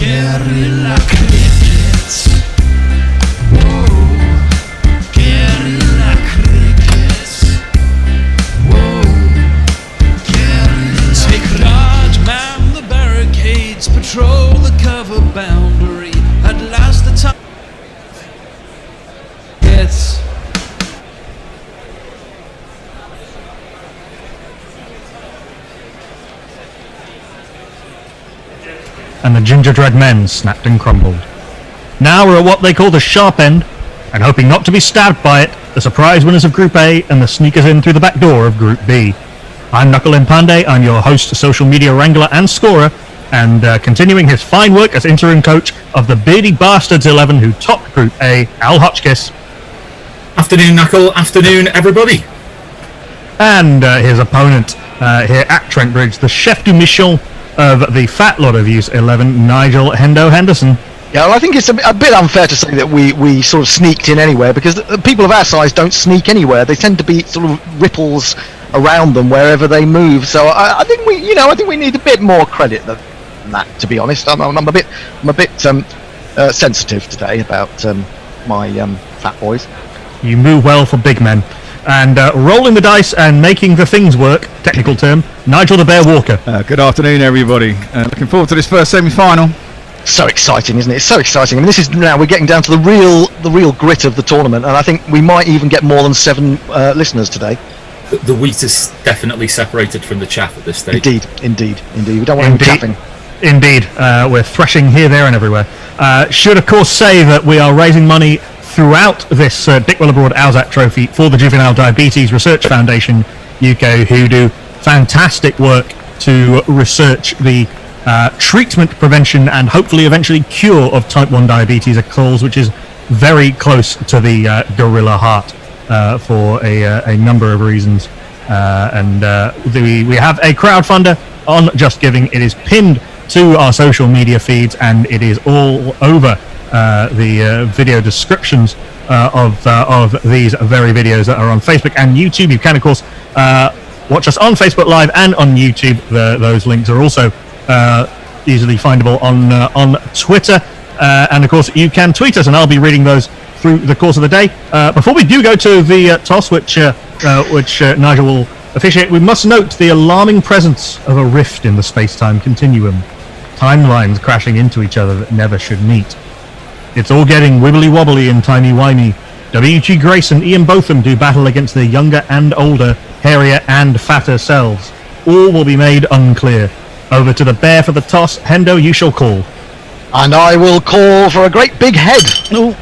Guerrilla crickets. Whoa. Guerrilla crickets. Whoa. Guerrilla. Take large, man the barricades, patrol the cover boundary. At last the time gets. And the gingerbread men snapped and crumbled. Now we're at what they call the sharp end, and hoping not to be stabbed by it, the surprise winners of Group A and the sneakers in through the back door of Group B. I'm Knuckle Impande, I'm your host, social media wrangler and scorer, and continuing his fine work as interim coach of the Beardy Bastards 11 who topped Group A, Al Hotchkiss. Afternoon, Knuckle. Afternoon, everybody. And his opponent here at Trent Bridge, the chef du mission of the Fat Lot of Use 11, Nigel Hendo Henderson. Yeah, well, I think it's a bit unfair to say that we sort of sneaked in anywhere, because the people of our size don't sneak anywhere. They tend to be sort of ripples around them wherever they move. So I think we need a bit more credit than that. To be honest, I'm a bit sensitive today about my fat boys. You move well for big men. And rolling the dice and making the things work, technical term, Nigel the Bear Walker. Good afternoon, everybody. Looking forward to this first semi-final. So exciting, isn't it? It's so exciting. I mean, this is now we're getting down to the real grit of the tournament, and I think we might even get more than 7 listeners today. The wheat is definitely separated from the chaff at this stage. Indeed. We don't want them chaffing. Indeed, we're threshing here, there, and everywhere. Should of course say that we are raising money throughout this Dick Willabroad Alzat Trophy for the Juvenile Diabetes Research Foundation UK, who do fantastic work to research the treatment, prevention, and hopefully eventually cure of type 1 diabetes, a cause which is very close to the gorilla heart for a number of reasons. We have a crowdfunder on Just Giving. It is pinned to our social media feeds, and it is all over the video descriptions of these very videos that are on Facebook and YouTube. You can, of course, watch us on Facebook Live and on YouTube. Those links are also easily findable on Twitter. And, of course, you can tweet us, and I'll be reading those through the course of the day. Before we do go to the toss, which Nigel will officiate, we must note the alarming presence of a rift in the space-time continuum. Timelines crashing into each other that never should meet. It's all getting wibbly-wobbly and timey-wimey. W.G. Grace and Ian Botham do battle against their younger and older, hairier and fatter selves. All will be made unclear. Over to the bear for the toss. Hendo, you shall call. And I will call for a great big head. Oh,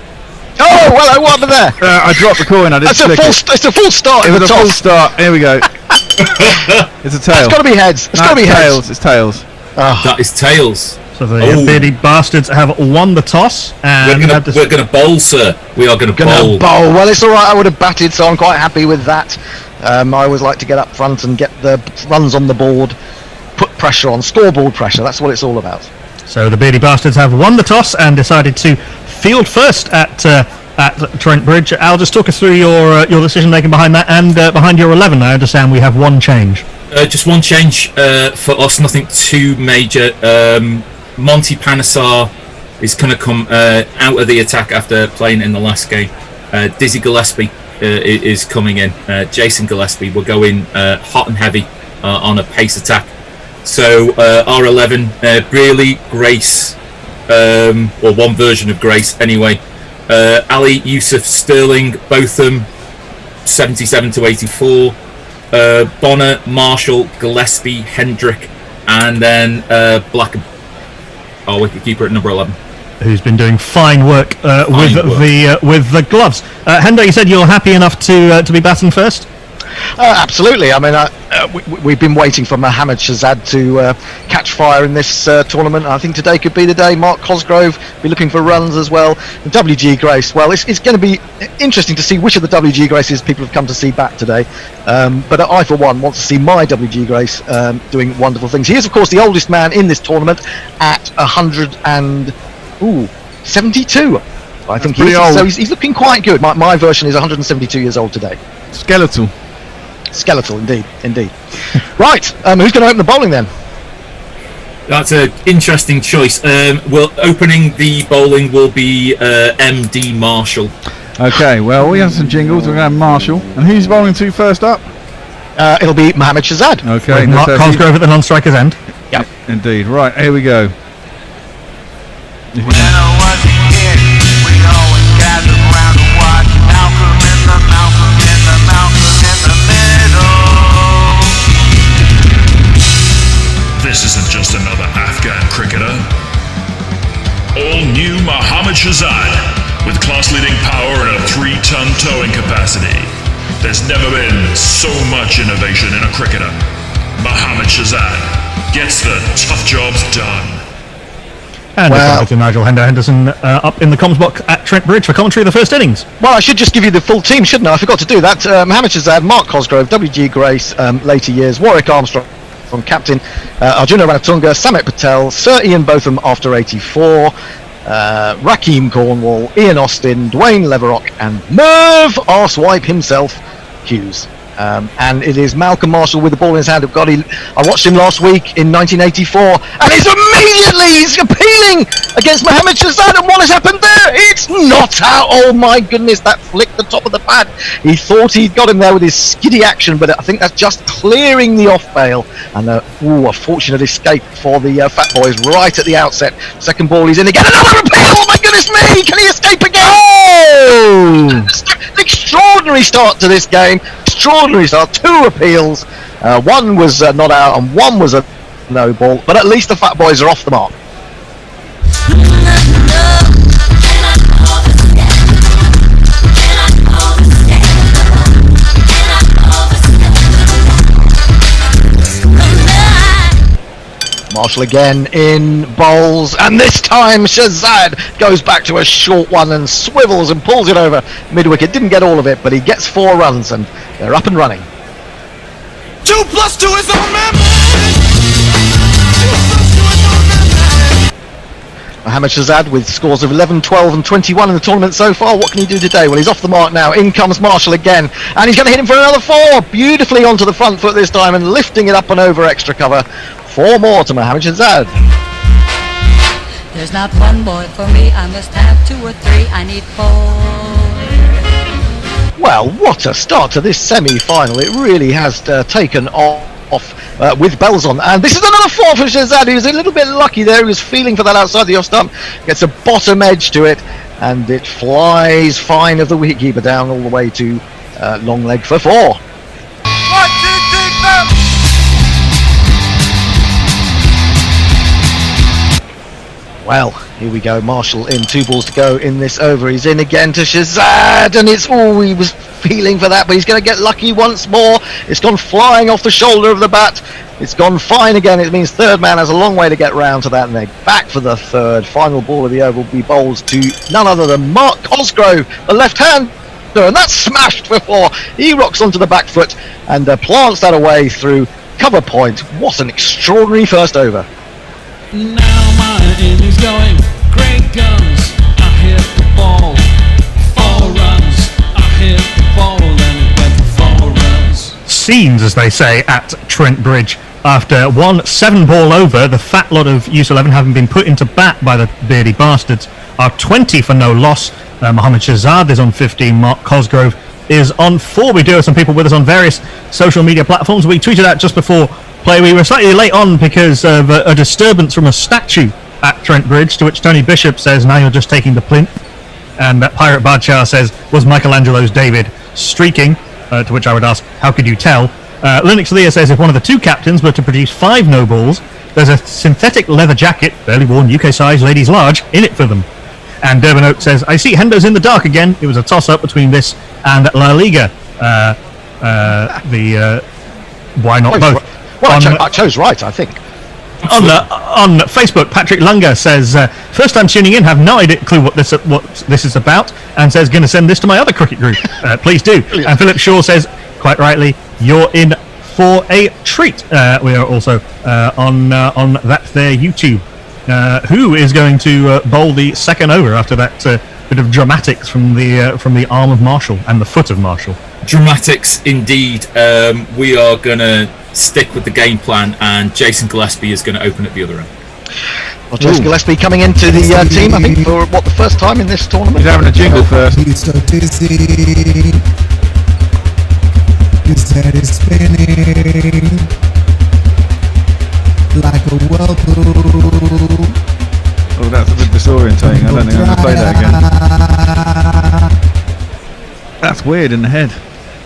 well, what happened there? I dropped the coin. I didn't click it. It's a full start. It was a full start. Here we go. It's a tail. It's got to be heads. It's got to be tails. heads. It's tails. Oh. That is tails. So the Beardy Bastards have won the toss. And we're going to bowl, sir. We are going to bowl. Well, it's all right. I would have batted, so I'm quite happy with that. I always like to get up front and get the runs on the board, put pressure on, scoreboard pressure. That's what it's all about. So the Beardy Bastards have won the toss and decided to field first at Trent Bridge. Al, just talk us through your decision making behind that and behind your 11. I understand we have one change. Just one change for us, nothing too major. Monty Panesar is going to come out of the attack after playing in the last game. Dizzy Gillespie is coming in. Jason Gillespie will go in hot and heavy on a pace attack. So our 11, Brearley, Grace, or one version of Grace anyway. Ali, Yusuf, Sterling, Botham, 77 to 84. Bonner, Marshall, Gillespie, Hendrick, and then Black, our wicketkeeper at number 11, who's been doing fine work with the gloves. Hendo, you said you're happy enough to be batting first. Absolutely. I mean, we've been waiting for Mohamed Shahzad to catch fire in this tournament. I think today could be the day. Mark Cosgrove be looking for runs as well. And WG Grace, well, it's going to be interesting to see which of the WG Graces people have come to see back today. But I, for one, want to see my WG Grace doing wonderful things. He is, of course, the oldest man in this tournament at 172. I think he is. So he's looking quite good. My version is 172 years old today. Skeletal, indeed. Right, who's going to open the bowling then? That's an interesting choice. Opening the bowling will be MD Marshall. Okay, well, we have some jingles. We're going to have Marshall. And who's bowling to first up? It'll be Mohamed Shahzad. Okay. With Mark Cosgrove at the non-striker's end. Yep. Indeed. Right, here we go. This isn't just another Afghan cricketer. All new Mohamed Shahzad, with class-leading power and a 3-ton towing capacity. There's never been so much innovation in a cricketer. Mohamed Shahzad gets the tough jobs done. And well, to Nigel Henderson up in the comms box at Trent Bridge for commentary of the first innings. Well, I should just give you the full team, shouldn't I? I forgot to do that. Mohamed Shahzad, Mark Cosgrove, W.G. Grace, later years, Warwick Armstrong, captain, Arjuna Ranatunga, Samet Patel, Sir Ian Botham after 84, Rakeem Cornwall, Ian Austin, Dwayne Leverock, and Merv Arsewipe himself, Hughes. And it is Malcolm Marshall with the ball in his hand. I watched him last week in 1984, and he's appealing against Mohamed Shahzad. And what has happened there? It's not out. Oh my goodness, that flicked the top of the pad. He thought he'd got him there with his skiddy action, but I think that's just clearing the off bail. And a fortunate escape for the Fat Boys right at the outset. Second ball, he's in again. Another appeal. Oh my goodness me! Can he escape again? Oh! Extraordinary start to this game. Extraordinary start. 2 appeals. One was not out and one was a no ball. But at least the Fat Boys are off the mark. Marshall again in bowls, and this time Shahzad goes back to a short one and swivels and pulls it over mid-wicket. Didn't get all of it, but he gets 4 runs and they're up and running. 2 + 2 is our man. Mohamed Shahzad with scores of 11, 12 and 21 in the tournament so far. What can he do today? Well, he's off the mark now. In comes Marshall again, and he's going to hit him for another 4. Beautifully onto the front foot this time and lifting it up and over extra cover. 4 more to Mohamed Shahzad. There's not one boy for me, I must have 2 or 3, I need 4. Well, what a start to this semi-final. It really has taken off with bells on. And this is another 4 for Shahzad. He was a little bit lucky there. He was feeling for that outside the off stump. Gets a bottom edge to it, and it flies fine of the wicketkeeper down all the way to long leg for 4. 1, 2, 3, 4. Well, here we go. Marshall in, 2 balls to go in this over. He's in again to Shahzad, and he was feeling for that, but he's going to get lucky once more. It's gone flying off the shoulder of the bat. It's gone fine again. It means third man has a long way to get round to that, and they're back for the third. Final ball of the over will be bowled to none other than Mark Cosgrove, the left-hander, and that's smashed for 4. He rocks onto the back foot and plants that away through cover point. What an extraordinary first over. Now my innings going, great guns, I hit the ball, 4 runs, I hit the ball and it went for 4 runs. Scenes, as they say, at Trent Bridge. After one 7-ball over, the fat lot of US11 having been put into bat by the beardy bastards are 20 for no loss. Mohamed Shahzad is on 15, Mark Cosgrove is on 4. We do have some people with us on various social media platforms. We tweeted out just before play. We were slightly late on because of a disturbance from a statue at Trent Bridge, to which Tony Bishop says, now you're just taking the plinth. And Pirate Badshah says, was Michelangelo's David streaking? To which I would ask, how could you tell? Linux Leah says, if one of the 2 captains were to produce 5 no balls, there's a synthetic leather jacket, barely worn, UK size, ladies large, in it for them. And Durban Oak says, I see Hendo's in the dark again. It was a toss-up between this and La Liga. Why not both? Well, I chose right, I think. On Facebook, Patrick Lunger says, first time tuning in, have no clue what this is about, and says, going to send this to my other cricket group. Please do. Brilliant. And Philip Shaw says, quite rightly, you're in for a treat. We are also on that there YouTube. Who is going to bowl the second over after that bit of dramatics from the arm of Marshall and the foot of Marshall? Dramatics indeed. We are going to stick with the game plan, and Jason Gillespie is going to open at the other end. Well, Jason Gillespie coming into the team, I think, for the first time in this tournament. He's having a jingle first. He's so dizzy. His head is spinning like a whirlpool. Oh, that's a bit disorientating. I don't think I'm going to play that again. That's weird in the head.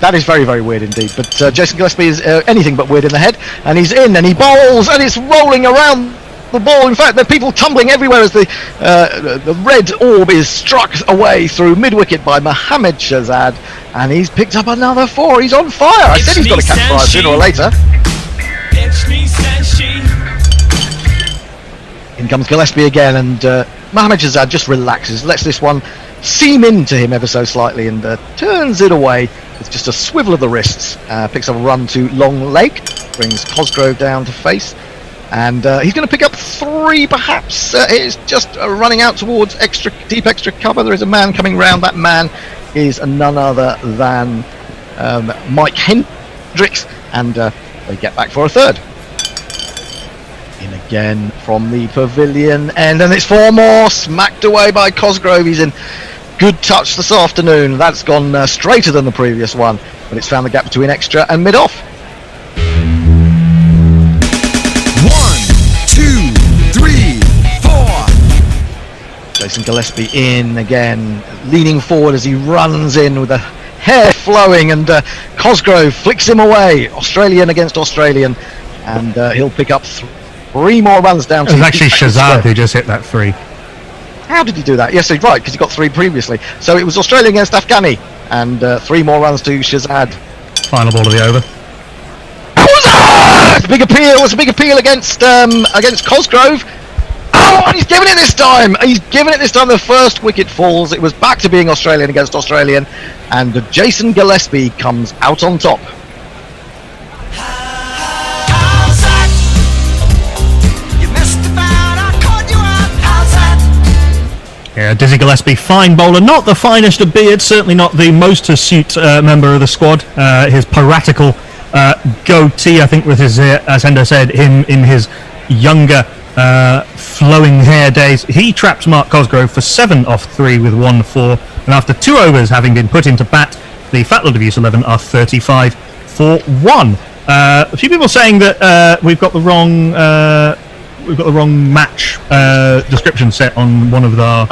That is very, very weird indeed. But Jason Gillespie is anything but weird in the head, and he's in, and he bowls, and it's rolling around the ball. In fact, there are people tumbling everywhere as the red orb is struck away through mid-wicket by Mohammad Shahzad, and he's picked up another 4. He's on fire. I said he's got to catch fire sooner or later. In comes Gillespie again, and Mohammad Shahzad just relaxes, lets this one seam into him ever so slightly, and turns it away with just a swivel of the wrists. Picks up a run to long leg, brings Cosgrove down to face, and he's going to pick up 3 perhaps. It's just running out towards deep extra cover. There is a man coming round. That man is none other than Mike Hendricks, and they get back for a third. In again from the pavilion end, and it's 4 more, smacked away by Cosgrove. He's in good touch this afternoon. That's gone straighter than the previous one, but it's found the gap between extra and mid-off. 1, 2, 3, 4. Jason Gillespie in again, leaning forward as he runs in with the hair flowing, and Cosgrove flicks him away. Australian against Australian, and he'll pick up 3 more runs down to... It was actually Shahzad who just hit that 3. How did he do that? Yes, he's right, because he got 3 previously. So it was Australia against Afghani, and 3 more runs to Shahzad. Final ball of the over. It's a big appeal. It's a big appeal against Cosgrove. Oh, and he's given it this time. He's given it this time. The first wicket falls. It was back to being Australian against Australian, and Jason Gillespie comes out on top. Yeah, Dizzy Gillespie, fine bowler, not the finest of beards, certainly not the most astute member of the squad. His piratical goatee, I think, with his, as Hendo said, him in his younger flowing hair days. He trapped Mark Cosgrove for 7 off 3 with 1-4, and after 2 overs having been put into bat, the Fat Lord of Use 11 are 35 for 1. A few people saying that we've got the wrong match description set on one of our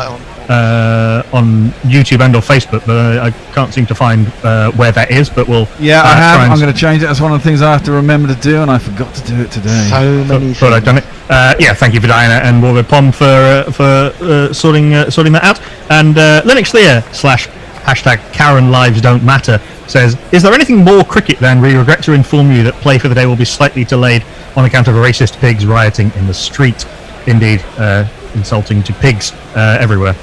on YouTube and or Facebook, but I can't seem to find where that is. But we'll I have. I'm going to change it. That's one of the things I have to remember to do, and I forgot to do it today. So many things. But I've done it. Yeah, thank you for Diana and Warwood Pom for sorting that out. And Linux Lear / Karen Lives Don't Matter says, is there anything more cricket than we regret to inform you that play for the day will be slightly delayed on account of racist pigs rioting in the street? Indeed, insulting to pigs everywhere.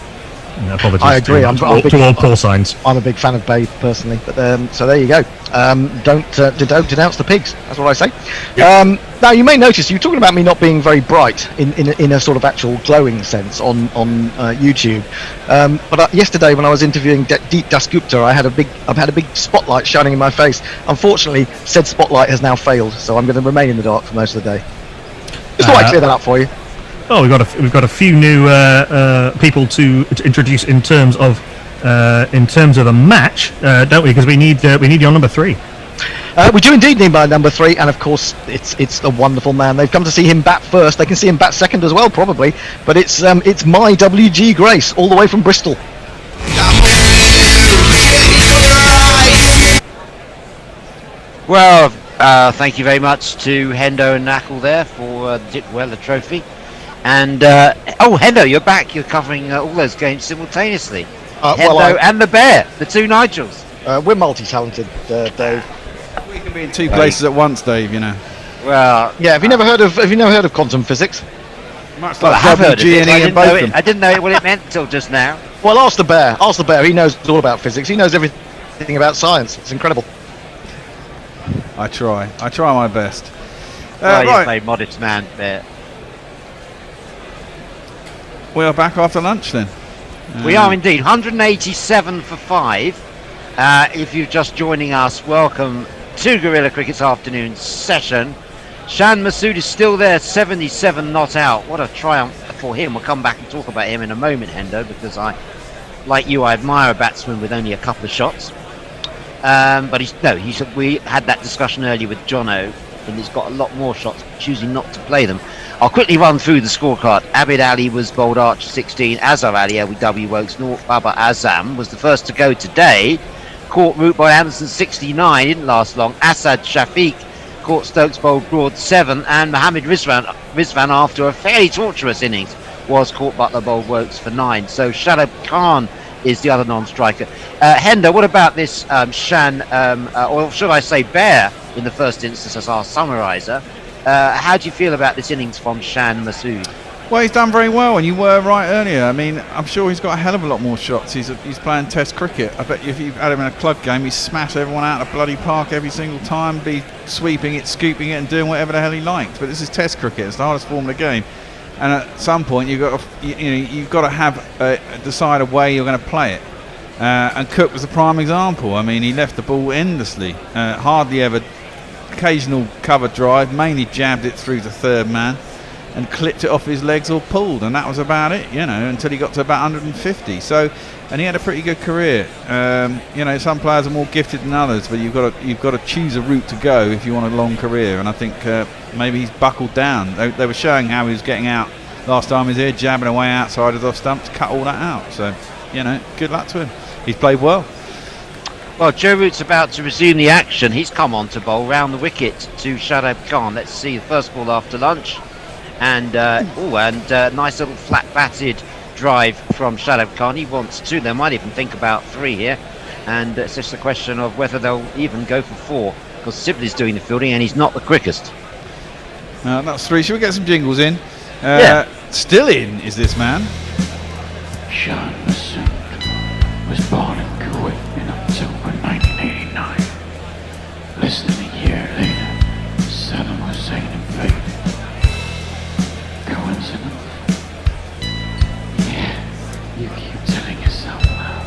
Apologies. I agree. To all call signs. I'm a big fan of Babe personally, but so there you go. Don't denounce the pigs. That's what I say. Yeah. Now you may notice you're talking about me not being very bright in a sort of actual glowing sense on YouTube. But yesterday when I was interviewing Deep Dasgupta, I've had a big spotlight shining in my face. Unfortunately, said spotlight has now failed, so I'm going to remain in the dark for most of the day. Just thought I'd clear that up for you. Oh, we've got a few new people to introduce in terms of the match, don't we? Because we need your number 3. We do indeed need my number 3, and of course it's the wonderful man. They've come to see him bat first. They can see him bat second as well, probably. But it's my WG Grace, all the way from Bristol. Well, thank you very much to Hendo and Knackle there for the trophy. And Hendo, you're back. You're covering all those games simultaneously. Hendo and the Bear, the 2 Nigels. We're multi-talented, Dave. We can be in 2 places at once, Dave. You know. Well, yeah. Have you never heard of quantum physics? Much well, I like have heard of it. I didn't know what it meant until just now. Well, ask the Bear. Ask the Bear. He knows all about physics. He knows everything about science. It's incredible. I try my best. Right. You're a modest man, Bear. We are back after lunch then. We are indeed. 187 for 5. If you're just joining us, welcome to Gorilla Cricket's afternoon session. Shan Masood is still there, 77 not out. What a triumph for him. We'll come back and talk about him in a moment, Hendo, because I admire a batsman with only a couple of shots. But we had that discussion earlier with Jono, and he's got a lot more shots, choosing not to play them. I'll quickly run through the scorecard. Abid Ali was bowled Archer 16, Azhar Ali, LBW Wokes, Noor Baba Azam was the first to go today. Caught root by Anderson 69, didn't last long. Asad Shafiq caught Stokes bowled Broad 7, and Mohammad Rizvan after a fairly torturous innings was caught Butler bowled Wokes for 9. So Shadab Khan is the other non-striker. Hendo, what about this Shan, or should I say Bear in the first instance as our summariser? How do you feel about this innings from Shan Masood? Well, he's done very well, and you were right earlier. I mean, I'm sure he's got a hell of a lot more shots. He's playing Test cricket. I bet you if you had him in a club game, he'd smash everyone out of bloody park every single time, be sweeping it, scooping it, and doing whatever the hell he liked. But this is Test cricket. It's the hardest form of the game. And at some point, you've got to have decide a way you're going to play it. And Cook was a prime example. I mean, he left the ball endlessly, hardly ever. Occasional cover drive, mainly jabbed it through the third man, and clipped it off his legs or pulled, and that was about it. Until he got to about 150. So, and he had a pretty good career. Some players are more gifted than others, but you've got to choose a route to go if you want a long career. And I think maybe he's buckled down. They were showing how he was getting out last time he was here, jabbing away outside of the stumps, cut all that out. So, good luck to him. He's played well. Well, Joe Root's about to resume the action. He's come on to bowl round the wicket to Shadab Khan. Let's see the first ball after lunch. And nice little flat-batted drive from Shadab Khan. He wants 2. They might even think about 3 here. And it's just a question of whether they'll even go for 4. Because Sibley's doing the fielding and he's not the quickest. That's 3. Should we get some jingles in? Yeah. Still in is this man. Shan Masood was born in Kuwait in October 1989. Less than a year later, Saddam Hussein invaded. Coincidence? Yeah, you keep telling yourself now.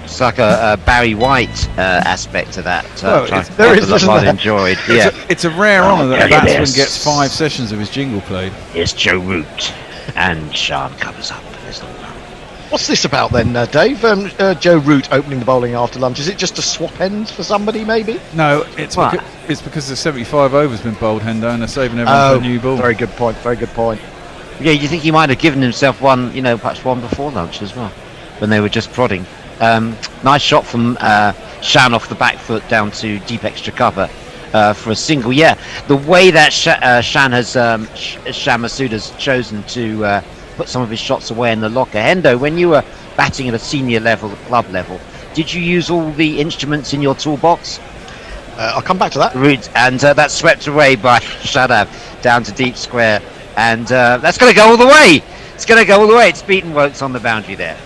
It's like a Barry White aspect to that. There is, isn't there? Enjoyed. It's a rare honour that a batsman gets 5 sessions of his jingle played. It's Joe Root, and Shan covers up. What's this about then, Dave? Joe Root opening the bowling after lunch. Is it just a swap end for somebody, maybe? No, it's because the 75 overs been bowled, Hendo, and they're saving everyone for a new ball. Very good point. Very good point. Yeah, you think he might have given himself one, perhaps one before lunch as well, when they were just prodding. Nice shot from Shan off the back foot down to deep extra cover for a single. Yeah, the way that Shan Masood has chosen to put some of his shots away in the locker. Hendo, when you were batting at a senior level, club level, did you use all the instruments in your toolbox? I'll come back to that. And that's swept away by Shadab down to deep square. And that's going to go all the way. It's going to go all the way. It's beaten Wokes on the boundary there.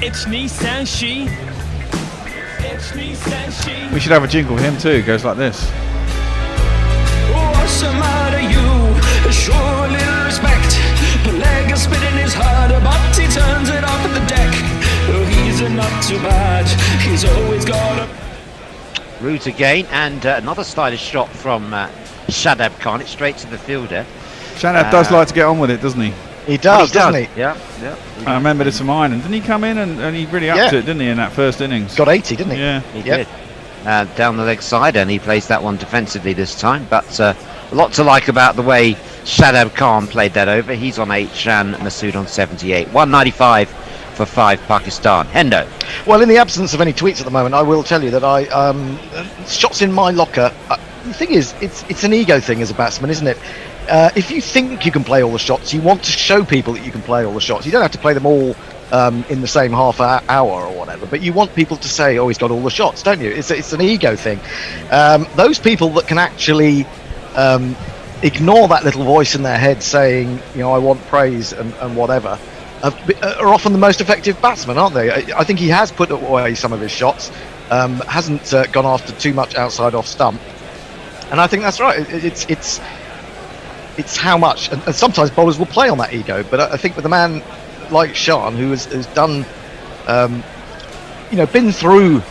It's Nissan She. It's Nissan She. We should have a jingle for him too. It goes like this. What's the matter, you? Show a little respect. The leg is spinning his heart, but he turns it off at the deck. Oh, he's not too bad. He's always got a Root again, and another stylish shot from Shadab Khan. It's straight to the fielder. Shadab does like to get on with it, doesn't he? He does, doesn't he? Yeah. I remember this from Ireland. Didn't he come in and he really upped it, didn't he, in that first innings? Got 80, didn't he? Yeah. He did. Down the leg side, and he plays that one defensively this time. But a lot to like about the way Shadab Khan played that over. He's on 8, Shan Masood on 78. 195 for 5 Pakistan. Hendo. Well, in the absence of any tweets at the moment, I will tell you that I shots in my locker. The thing is, it's an ego thing as a batsman, isn't it? If you think you can play all the shots, you want to show people that you can play all the shots. You don't have to play them all in the same half hour or whatever, but you want people to say, "Oh, he's got all the shots," don't you? It's an ego thing. Those people that can actually ignore that little voice in their head saying, "I want praise and whatever," are often the most effective batsmen, aren't they? I think he has put away some of his shots, hasn't gone after too much outside off stump, and I think that's right. It's how much, and sometimes bowlers will play on that ego, but I think with a man like Shan, who has done, been through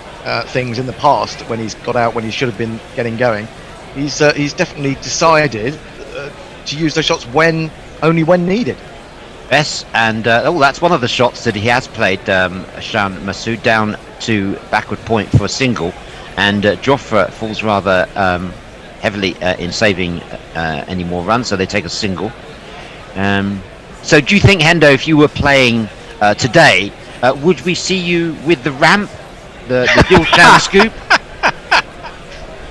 things in the past when he's got out when he should have been getting going. He's definitely decided to use those shots only when needed. Yes, and that's one of the shots that he has played. Shan Masood down to backward point for a single, and Joffre falls rather heavily in saving any more runs, so they take a single. So do you think, Hendo, if you were playing today, would we see you with the ramp, the Dilshan scoop?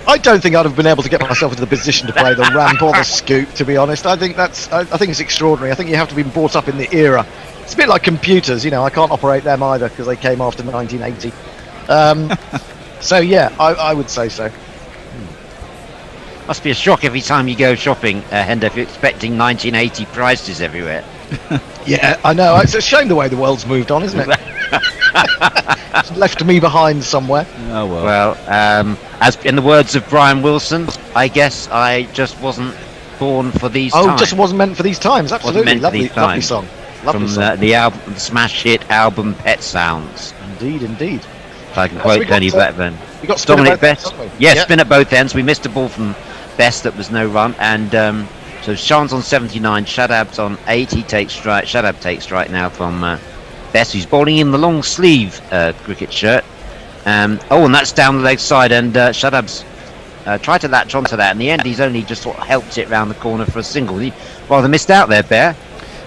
I don't think I'd have been able to get myself into the position to play the ramp or the scoop, to be honest. I think it's extraordinary. I think you have to be brought up in the era. It's a bit like computers, I can't operate them either because they came after 1980. So yeah, I would say so. Must be a shock every time you go shopping, Hendo, if you're expecting 1980 prices everywhere. Yeah, I know. It's a shame the way the world's moved on, isn't it? It's left me behind somewhere. Oh well. Well, as in the words of Brian Wilson, I guess I just wasn't born for these times. Oh, just wasn't meant for these times. Absolutely, lovely song. Lovely From song. the album, the smash hit album Pet Sounds. Indeed. If I can quote Tony Blackburn. We got spin Dominic at both ends, Best. haven't we? Yes, spin at both ends. We missed a ball from Best that was no run, and so Sean's on 79, Shadab's on 8. He takes strike. Shadab takes strike now from Best, who's bowling in the long sleeve cricket shirt. And that's down the leg side, and Shadab's tried to latch onto that. In the end, he's only just sort of helped it round the corner for a single. He rather missed out there, Bear.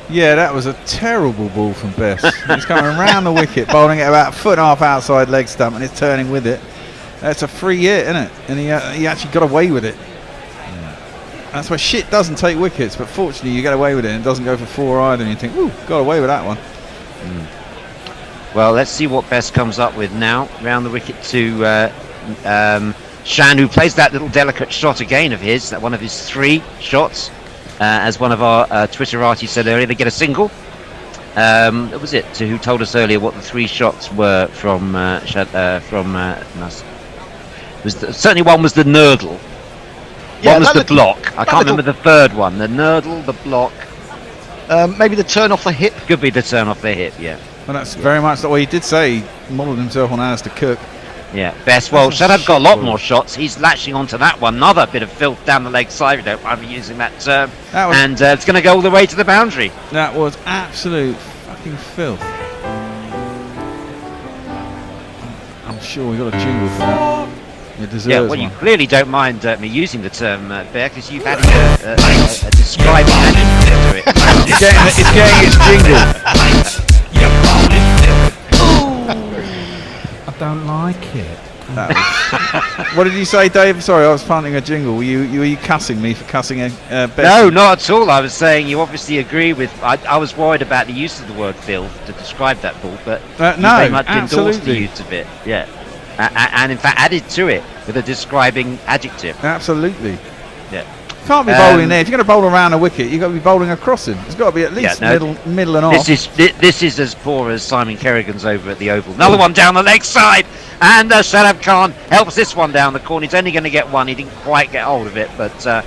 Yeah, that was a terrible ball from Best. He's coming around the wicket, bowling it about a foot and a half outside leg stump, and it's turning with it. That's a free hit, isn't it? And he actually got away with it. That's why shit doesn't take wickets, but fortunately you get away with it and it doesn't go for 4 either, and you think, ooh, got away with that one. Well, let's see what Best comes up with now. Round the wicket to Shan, who plays that little delicate shot again of his, that one of his 3 shots. As one of our Twitterati said earlier, they get a single. What was it who told us earlier what the 3 shots were from Nas? Certainly one was the nurdle. Yeah, one was the block. I can't remember the third one. The nurdle, the block. Maybe the turn off the hip. Could be the turn off the hip, yeah. Well, that's very much the way he did say he modelled himself on Alistair Cook. Yeah, Best. Well, Shadab's got a lot more shots. He's latching onto that one. Another bit of filth down the leg side. We don't mind using that term. And it's going to go all the way to the boundary. That was absolute fucking filth. I'm sure we got a jingle for that. It deserves well, one. you clearly don't mind me using the term, Bear, because you've had a describing adjective to it. It's getting its jingle. I don't like it. What did you say, Dave? Sorry, I was planting a jingle. Were you cussing me for cussing Best? No, not at all. I was saying you obviously agree with. I was worried about the use of the word filth to describe that ball, but you very much endorsed the use of it. Yeah. And in fact added to it with a describing adjective. Absolutely. Yeah. Can't be bowling there. If you're going to bowl around a wicket, you've got to be bowling across him. It's got to be at least middle and off. This is as poor as Simon Kerrigan's over at the Oval. Another one down the leg side, and Shadab Khan helps this one down the corner. He's only going to get one. He didn't quite get hold of it, but a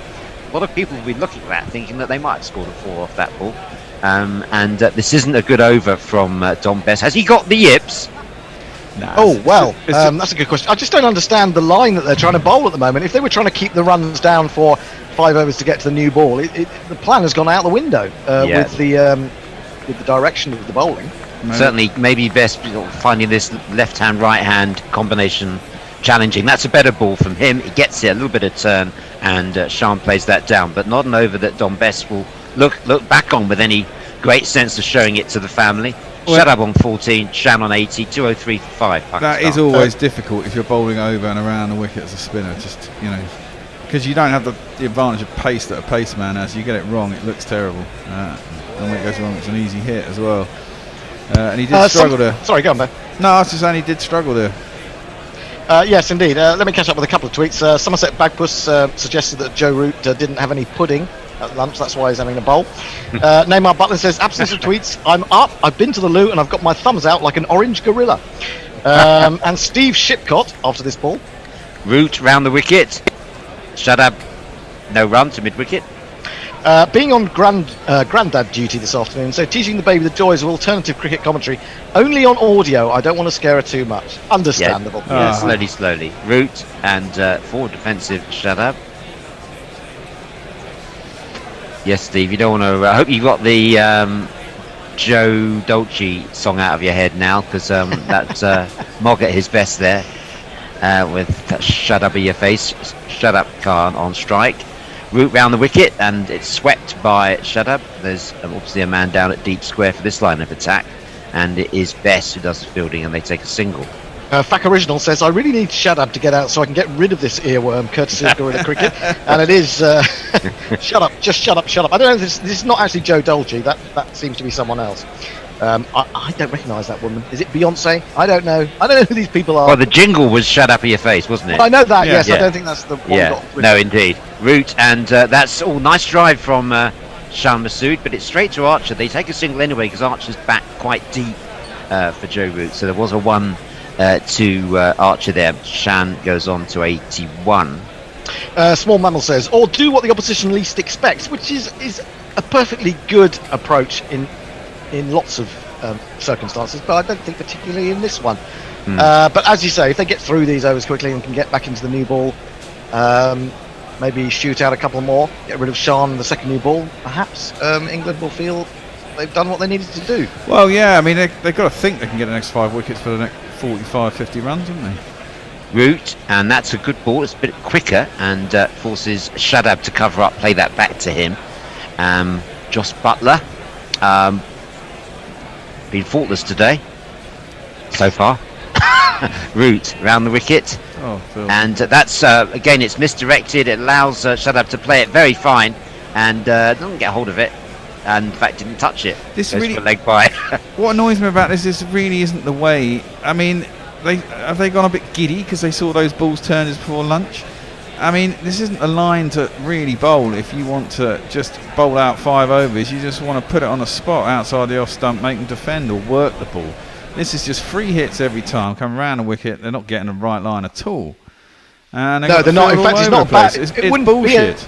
lot of people will be looking at that, thinking that they might have scored a 4 off that ball. And this isn't a good over from Dom Best. Has he got the yips? No. That's a good question. I just don't understand the line that they're trying to bowl at the moment. If they were trying to keep the runs down for 5 overs to get to the new ball, the plan has gone out the window with the direction of the bowling. Certainly, maybe Best finding this left-hand, right-hand combination challenging. That's a better ball from him. He gets it, a little bit of turn, and Sean plays that down. But not an over that Dom Best will look back on with any great sense of showing it to the family. Shadab on 14, Shan on 80, 203 for 5. Pakistan. That is always difficult if you're bowling over and around the wicket as a spinner. Just because you don't have the advantage of pace that a pace man has. You get it wrong, it looks terrible. And when it goes wrong, it's an easy hit as well. And he did struggle there. Sorry, go on, Ben. No, I was just saying he did struggle there. Yes, indeed. Let me catch up with a couple of tweets. Somerset Bagpuss suggested that Joe Root didn't have any pudding at lunch, that's why he's having a bowl. Neymar Butler says, absence of tweets, I'm up, I've been to the loo and I've got my thumbs out like an orange gorilla. And Steve Shipcott, after this ball. Root round the wicket. Shadab, no run to mid-wicket. Being on granddad duty this afternoon, so teaching the baby the joys of alternative cricket commentary only on audio. I don't want to scare her too much. Understandable. Yeah, slowly. Root and forward defensive Shadab. Yes, Steve, you don't want to... I hope you got the Joe Dolce song out of your head now, because that's Mog at his best there with Shadab in your face. Shadab Khan on strike. Root round the wicket, and it's swept by Shadab. There's obviously a man down at deep square for this line of attack, and it is Bess who does the fielding, and they take a single. Fac Original says, I really need Shadab to get out so I can get rid of this earworm, courtesy of Gorilla Cricket. And it is, shut up. I don't know, this is not actually Joe Dolce, that seems to be someone else. I don't recognise that woman. Is it Beyonce? I don't know who these people are. Well, the jingle was "Shut Up in Your Face," wasn't it? I know that. Yes, I don't think that's the one. Yeah, no, indeed. Root, and that's all nice drive from Shan Masood, but it's straight to Archer. They take a single anyway because Archer's back quite deep for Joe Root. So there was a 1 to Archer there. Shan goes on to 81. Small Mammal says, or do what the opposition least expects, which is a perfectly good approach in lots of circumstances, but I don't think particularly in this one. But as you say, if they get through these overs quickly and can get back into the new ball, maybe shoot out a couple more, get rid of Shan, the second new ball, perhaps England will feel they've done what they needed to do. Well, yeah, I mean, they've got to think they can get the next 5 wickets for the next 45, 50 runs, haven't they? Root, and that's a good ball. It's a bit quicker and forces Shadab to cover up, play that back to him. Josh Butler, been faultless today so far. Root round the wicket, and that's again, it's misdirected. It allows Shadab to play it very fine, and doesn't get hold of it, and in fact didn't touch it. This Goes really for a leg by. What annoys me about this is really isn't the way. I mean, have they gone a bit giddy because they saw those balls turn just before lunch? I mean, this isn't a line to really bowl if you want to just bowl out 5 overs. You just want to put it on a spot outside the off stump, make them defend or work the ball. This is just free hits every time, come round the wicket. They're not getting the right line at all. And no, they're not. In fact, it's not bad. It's bullshit.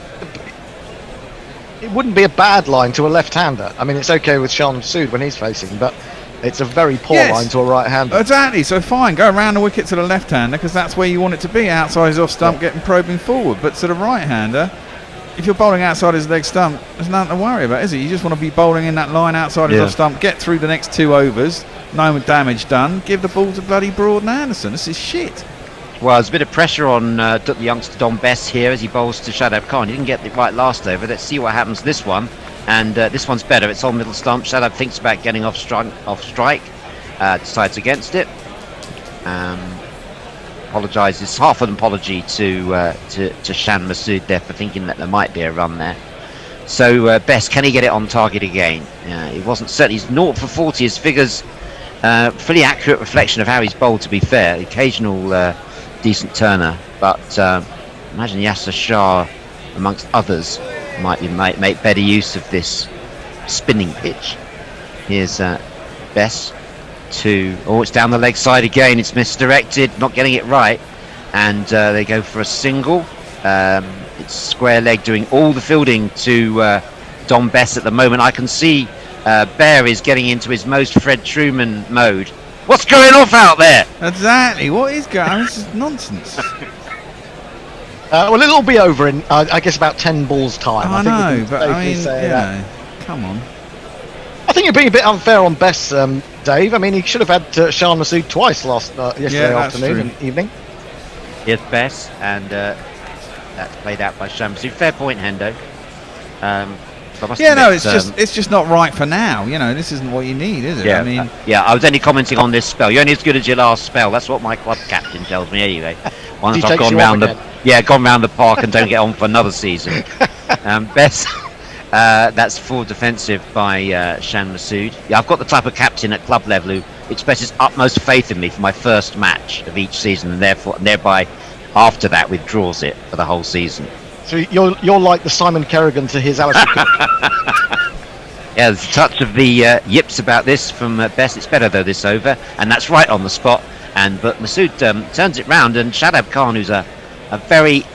It wouldn't be a bad line to a left-hander. I mean, it's okay with Shan Masood when he's facing, but it's a very poor line to a right-hander. Exactly, so fine, go around the wicket to the left-hander because that's where you want it to be, outside his off-stump, getting probing forward. But to the right-hander, if you're bowling outside his leg stump, there's nothing to worry about, is it? You just want to be bowling in that line outside his off-stump, get through the next 2 overs, no damage done, give the ball to bloody Broad and Anderson. This is shit. Well, there's a bit of pressure on the youngster Dom Bess here as he bowls to Shadab Khan. He didn't get the right last over. Let's see what happens this one. And this one's better. It's on middle stump. Shadab thinks about getting off strike. Decides against it. Apologises, half an apology to Shan Masood there for thinking that there might be a run there. So Bess, can he get it on target again? It wasn't certainly. He's 0 for 40. His figures fully accurate reflection of how he's bowled. To be fair, occasional decent turner, but imagine Yasser Shah, amongst others, might make better use of this spinning pitch. Here's Bess. It's down the leg side again. It's misdirected, not getting it right, and they go for a single. It's square leg doing all the fielding to Dom Bess at the moment. I can see Bear is getting into his most Fred Truman mode. What's going off out there? Exactly. What is going on? This is nonsense. Well, it'll be over in, I guess, about 10 balls time. I know, but I mean, come on. I think you're being a bit unfair on Bess, Dave. I mean, he should have had Shan Masood twice yesterday afternoon and evening. Here's Bess, and that's played out by Shan Masood. Fair point, Hendo. It's just not right for now. You know, this isn't what you need, is it? Yeah, I mean, I was only commenting on this spell. You're only as good as your last spell. That's what my club captain tells me anyway. Once I've gone round the park and don't get on for another season. Bess, that's full defensive by Shan Masood. Yeah, I've got the type of captain at club level who expresses utmost faith in me for my first match of each season, and thereby after that withdraws it for the whole season. So you're like the Simon Kerrigan to his Alistair Cook. Yeah, there's a touch of the yips about this from Bess. It's better though this over, and that's right on the spot. But Masood turns it round, and Shadab Khan, who's a very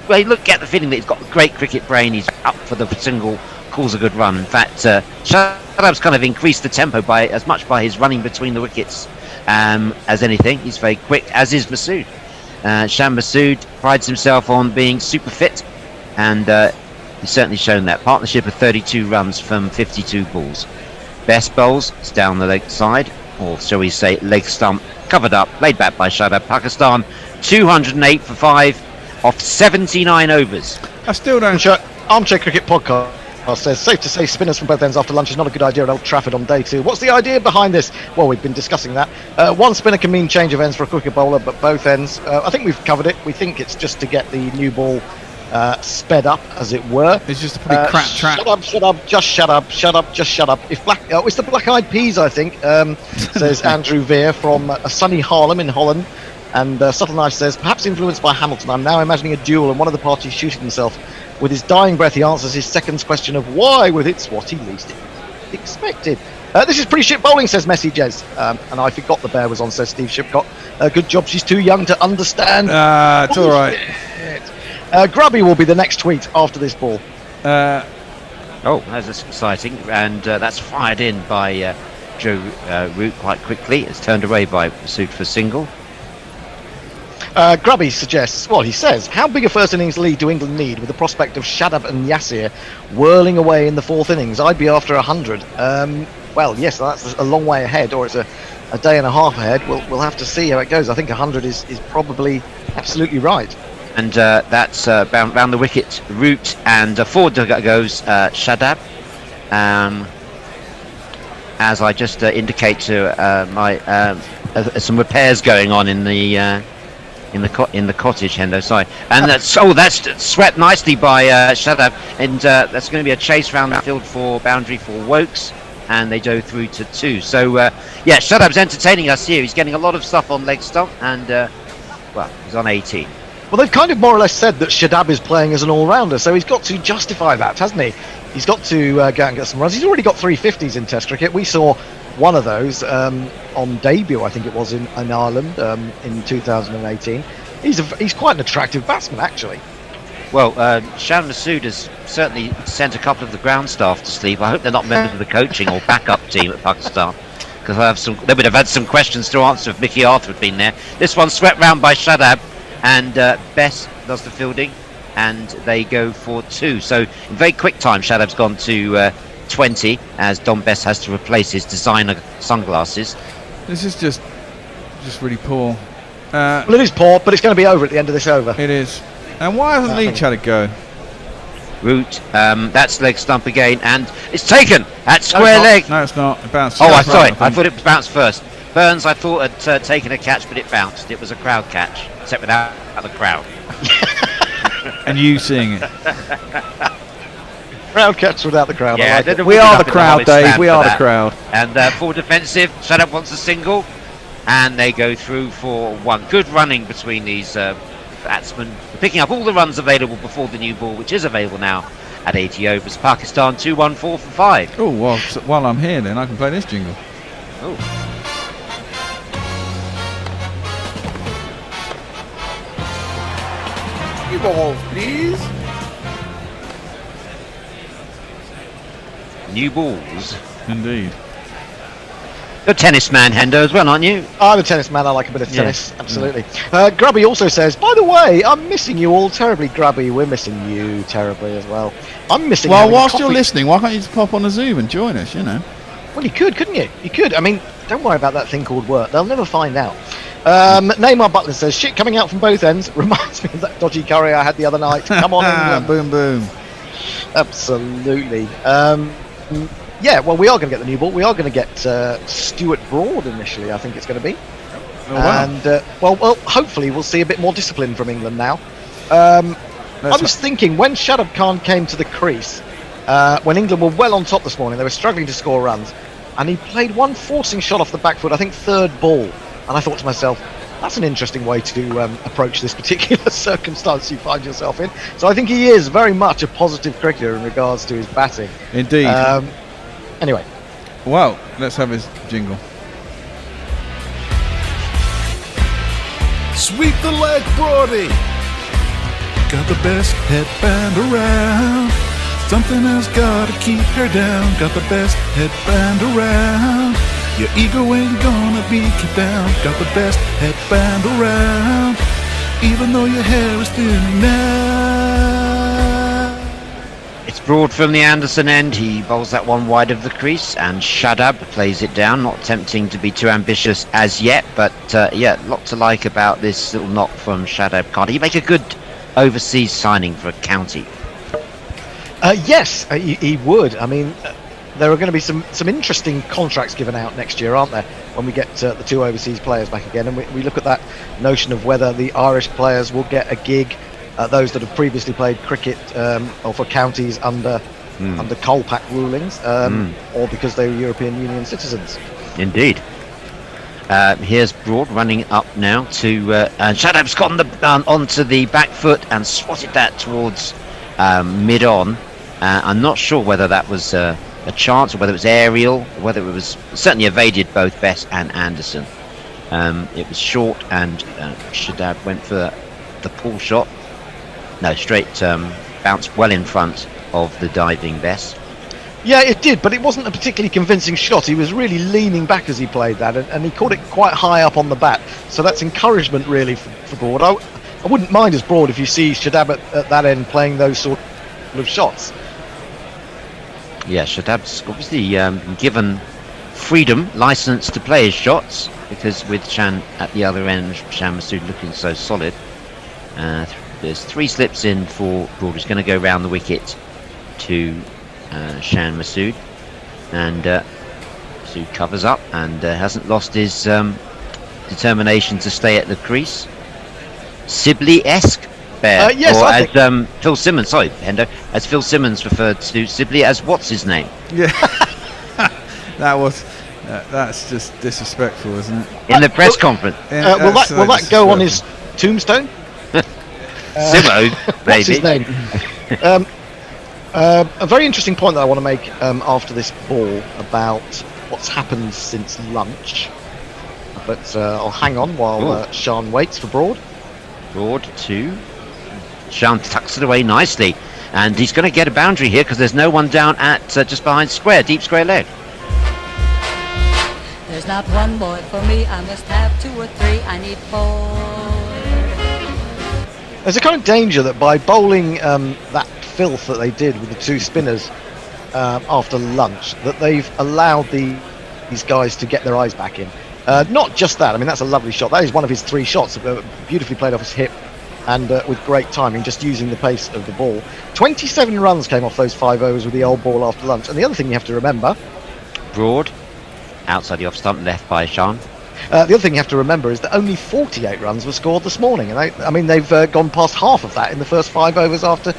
get the feeling that he's got a great cricket brain. He's up for the single, calls a good run. In fact, Shadab's kind of increased the tempo by as much by his running between the wickets as anything. He's very quick, as is Masood. Shan Masood prides himself on being super fit, and he's certainly shown that. Partnership of 32 runs from 52 balls. Best bowls is down the leg side, or shall we say leg stump, covered up, laid back by Shadab. Pakistan 208 for 5 off 79 overs. I still don't. Armchair Cricket Podcast says, safe to say spinners from both ends after lunch is not a good idea at Old Trafford on day 2. What's the idea behind this? Well, we've been discussing that. One spinner can mean change of ends for a cricket bowler, but both ends, I think we've covered it. We think it's just to get the new ball sped up, as it were. It's just a pretty crap track. Shut up, just shut up. If it's the Black Eyed Peas, I think, says Andrew Veer from sunny Haarlem in Holland. And Subtle Knife says, perhaps influenced by Hamilton, I'm now imagining a duel and one of the parties shooting himself. With his dying breath, he answers his second question of why with it's what he least expected. This is pretty shit bowling, says Messi Jez. And I forgot the bear was on, says Steve Shipcott. Good job, she's too young to understand. It's all right. Grubby will be the next tweet after this ball. That's exciting. And that's fired in by Joe Root quite quickly. It's turned away by Masood for single. Grubby suggests, he says, how big a first innings lead do England need with the prospect of Shadab and Yasir whirling away in the 4th innings? I'd be after 100. Yes, that's a long way ahead, or it's a day and a half ahead. We'll have to see how it goes. I think 100 is probably absolutely right. And that's round the wicket route, and forward goes Shadab. As I just indicate to my some repairs going on in the cottage, Hendo. Sorry, and that's swept nicely by Shadab, and that's going to be a chase round the field for boundary for Wokes, and they go through to 2. So Shadab's entertaining us here. He's getting a lot of stuff on leg stump, and he's on 18. Well, they've kind of more or less said that Shadab is playing as an all-rounder, so he's got to justify that, hasn't he? He's got to go and get some runs. He's already got 350s in Test cricket. We saw one of those on debut, I think it was in Ireland in 2018. He's quite an attractive batsman, actually. Well, Shan Masood has certainly sent a couple of the ground staff to sleep. I hope they're not members of the coaching or backup team at Pakistan, because they would have had some questions to answer if Mickey Arthur had been there. This one swept round by Shadab, and Bess does the fielding, and they go for 2. So in very quick time, Shadab's gone to 20, as Don Bess has to replace his designer sunglasses. This is just really poor. It is poor, but it's going to be over at the end of this over. It is. And why hasn't Leach had a go? Root, that's leg stump again, and it's taken at square leg. No, it's not. It bounced. I thought it bounced first. Burns, I thought, had taken a catch, but it bounced. It was a crowd catch, except without the crowd. And you seeing it. Crowd catch without the crowd. Yeah, like we are the crowd, Dave. We are the crowd. And full defensive. Shadab wants a single, and they go through for 1. Good running between these batsmen, picking up all the runs available before the new ball, which is available now at 80 overs. Pakistan 214 for 5. Oh, well, while I'm here, then I can play this jingle. Oh. Balls, please. New balls. Indeed. You're a tennis man, Hendo, as well, aren't you? I'm a tennis man. I like a bit of tennis. Absolutely. Grubby also says, by the way, I'm missing you all terribly. Grubby, we're missing you terribly as well. I'm missing. Well, whilst you're listening, why can't you just pop on a Zoom and join us? You know. Well, you could, couldn't you? You could. I mean, don't worry about that thing called work. They'll never find out. Neymar Butler says, shit coming out from both ends. Reminds me of that dodgy curry I had the other night. Come on, England. Boom, boom. Absolutely. Well, we are going to get the new ball. We are going to get Stuart Broad initially, I think it's going to be. Oh, wow. And, well, hopefully we'll see a bit more discipline from England now. I was thinking, when Shadab Khan came to the crease, when England were well on top this morning, they were struggling to score runs, and he played one forcing shot off the back foot, I think third ball. And I thought to myself, that's an interesting way to approach this particular circumstance you find yourself in. So I think he is very much a positive cricketer in regards to his batting. Indeed. Anyway. Well, let's have his jingle. Sweep the leg, Brody. got the best headband around. Something has gotta keep her down. Got the best headband around. Your ego ain't gonna be kept down. Got the best headband around. Even though your hair is thin now. It's Broad from the Anderson end. He bowls that one wide of the crease, and Shadab plays it down, not attempting to be too ambitious as yet, but yeah, lot to like about this little knock from Shadab. Can't he make a good overseas signing for a county? Yes, he would. I mean, there are going to be some interesting contracts given out next year, aren't there, when we get the 2 overseas players back again, and we look at that notion of whether the Irish players will get a gig, those that have previously played cricket or for counties under PAK rulings, or because they were European Union citizens. Indeed. Here's Broad running up now to and Shadab's gotten onto the back foot and swatted that towards mid-on. I'm not sure whether that was a chance or whether it was aerial, whether it was certainly evaded both Bess and Anderson. It was short, and Shadab went for the pull shot. No, straight bounced well in front of the diving Bess. Yeah, it did, but it wasn't a particularly convincing shot. He was really leaning back as he played that, and he caught it quite high up on the bat. So that's encouragement really for Broad. I wouldn't mind as Broad if you see Shadab at that end playing those sort of shots. Yeah, Shadab's obviously given freedom, license to play his shots, because with Shan at the other end, Shan Masood looking so solid. There's 3 slips in for Broad. He's going to go round the wicket to Shan Masood, and Masood covers up and hasn't lost his determination to stay at the crease. Sibley-esque Bear, yes, or I as Phil Simmons, sorry, Hendo, as Phil Simmons referred to Sibley as what's his name? Yeah, that's just disrespectful, isn't it? In the press conference. Will that go on his tombstone? Simo, what's his maybe. name? A very interesting point that I want to make after this ball about what's happened since lunch. But I'll hang on while Sean waits for Broad. Broad to Sean tucks it away nicely, and he's going to get a boundary here because there's no one down at just behind square, deep square leg. There's not one boy for me, I must have 2 or 3, I need 4. There's a kind of danger that by bowling that filth that they did with the 2 spinners after lunch, that they've allowed these guys to get their eyes back in. Not just that, I mean, that's a lovely shot. That is one of his 3 shots, beautifully played off his hip, and with great timing, just using the pace of the ball. 27 runs came off those 5 overs with the old ball after lunch. And the other thing you have to remember... Broad, outside the off stump, left by Sean. The other thing you have to remember is that only 48 runs were scored this morning, and they've gone past half of that in the first 5 overs after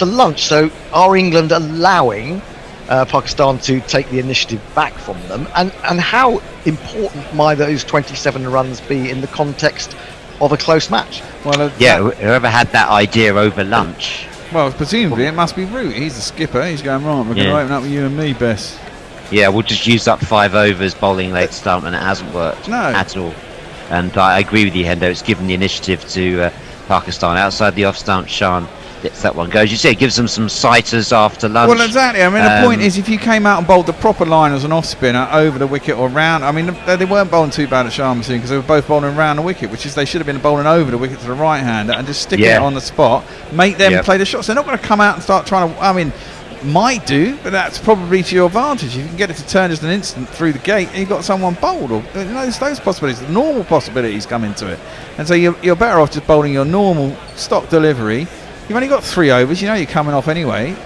lunch. So are England allowing Pakistan to take the initiative back from them, and how important might those 27 runs be in the context of a close match? Well, whoever had that idea over lunch. Well, presumably it must be Root. He's the skipper. He's going, right, we're going to open up with you and me, Bess. Yeah, we'll just use up 5 overs bowling leg stump, and it hasn't worked at all. And I agree with you, Hendo. It's given the initiative to Pakistan. Outside the off stump, Sean lets that one go. As you say, it gives them some sighters after lunch. Well, exactly. I mean, the point is, if you came out and bowled the proper line as an off spinner over the wicket or round, I mean, they weren't bowling too bad at Sharma soon because they were both bowling around the wicket, which is they should have been bowling over the wicket to the right hander and just stick it on the spot, make them play the shots. They're not going to come out and start trying to. I mean, might do, but that's probably to your advantage. If you can get it to turn just an instant through the gate and you've got someone bowled, or those possibilities, the normal possibilities come into it. And so you're better off just bowling your normal stock delivery. You've only got 3 overs, you know you're coming off anyway.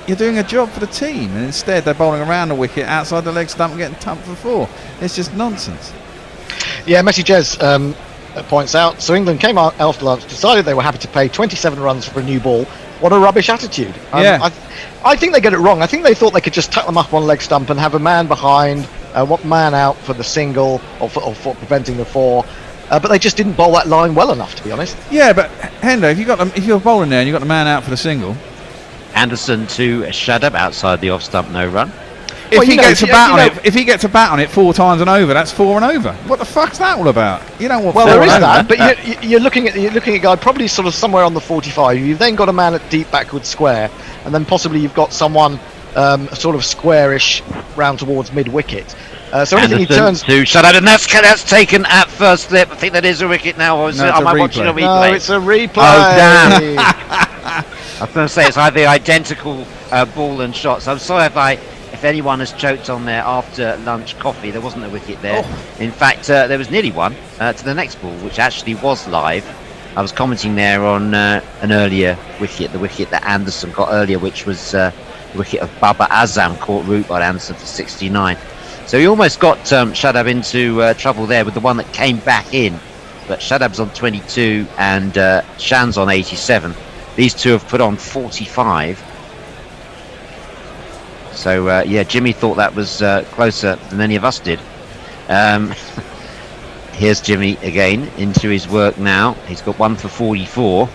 You're doing a job for the team, and instead they're bowling around the wicket outside the leg stump and getting tumped for 4. It's just nonsense. Yeah, Messi Jez points out, so England came out after lunch, decided they were happy to pay 27 runs for a new ball. What a rubbish attitude. I think they get it wrong. I think they thought they could just tuck them up on leg stump and have a man behind, one man out for the single or for preventing the 4. But they just didn't bowl that line well enough, to be honest. Yeah, but Hendo, if you're bowling there and you've got the man out for the single. Anderson to Shadab outside the off stump, no run. if he gets a bat on it 4 times and over, that's 4 and over. What the fuck's that all about? You don't want. Well, there is that, but you're looking at a guy probably sort of somewhere on the 45. You've then got a man at deep backward square, and then possibly you've got someone sort of squarish round towards mid wicket. So anything he turns to shut out, and that's taken at first slip. I think that is a wicket now. Or am I watching a replay? No, it's a replay. Oh damn! I was going to say it's either identical ball and shot. So I'm sorry if anyone has choked on their after lunch coffee. There wasn't a wicket there. In fact, there was nearly one to the next ball, which actually was live. I was commenting there on an earlier wicket, the wicket that Anderson got earlier, which was the wicket of Baba Azam, caught root by Anderson for 69. So he almost got Shadab into trouble there with the one that came back in. But Shadab's on 22 and Shan's on 87. These two have put on 45. So, Jimmy thought that was closer than any of us did. Here's Jimmy again into his work now. He's got 1 for 44.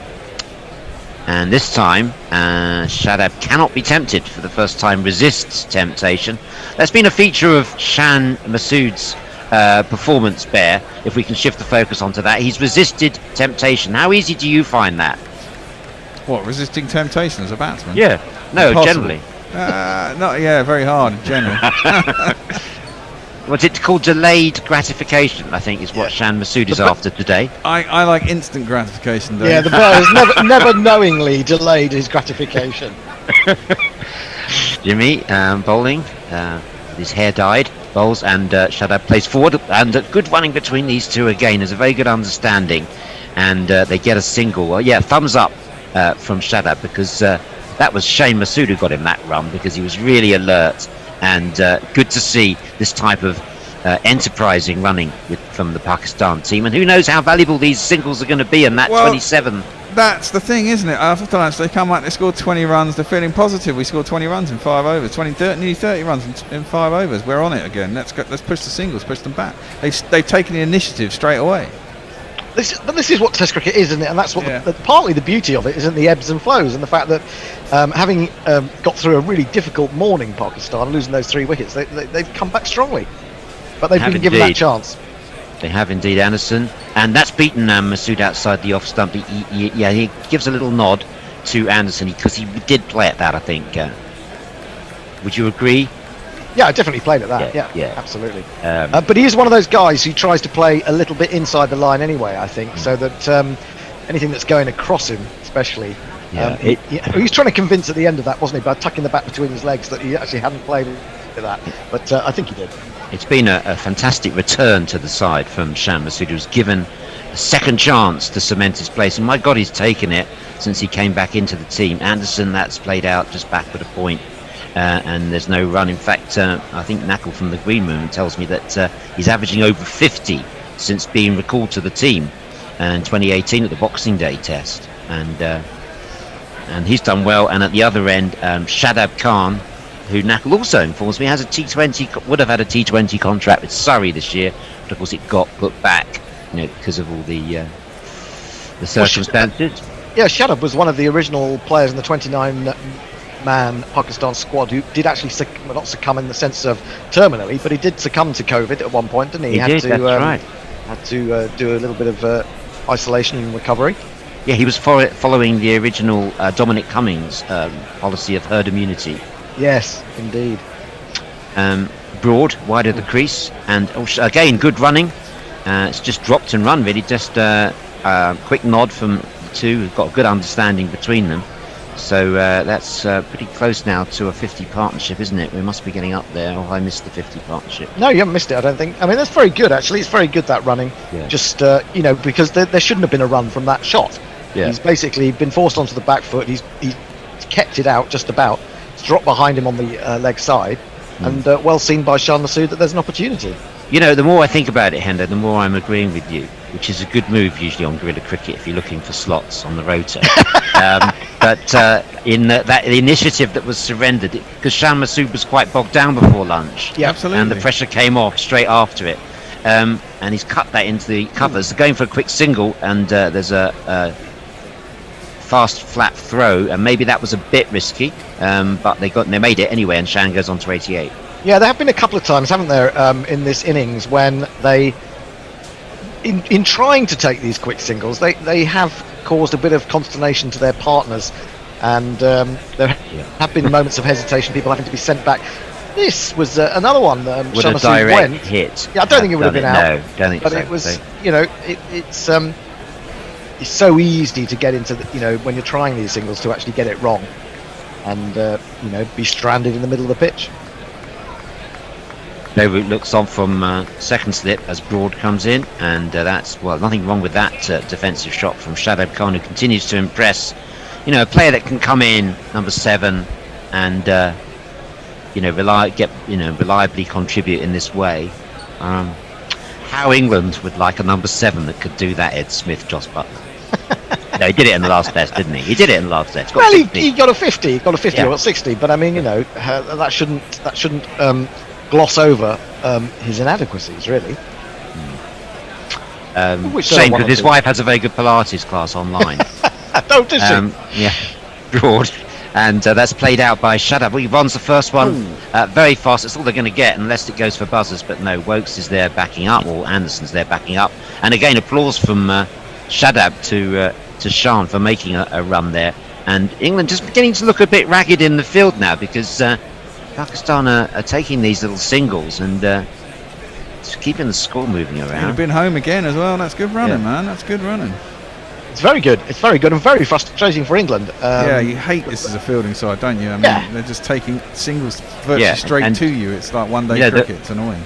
And this time, Shadab cannot be tempted for the first time, resists temptation. That's been a feature of Shan Masood's performance, Bear, if we can shift the focus onto that. He's resisted temptation. How easy do you find that? What, resisting temptation as a batsman? Yeah, no, Impossible. generally. Very hard in general. What's it called? Delayed gratification, I think, is what Shan Masood is after today. I like instant gratification, Dave. Yeah, the bowler's never knowingly delayed his gratification. Jimmy bowling, with his hair dyed, bowls, and Shadab plays forward, and good running between these two again. There's a very good understanding, and they get a single. Well, thumbs up from Shadab, because that was Shane Masood who got him that run, because he was really alert. And good to see this type of enterprising running from the Pakistan team. And who knows how valuable these singles are going to be in that 27. That's the thing, isn't it? After lunch, they come out, they scored 20 runs. They're feeling positive. We scored 20 runs in 5 overs, nearly 30 runs in 5 overs. We're on it again. Let's push the singles, push them back. They've taken the initiative straight away. This is what Test cricket is, isn't it? And that's what partly the beauty of it, isn't the ebbs and flows, and the fact that having got through a really difficult morning, Pakistan, losing those 3 wickets, they've come back strongly. But they've been given that chance. They have indeed, Anderson. And that's beaten Masood outside the off stump. He gives a little nod to Anderson, because he did play at that, I think. Would you agree? Yeah, I definitely played at that. Yeah, absolutely. But he is one of those guys who tries to play a little bit inside the line anyway, I think, so that anything that's going across him, especially, he was trying to convince at the end of that, wasn't he, by tucking the bat between his legs, that he actually hadn't played to that. But I think he did. It's been a fantastic return to the side from Shan Masood, who's given a second chance to cement his place. And my God, he's taken it since he came back into the team. Anderson, that's played out just back at a point. And there's no run. In fact, I think Knackle from the Green Moon tells me that he's averaging over 50 since being recalled to the team in 2018 at the Boxing Day test. And he's done well. And at the other end, Shadab Khan, who Knackle also informs me would have had a T20 contract with Surrey this year, but of course it got put back, because of all the circumstances. Shadab was one of the original players in the 29-man Pakistan squad who did actually not succumb in the sense of terminally, but he did succumb to COVID at one point, didn't he? He did, that's right. Had to do a little bit of isolation and recovery. Yeah, he was following the original Dominic Cummings policy of herd immunity. Yes, indeed. Broad, wide of the crease, and again, good running. It's just dropped and run, really. Just a quick nod from the two who've got a good understanding between them. So that's pretty close now to a 50 partnership, isn't it? We must be getting up there. I missed the 50 partnership. No, you haven't missed it, I don't think. I mean, that's very good, actually. It's very good, that running. Yeah. Just, because there shouldn't have been a run from that shot. Yeah. He's basically been forced onto the back foot. He's kept it out just about. It's dropped behind him on the leg side. And well seen by Shan Masood that there's an opportunity. The more I think about it, Hendo, the more I'm agreeing with you, which is a good move usually on guerrilla cricket if you're looking for slots on the rotor. But in that initiative that was surrendered, because Shan Masood was quite bogged down before lunch. Yeah, absolutely. And the pressure came off straight after it. And he's cut that into the covers. They're going for a quick single, and there's a fast flat throw, and maybe that was a bit risky, but they made it anyway, and Shan goes on to 88. Yeah, there have been a couple of times, haven't there, in this innings when they, in trying to take these quick singles, they have caused a bit of consternation to their partners, and there have been moments of hesitation, people having to be sent back. This was another one. Would a direct hit? Yeah, I don't think it would have been out. No, don't think but so. It was, it's so easy to get into, when you're trying these singles to actually get it wrong, and be stranded in the middle of the pitch. Beirut looks on from second slip as Broad comes in, and that's, well, nothing wrong with that defensive shot from Shadab Khan, who continues to impress. A player that can come in, number 7, and reliably contribute in this way. How England would like a number 7 that could do that, Ed Smith, Joss Butler. No, he did it in the last test, didn't he? He did it in the last test. Well, he got a 50. He got a 50 or 60, but I mean, that shouldn't gloss over his inadequacies, really. Shame, because his wife has a very good Pilates class online. Don't does she? Yeah, Broad. And that's played out by Shadab. He runs the first one very fast. That's all they're going to get unless it goes for buzzers. But no, Wokes is there backing up, or Anderson's there backing up. And again, applause from Shadab to Shan for making a run there. And England just beginning to look a bit ragged in the field now, because Pakistan are taking these little singles and just keeping the score moving around. They've been home again as well. That's good running, man. That's good running. It's very good. It's very good and very frustrating for England. Yeah, you hate this as a fielding side, don't you? I mean, they're just taking singles virtually straight to you. It's like one-day cricket. It's annoying.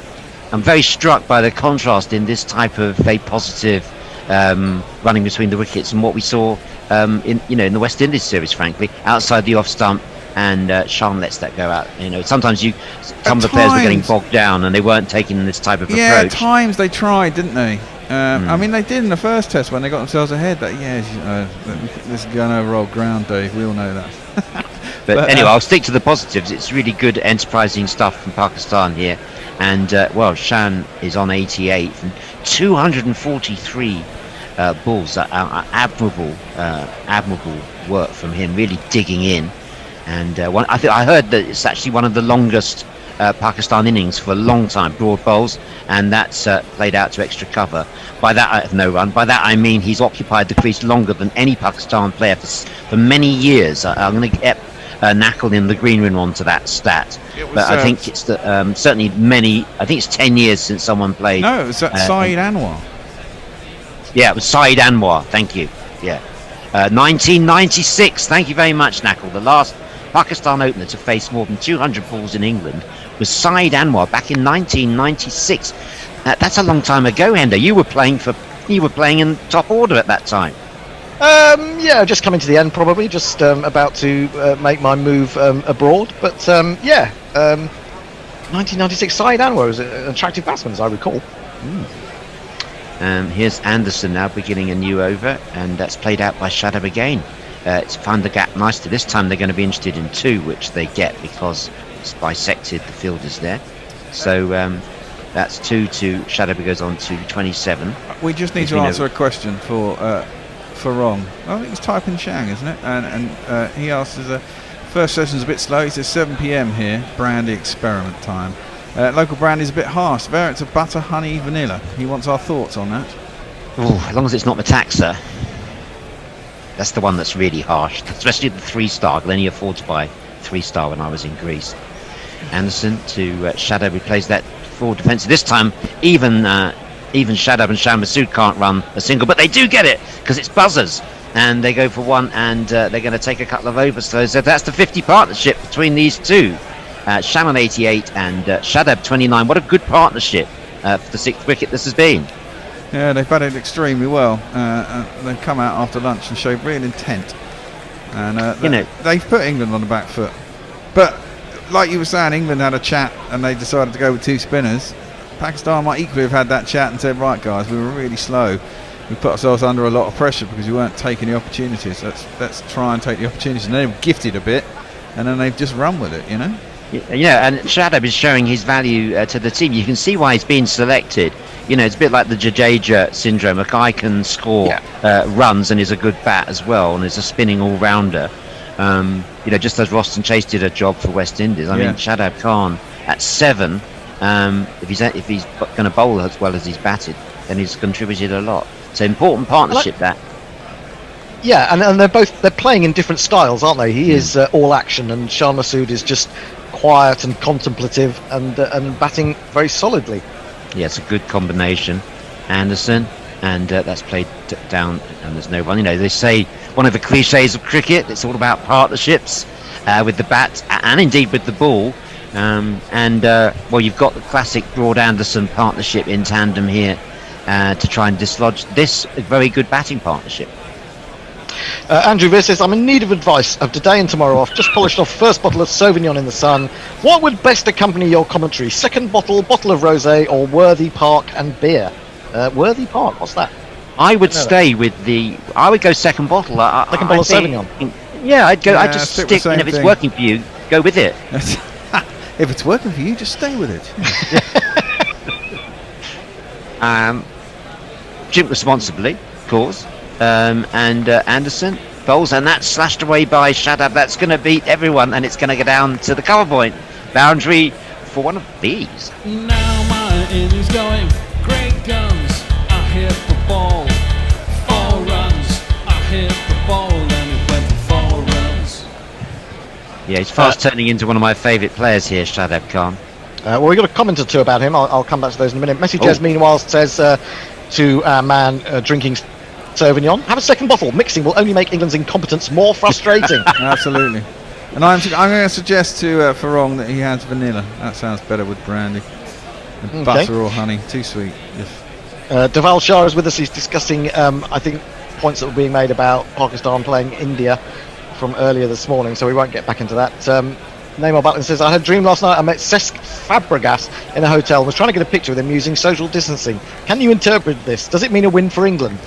I'm very struck by the contrast in this type of very positive running between the wickets and what we saw in the West Indies series, frankly, outside the off stump. And Shan lets that go out. Sometimes some of the players were getting bogged down and they weren't taking this type of approach. Yeah, at times they tried, didn't they? I mean, they did in the first test when they got themselves ahead. But this is going over old ground, Dave. We all know that. but anyway, I'll stick to the positives. It's really good, enterprising stuff from Pakistan here. And Shan is on 88 and 243 balls. Admirable work from him. Really digging in. And I heard that it's actually one of the longest Pakistan innings for a long time, Broad bowls, and that's played out to extra cover. By that, no run. By that I mean he's occupied the crease longer than any Pakistan player for many years. I'm going to get Knuckle in the green room onto that stat. But I think it's certainly many. I think it's 10 years since someone played. No, it was Saeed Anwar. Yeah, it was Saeed Anwar. Thank you. Yeah, 1996. Thank you very much, Knuckle. The last Pakistan opener to face more than 200 balls in England was Saeed Anwar back in 1996. That's a long time ago, Hendo. You were playing in top order at that time. Just coming to the end, probably just about to make my move abroad. But 1996, Saeed Anwar was an attractive batsman, as I recall. Here's Anderson now beginning a new over, and that's played out by Shadab again. It's found the gap nicely. This time they're going to be interested in 2, which they get because it's bisected the fielders there. So that's 2 to Shadab, goes on to 27. We just need to answer a question for Rong. I think it's typing Shang, isn't it? And he asks, the first session's a bit slow. He says 7 p.m. here, brandy experiment time. Local brandy is a bit harsh. Variants of butter, honey, vanilla. He wants our thoughts on that. Oh, as long as it's not Metaxa. That's the one that's really harsh, especially the 3-star. I could only afford to buy 3-star when I was in Greece. Anderson to Shadab, who plays that forward defence. This time, even Shadab and Shah Masood can't run a single, but they do get it because it's buzzers. And they go for 1, and they're going to take a couple of overs. So that's the 50 partnership between these two. Shannon 88 and Shadab 29. What a good partnership for the 6th wicket this has been. Yeah, they've batted extremely well. They've come out after lunch and showed real intent. And they've put England on the back foot. But like you were saying, England had a chat and they decided to go with 2 spinners. Pakistan might equally have had that chat and said, right guys, we were really slow. We put ourselves under a lot of pressure because we weren't taking the opportunities. Let's try and take the opportunities. And they were gifted a bit, and then they've just run with it, Yeah, and Shadab is showing his value to the team. You can see why he's been selected. It's a bit like the Jadeja syndrome. A guy can score runs and is a good bat as well, and is a spinning all-rounder. Just as Roston Chase did a job for West Indies. I mean, Shadab Khan at 7. If he's going to bowl as well as he's batted, then he's contributed a lot. So important partnership that. Yeah, and they're playing in different styles, aren't they? He is all action, and Shan Masood is just quiet and contemplative and batting very solidly. Yeah, it's a good combination. Anderson, and that's played down, and there's no one. You know, they say one of the cliches of cricket, it's all about partnerships with the bat and indeed with the ball. Well, you've got the classic Broad-Anderson partnership in tandem here to try and dislodge this very good batting partnership. Andrew Veer says, I'm in need of advice of today and tomorrow. I've just polished off first bottle of Sauvignon in the sun. What would best accompany your commentary? Second bottle of rosé, or Worthy Park and beer? Worthy Park, what's that? I would stay with I would go second bottle. Second bottle of Sauvignon. Yeah, I'd go. I'd just stick. And if it's working for you, go with it. If it's working for you, just stay with it. Drink responsibly, of course. Anderson bowls, and that's slashed away by Shadab. That's going to beat everyone, and it's going to go down to the cover point boundary for one of these. Now my innings going, great guns, I hit the ball, 4 runs, I hit the ball, and it went for 4 runs. Yeah, he's fast turning into one of my favourite players here, Shadab Khan. Well, we've got a comment or two about him. I'll come back to those in a minute. Messi Jez, meanwhile, says to our man drinking Sauvignon, have a second bottle. Mixing will only make England's incompetence more frustrating. Absolutely. And I'm going to suggest to Farong that he has vanilla. That sounds better with brandy. And butter or honey. Too sweet. Deval Shah is with us. He's discussing, I think, points that were being made about Pakistan playing India from earlier this morning, so we won't get back into that. Neymar Button says, I had a dream last night. I met Cesc Fabregas in a hotel and was trying to get a picture with him using social distancing. Can you interpret this? Does it mean a win for England?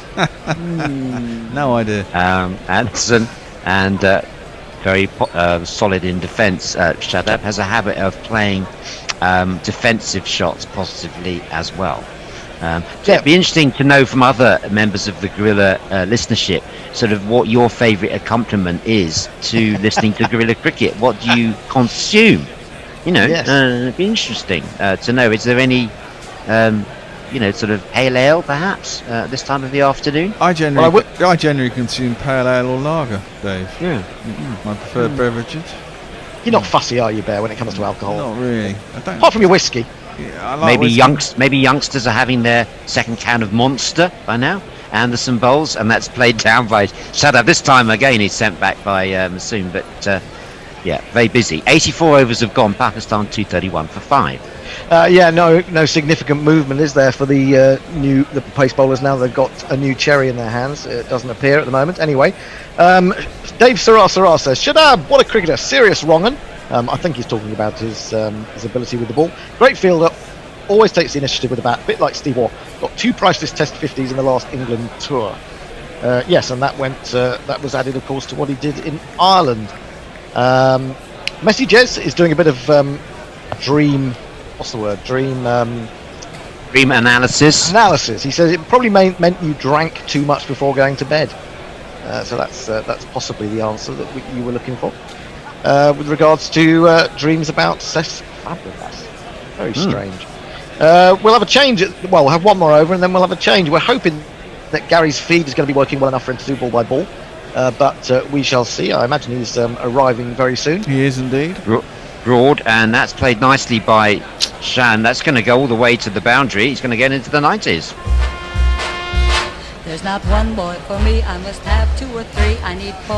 No idea. Anderson and very solid in defence. Shadab has a habit of playing defensive shots positively as well. It'd be interesting to know from other members of the Guerrilla listenership sort of what your favourite accompaniment is to listening to Guerrilla cricket. What do you consume? You know, it'd be interesting to know. Is there any, sort of pale ale perhaps this time of the afternoon? I generally consume pale ale or lager, Dave. Yeah. My preferred beverages. You're not fussy, are you, Bear, when it comes to alcohol? Not really. Apart from your whiskey. Yeah, I like maybe youngsters are having their second can of Monster by now. Anderson bowls, and that's played down by Shadab. This time again he's sent back by Masoon, but very busy. 84 overs have gone. Pakistan 231 for 5. No significant movement is there for the pace bowlers now they've got a new cherry in their hands. It doesn't appear at the moment. Anyway, Dave Sarah says, Shadab, what a cricketer, serious wrong'un. I think he's talking about his ability with the ball. Great fielder, always takes the initiative with the bat, a bit like Steve Waugh. Got 2 priceless Test 50s in the last England tour. Yes, and that was added, of course, to what he did in Ireland. Messi Jez is doing a bit of dream analysis. He says it probably meant you drank too much before going to bed. So that's possibly the answer that you were looking for. With regards to dreams about Cesc Fabregas. Very strange. We'll have a change. We'll have one more over and then we'll have a change. We're hoping that Gary's feed is going to be working well enough for him to do ball by ball. But we shall see. I imagine he's arriving very soon. He is indeed. Broad, and that's played nicely by Shan. That's going to go all the way to the boundary. He's going to get into the 90s. There's not one boy for me. I must have 2 or 3. I need 4.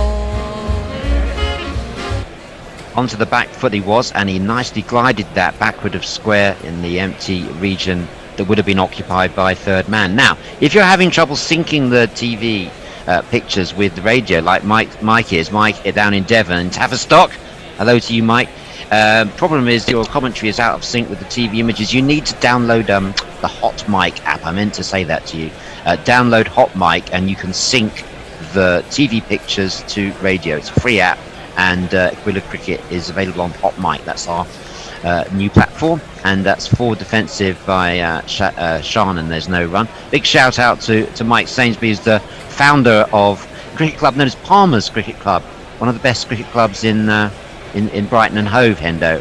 Onto the back foot he was, and he nicely glided that backward of square in the empty region that would have been occupied by third man. Now, if you're having trouble syncing the TV pictures with the radio, like Mike is down in Devon and Tavistock. Hello to you, Mike. Problem is your commentary is out of sync with the TV images. You need to download the Hot Mic app. I meant to say that to you. Download Hot Mic and you can sync the TV pictures to radio. It's a free app, and Guerrilla Cricket is available on Hot Mic. That's our new platform, and that's forward defensive by Shan, and there's no run. Big shout out to Mike Sainsbury, who's the founder of a cricket club known as Palmer's Cricket Club, one of the best cricket clubs in in Brighton and Hove, Hendo.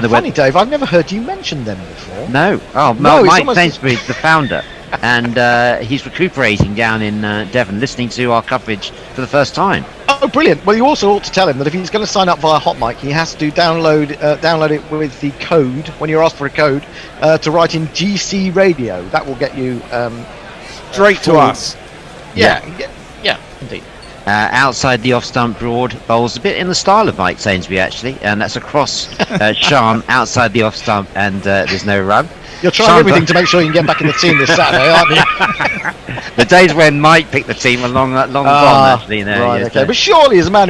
Funny, Dave, I've never heard you mention them before. No. Oh, No, Mike Sainsbury's the founder, and he's recuperating down in Devon, listening to our coverage for the first time. Oh, brilliant. Well, you also ought to tell him that if he's going to sign up via Hotmic, he has to download it with the code, when you're asked for a code, to write in GC Radio. That will get you... straight to us. Yeah, indeed. Outside the off-stump, Broad bowls a bit in the style of Mike Sainsbury, actually, and that's a cross Sean outside the off-stump, and there's no run. You're trying everything to make sure you can get back in the team this Saturday, aren't you? The days when Mike picked the team are long gone, actually. No, right, okay. But surely, as a man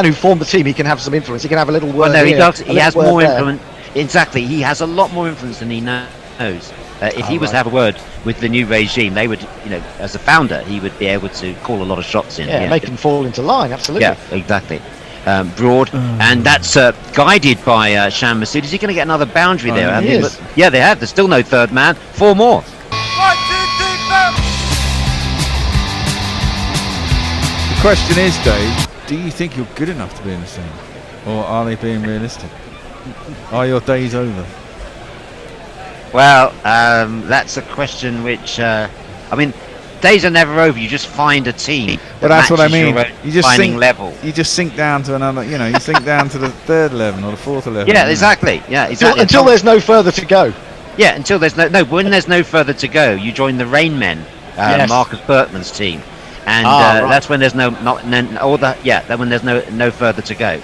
who formed the team, he can have some influence. He can have a little word. Well, no, he here, does. He has more there. influence. Exactly, he has a lot more influence than he knows. If he was to have a word with the new regime, they would, as a founder, he would be able to call a lot of shots in. Yeah, make them fall into line. Absolutely. Yeah, exactly. Broad, and that's guided by Shan Masood. Is he going to get another boundary there? Yeah, they have. There's still no third man. 4 more. 1, 2, 3, 4. The question is, Dave, do you think you're good enough to be in the team, or are they being realistic? Are your days over? Well, that's a question which, days are never over. You just find a team. Well, that's what I mean. You just sink level. You just sink down to another. You sink down to the 3rd 11 or the 4th 11. Yeah, exactly. Yeah, exactly. Until there's no further to go. Yeah, until there's no. When there's no further to go, you join the Rain Men, Marcus Bertman's team, and that's when there's when there's no further to go,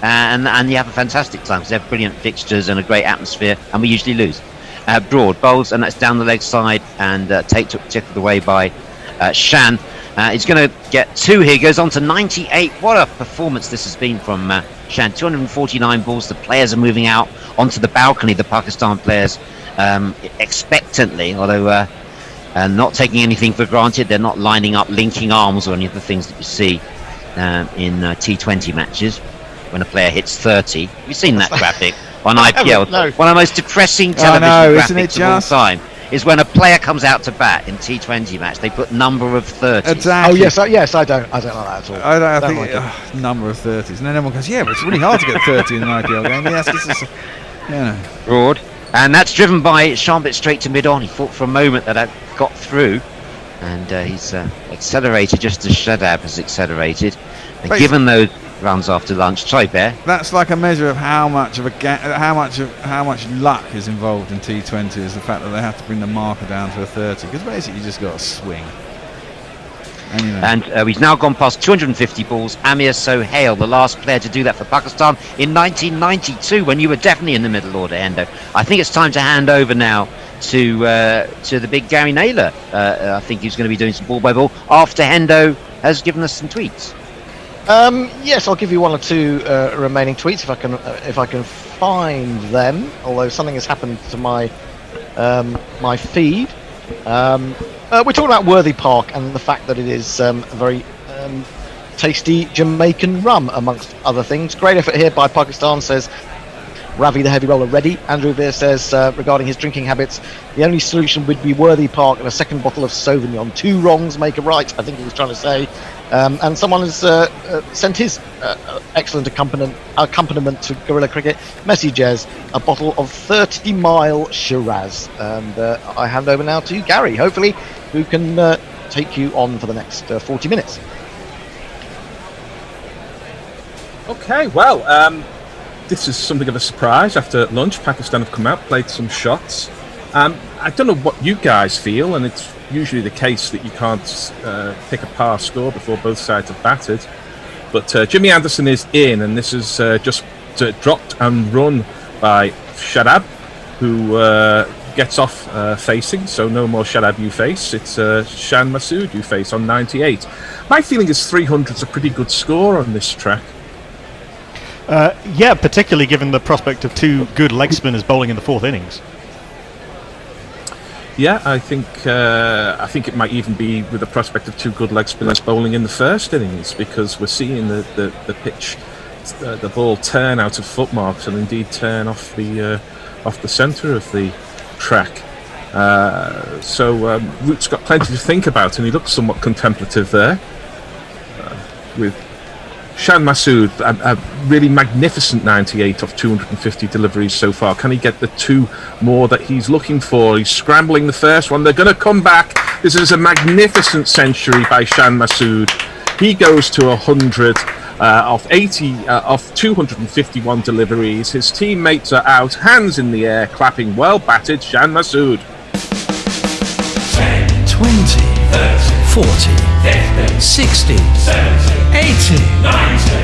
and you have a fantastic time because they have brilliant fixtures and a great atmosphere, and we usually lose. Broad bowls, and that's down the leg side, and tipped away by Shan. He's going to get 2 here. Goes on to 98. What a performance this has been from Shan. 249 balls. The players are moving out onto the balcony. The Pakistan players expectantly, although not taking anything for granted. They're not lining up, linking arms, or any of the things that you see in T20 matches when a player hits 30. You've seen that graphic on IPL. No. One of the most depressing television graphics of all time is when a player comes out to bat in T20 match. They put number of 30s. Exactly. Oh yes, I don't like that at all. I think number of 30s, and then everyone goes, yeah, but it's really hard to get 30 in an IPL game. Yes, this is, Broad, and that's driven by Shambit straight to mid-on. He thought for a moment that I got through, and he's accelerated just as Shadab has accelerated. And given those runs after lunch, sorry, Bear. That's like a measure of how much luck is involved in T20 is the fact that they have to bring the marker down to a 30, because basically you just got to swing. And he's now gone past 250 balls. Amir Sohail, the last player to do that for Pakistan in 1992, when you were definitely in the middle order, Hendo. I think it's time to hand over now to the big Gary Naylor. I think he's going to be doing some ball by ball after Hendo has given us some tweets. Yes, I'll give you 1 or 2 remaining tweets if I can find them. Although something has happened to my my feed. We're talking about Worthy Park and the fact that it is a very tasty Jamaican rum, amongst other things. Great effort here by Pakistan, says Ravi the heavy roller ready. Andrew Veer says regarding his drinking habits, the only solution would be Worthy Park and a second bottle of Sauvignon. 2 wrongs make a right, I think he was trying to say. And someone has sent his excellent accompaniment to Guerrilla Cricket messages, a bottle of 30 Mile Shiraz. And I hand over now to Gary, hopefully, who can take you on for the next 40 minutes. Okay, well, this is something of a surprise. After lunch, Pakistan have come out, played some shots. I don't know what you guys feel, and it's usually the case that you can't pick a par score before both sides have batted. But Jimmy Anderson is in, and this is just dropped and run by Shadab, who gets off facing, so no more Shadab you face. It's Shan Masood you face on 98. My feeling is 300 is a pretty good score on this track. Yeah, particularly given the prospect of 2 good leg spinners bowling in the 4th innings. Yeah, I think it might even be with the prospect of 2 good leg spinners bowling in the 1st innings, because we're seeing the pitch, the ball turn out of footmarks and indeed turn off the centre of the track. So Root's got plenty to think about, and he looks somewhat contemplative there, with Shan Masood, a really magnificent 98 off 250 deliveries so far. Can he get the 2 more that he's looking for? He's scrambling the first one. They're going to come back. This is a magnificent century by Shan Masood. He goes to 100 off 251 deliveries. His teammates are out, hands in the air, clapping. Well batted, Shan Masood. 10, 20, 30, 40, 50, 60, 70, 80, 90,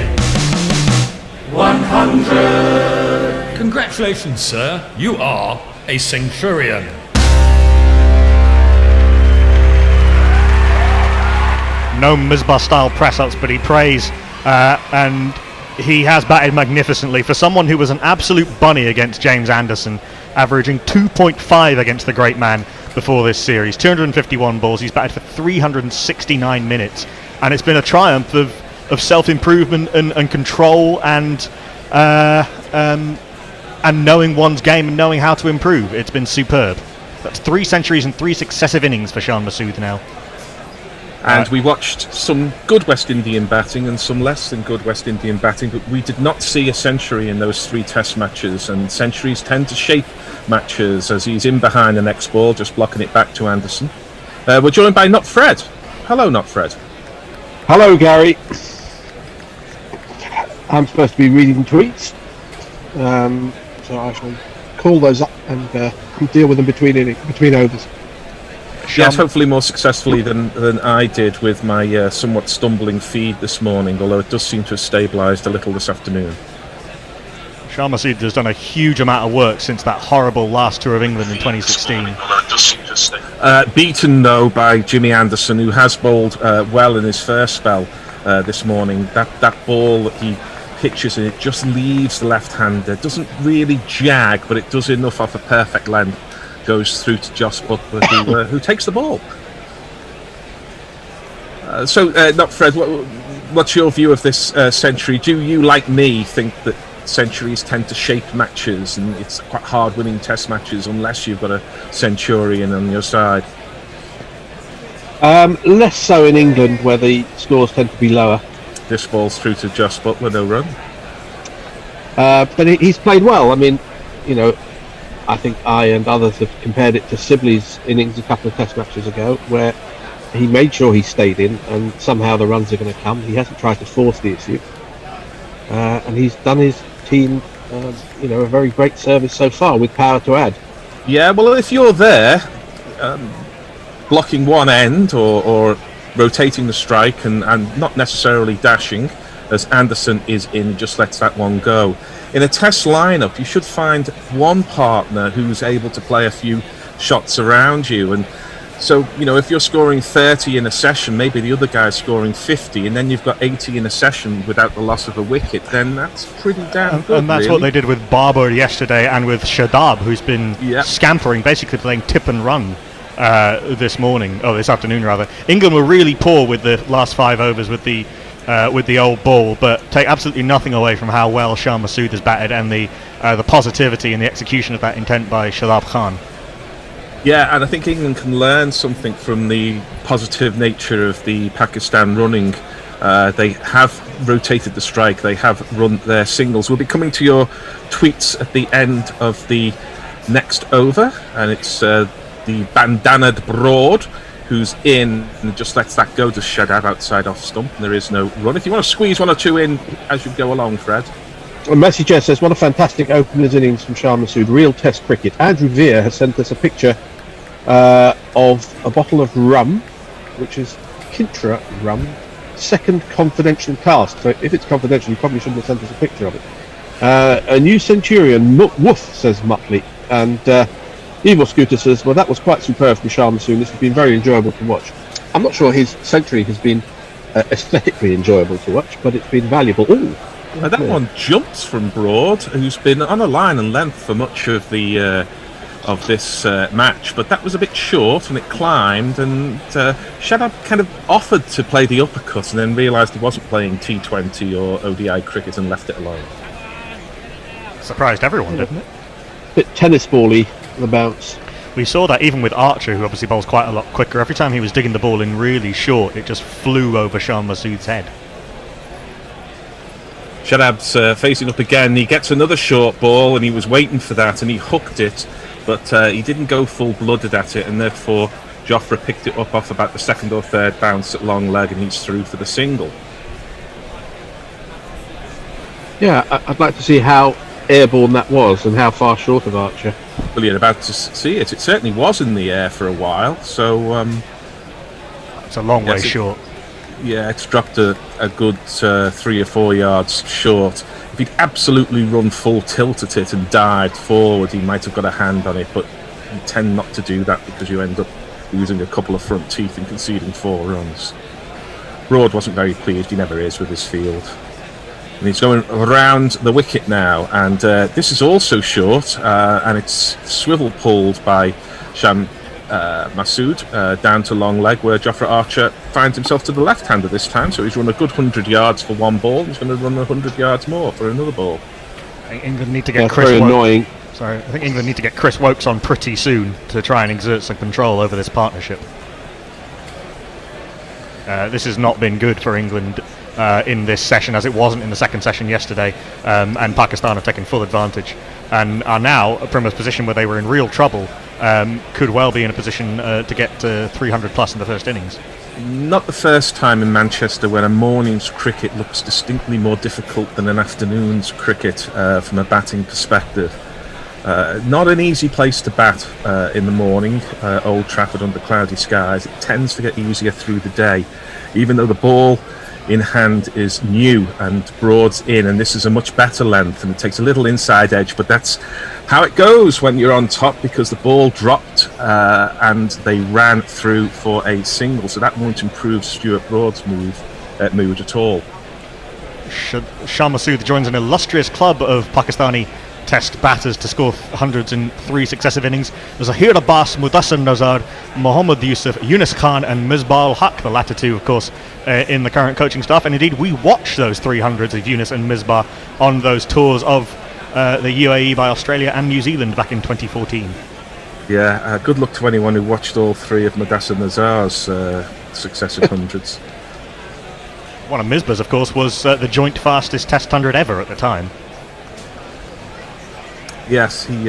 100. Congratulations, sir. You are a centurion. No Mizbah-style press-ups, but he prays, and he has batted magnificently. For someone who was an absolute bunny against James Anderson, averaging 2.5 against the great man before this series, 251 balls, he's batted for 369 minutes, and it's been a triumph of self-improvement and control and knowing one's game and knowing how to improve. It's been superb. That's 3 centuries and 3 successive innings for Shan Masood now. And we watched some good West Indian batting and some less than good West Indian batting, but we did not see a century in those 3 test matches, and centuries tend to shape matches as he's in behind the next ball, just blocking it back to Anderson. We're joined by Not Fred. Hello, Not Fred. Hello, Gary. I'm supposed to be reading tweets, so I shall call those up and deal with them between overs. Yes, hopefully more successfully than I did with my somewhat stumbling feed this morning, although it does seem to have stabilised a little this afternoon. Shan Masood has done a huge amount of work since that horrible last tour of England in 2016. Beaten, though, by Jimmy Anderson, who has bowled well in his first spell this morning. That ball that he pitches and it just leaves the left-hander. Doesn't really jag, but it does enough off a perfect length. Goes through to Joss Butler, who takes the ball. Not Fred, what's your view of this century? Do you, like me, think that centuries tend to shape matches and it's quite hard winning test matches unless you've got a centurion on your side? Less so in England, where the scores tend to be lower. This ball's through to Joss Butler, no run. But he's played well. I mean, I think I and others have compared it to Sibley's innings a couple of test matches ago, where he made sure he stayed in and somehow the runs are going to come. He hasn't tried to force the issue, and he's done his team a very great service so far with power to add. Yeah, well, if you're there blocking one end or rotating the strike and not necessarily dashing, as Anderson is in, just lets that one go. In a test lineup, you should find one partner who's able to play a few shots around you. And so, if you're scoring 30 in a session, maybe the other guy's scoring 50, and then you've got 80 in a session without the loss of a wicket, then that's pretty damn good. And that's really what they did with Barber yesterday and with Shadab, who's been scampering, basically playing tip and run this afternoon rather. England were really poor with the last 5 overs with the old ball, but take absolutely nothing away from how well Shan Masood has batted and the positivity and the execution of that intent by Shadab Khan. Yeah, and I think England can learn something from the positive nature of the Pakistan running. They have rotated the strike, they have run their singles. We'll be coming to your tweets at the end of the next over, and it's the bandanaed Broad who's in and just lets that go to Shadab outside off stump, and there is no run. If you want to squeeze 1 or 2 in as you go along, Fred. A message here says, what a fantastic opener's innings from Shan Masood, real test cricket. Andrew Veer has sent us a picture of a bottle of rum, which is Kintra rum, second confidential cask. So if it's confidential, you probably shouldn't have sent us a picture of it. A new centurion, woof, says Mutley. And Evil Scooter says, well, that was quite superb from Shan Masood. This has been very enjoyable to watch. I'm not sure his century has been aesthetically enjoyable to watch, but it's been valuable. Ooh, that one jumps from Broad, who's been on a line and length for much of the this match, but that was a bit short and it climbed, and Shadab kind of offered to play the uppercut and then realised he wasn't playing T20 or ODI cricket and left it alone. Surprised everyone, didn't it? Bit tennis ball-y, the bounce. We saw that even with Archer, who obviously bowls quite a lot quicker. Every time he was digging the ball in really short, it just flew over Shan Masood's head. Shadab's facing up again. He gets another short ball, and he was waiting for that, and he hooked it, but he didn't go full-blooded at it, and therefore Jofra picked it up off about the second or third bounce at long leg, and he's through for the single. Yeah, I'd like to see how airborne that was and how far short of Archer. Well, you're about to see it. It certainly was in the air for a while, so... it's a long way short. Yeah, it's dropped a good 3 or 4 yards short. If he'd absolutely run full tilt at it and dived forward, he might have got a hand on it, but you tend not to do that because you end up losing a couple of front teeth and conceding 4 runs. Broad wasn't very pleased, he never is with his field. And he's going around the wicket now, and this is also short, and it's swivel pulled by Sham Masood down to long leg, where Jofra Archer finds himself to the left hander this time, so he's run a good 100 yards for one ball. He's going to run 100 yards more for another ball. I think England need to get Chris Woakes. Sorry, I think England need to get Chris Woakes on pretty soon to try and exert some control over this partnership. This has not been good for England in this session, as it wasn't in the second session yesterday, and Pakistan have taken full advantage and are now from a position where they were in real trouble. Could well be in a position to get 300 plus in the first innings. Not the first time in Manchester when a morning's cricket looks distinctly more difficult than an afternoon's cricket from a batting perspective. Not an easy place to bat in the morning, Old Trafford under cloudy skies. It tends to get easier through the day, even though the ball in hand is new and Broad's in, and this is a much better length and it takes a little inside edge, but that's how it goes when you're on top, because the ball dropped and they ran through for a single, so that won't improve Stuart Broad's mood at all. Shah Masood joins an illustrious club of Pakistani Test batters to score hundreds in 3 successive innings. Zahir Abbas, Mudassir Nazar, Mohammad Yusuf, Yunus Khan and Misbah Haq, the latter two of course in the current coaching staff, and indeed we watched those 300s of Yunus and Misbah on those tours of the UAE by Australia and New Zealand back in 2014. Yeah, good luck to anyone who watched all 3 of Mudassir Nazar's successive hundreds. One of Misbah's of course was the joint fastest Test 100 ever at the time. Yes, he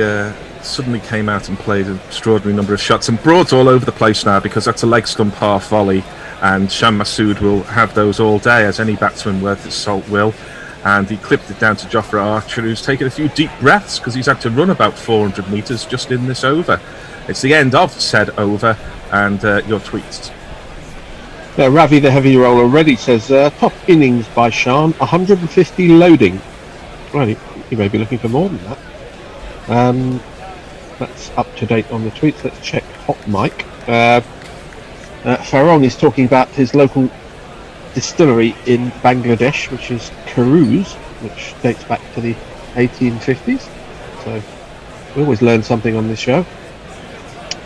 suddenly came out and played an extraordinary number of shots, and Broad's all over the place now because that's a leg stump half volley, and Sham Masood will have those all day, as any batsman worth his salt will. And he clipped it down to Jofra Archer, who's taken a few deep breaths because he's had to run about 400 metres just in this over. It's the end of said over, and your tweets. Ravi the heavy roller already says top innings by Shan, 150 loading. Well, you may be looking for more than that. That's up to date on the tweets. Let's check Hot Mic. Farron is talking about his local distillery in Bangladesh, which is Karuz, which dates back to the 1850s. So we always learn something on this show,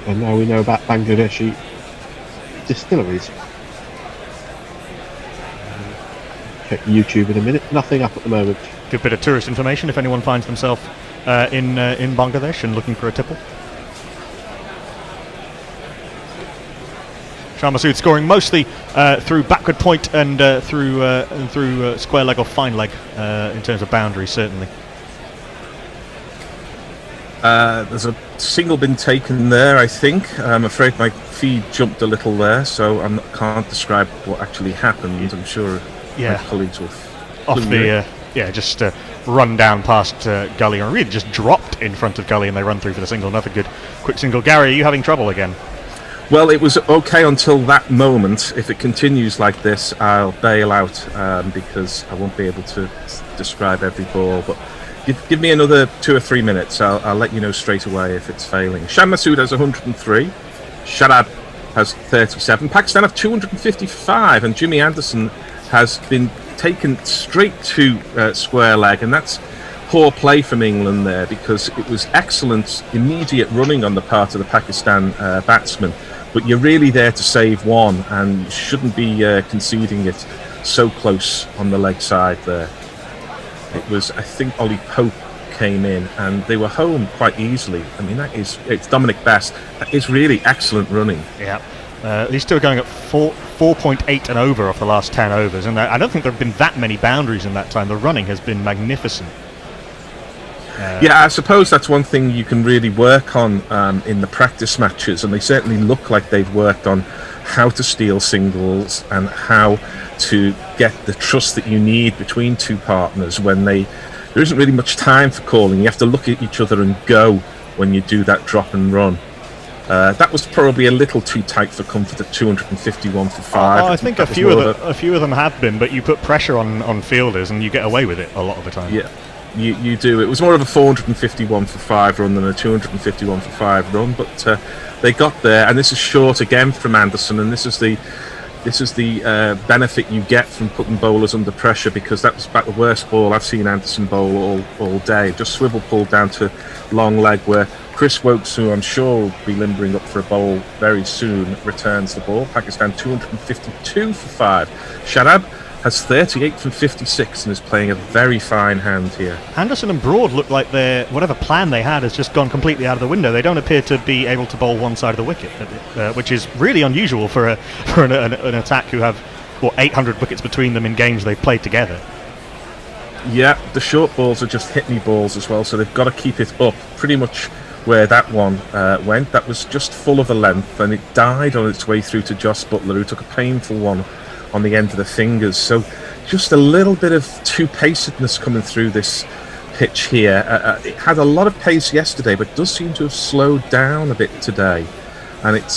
and now we know about Bangladeshi distilleries. Check YouTube in a minute. Nothing up at the moment. Good bit of tourist information if anyone finds themselves in Bangladesh and looking for a tipple. Shah Masood scoring mostly through backward point and through square leg or fine leg in terms of boundaries, certainly. There's a single been taken there, I think. I'm afraid my feed jumped a little there, so I can't describe what actually happened. I'm sure my colleagues will off the just run down past Gully, or really just dropped in front of Gully, and they run through for the single. Another good quick single. Gary, are you having trouble again? Well, it was okay until that moment. If it continues like this, I'll bail out because I won't be able to describe every ball. But give me another 2 or 3 minutes. I'll let you know straight away if it's failing. Sham Masood has 103. Shadab has 37. Pakistan have 255, and Jimmy Anderson has been taken straight to square leg, and that's poor play from England there, because it was excellent immediate running on the part of the Pakistan batsman, but you're really there to save one and you shouldn't be conceding it so close on the leg side there. It was, I think, Ollie Pope came in and they were home quite easily. I mean, it's Dominic Best. That is really excellent running. Yeah. These two are going at 4.8 and over off the last 10 overs, and I don't think there have been that many boundaries in that time. The running has been magnificent. Yeah, I suppose that's one thing you can really work on in the practice matches, and they certainly look like they've worked on how to steal singles and how to get the trust that you need between two partners when there isn't really much time for calling. You have to look at each other and go when you do that drop and run. That was probably a little too tight for comfort at 251 for 5. I think a few of them have been, but you put pressure on fielders and you get away with it a lot of the time. Yeah. You do. It was more of a 451 for 5 run than a 251 for 5 run, but they got there, and this is short again from Anderson, and this is the benefit you get from putting bowlers under pressure, because that was about the worst ball I've seen Anderson bowl all day. Just swivel pulled down to long leg, where Chris Wokes, who I'm sure will be limbering up for a bowl very soon, returns the ball. Pakistan 252 for 5. Shadab has 38 from 56 and is playing a very fine hand here. Anderson and Broad look like whatever plan they had has just gone completely out of the window. They don't appear to be able to bowl one side of the wicket, which is really unusual for an attack who have 800 wickets between them in games they've played together. Yeah, the short balls are just hit-me balls as well, so they've got to keep it up pretty much where that one went. That was just full of a length, and it died on its way through to Joss Butler, who took a painful one on the end of the fingers. So just a little bit of two-pacedness coming through this pitch here. It had a lot of pace yesterday, but does seem to have slowed down a bit today, and it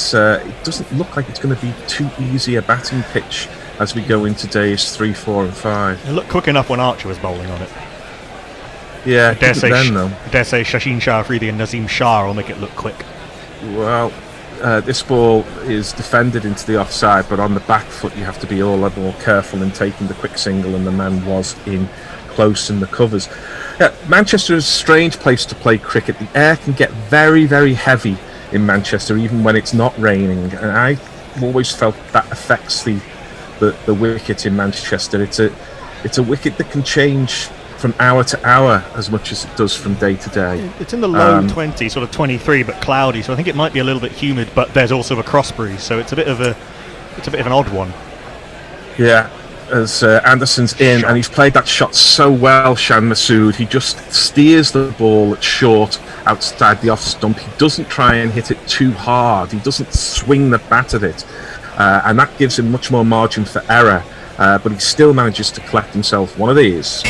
doesn't look like it's going to be too easy a batting pitch as we go into days 3, 4 and 5. It looked quick enough when Archer was bowling on it. Yeah, I dare say Shashin Shah Afridi and Nazim Shah will make it look quick. Well, this ball is defended into the offside, but on the back foot you have to be all a more careful in taking the quick single, and the man was in close in the covers. Manchester is a strange place to play cricket. The air can get very, very heavy in Manchester, even when it's not raining, and I've always felt that affects the wicket in Manchester. It's a wicket that can change from hour to hour as much as it does from day to day. It's in the low 20s, sort of 23, but cloudy, so I think it might be a little bit humid, but there's also a cross breeze, so it's a bit of an odd one. Yeah, as Anderson's in, and he's played that shot so well, Shan Masood. He just steers the ball at short outside the off stump. He doesn't try and hit it too hard. He doesn't swing the bat at it, and that gives him much more margin for error. But he still manages to collect himself one of these.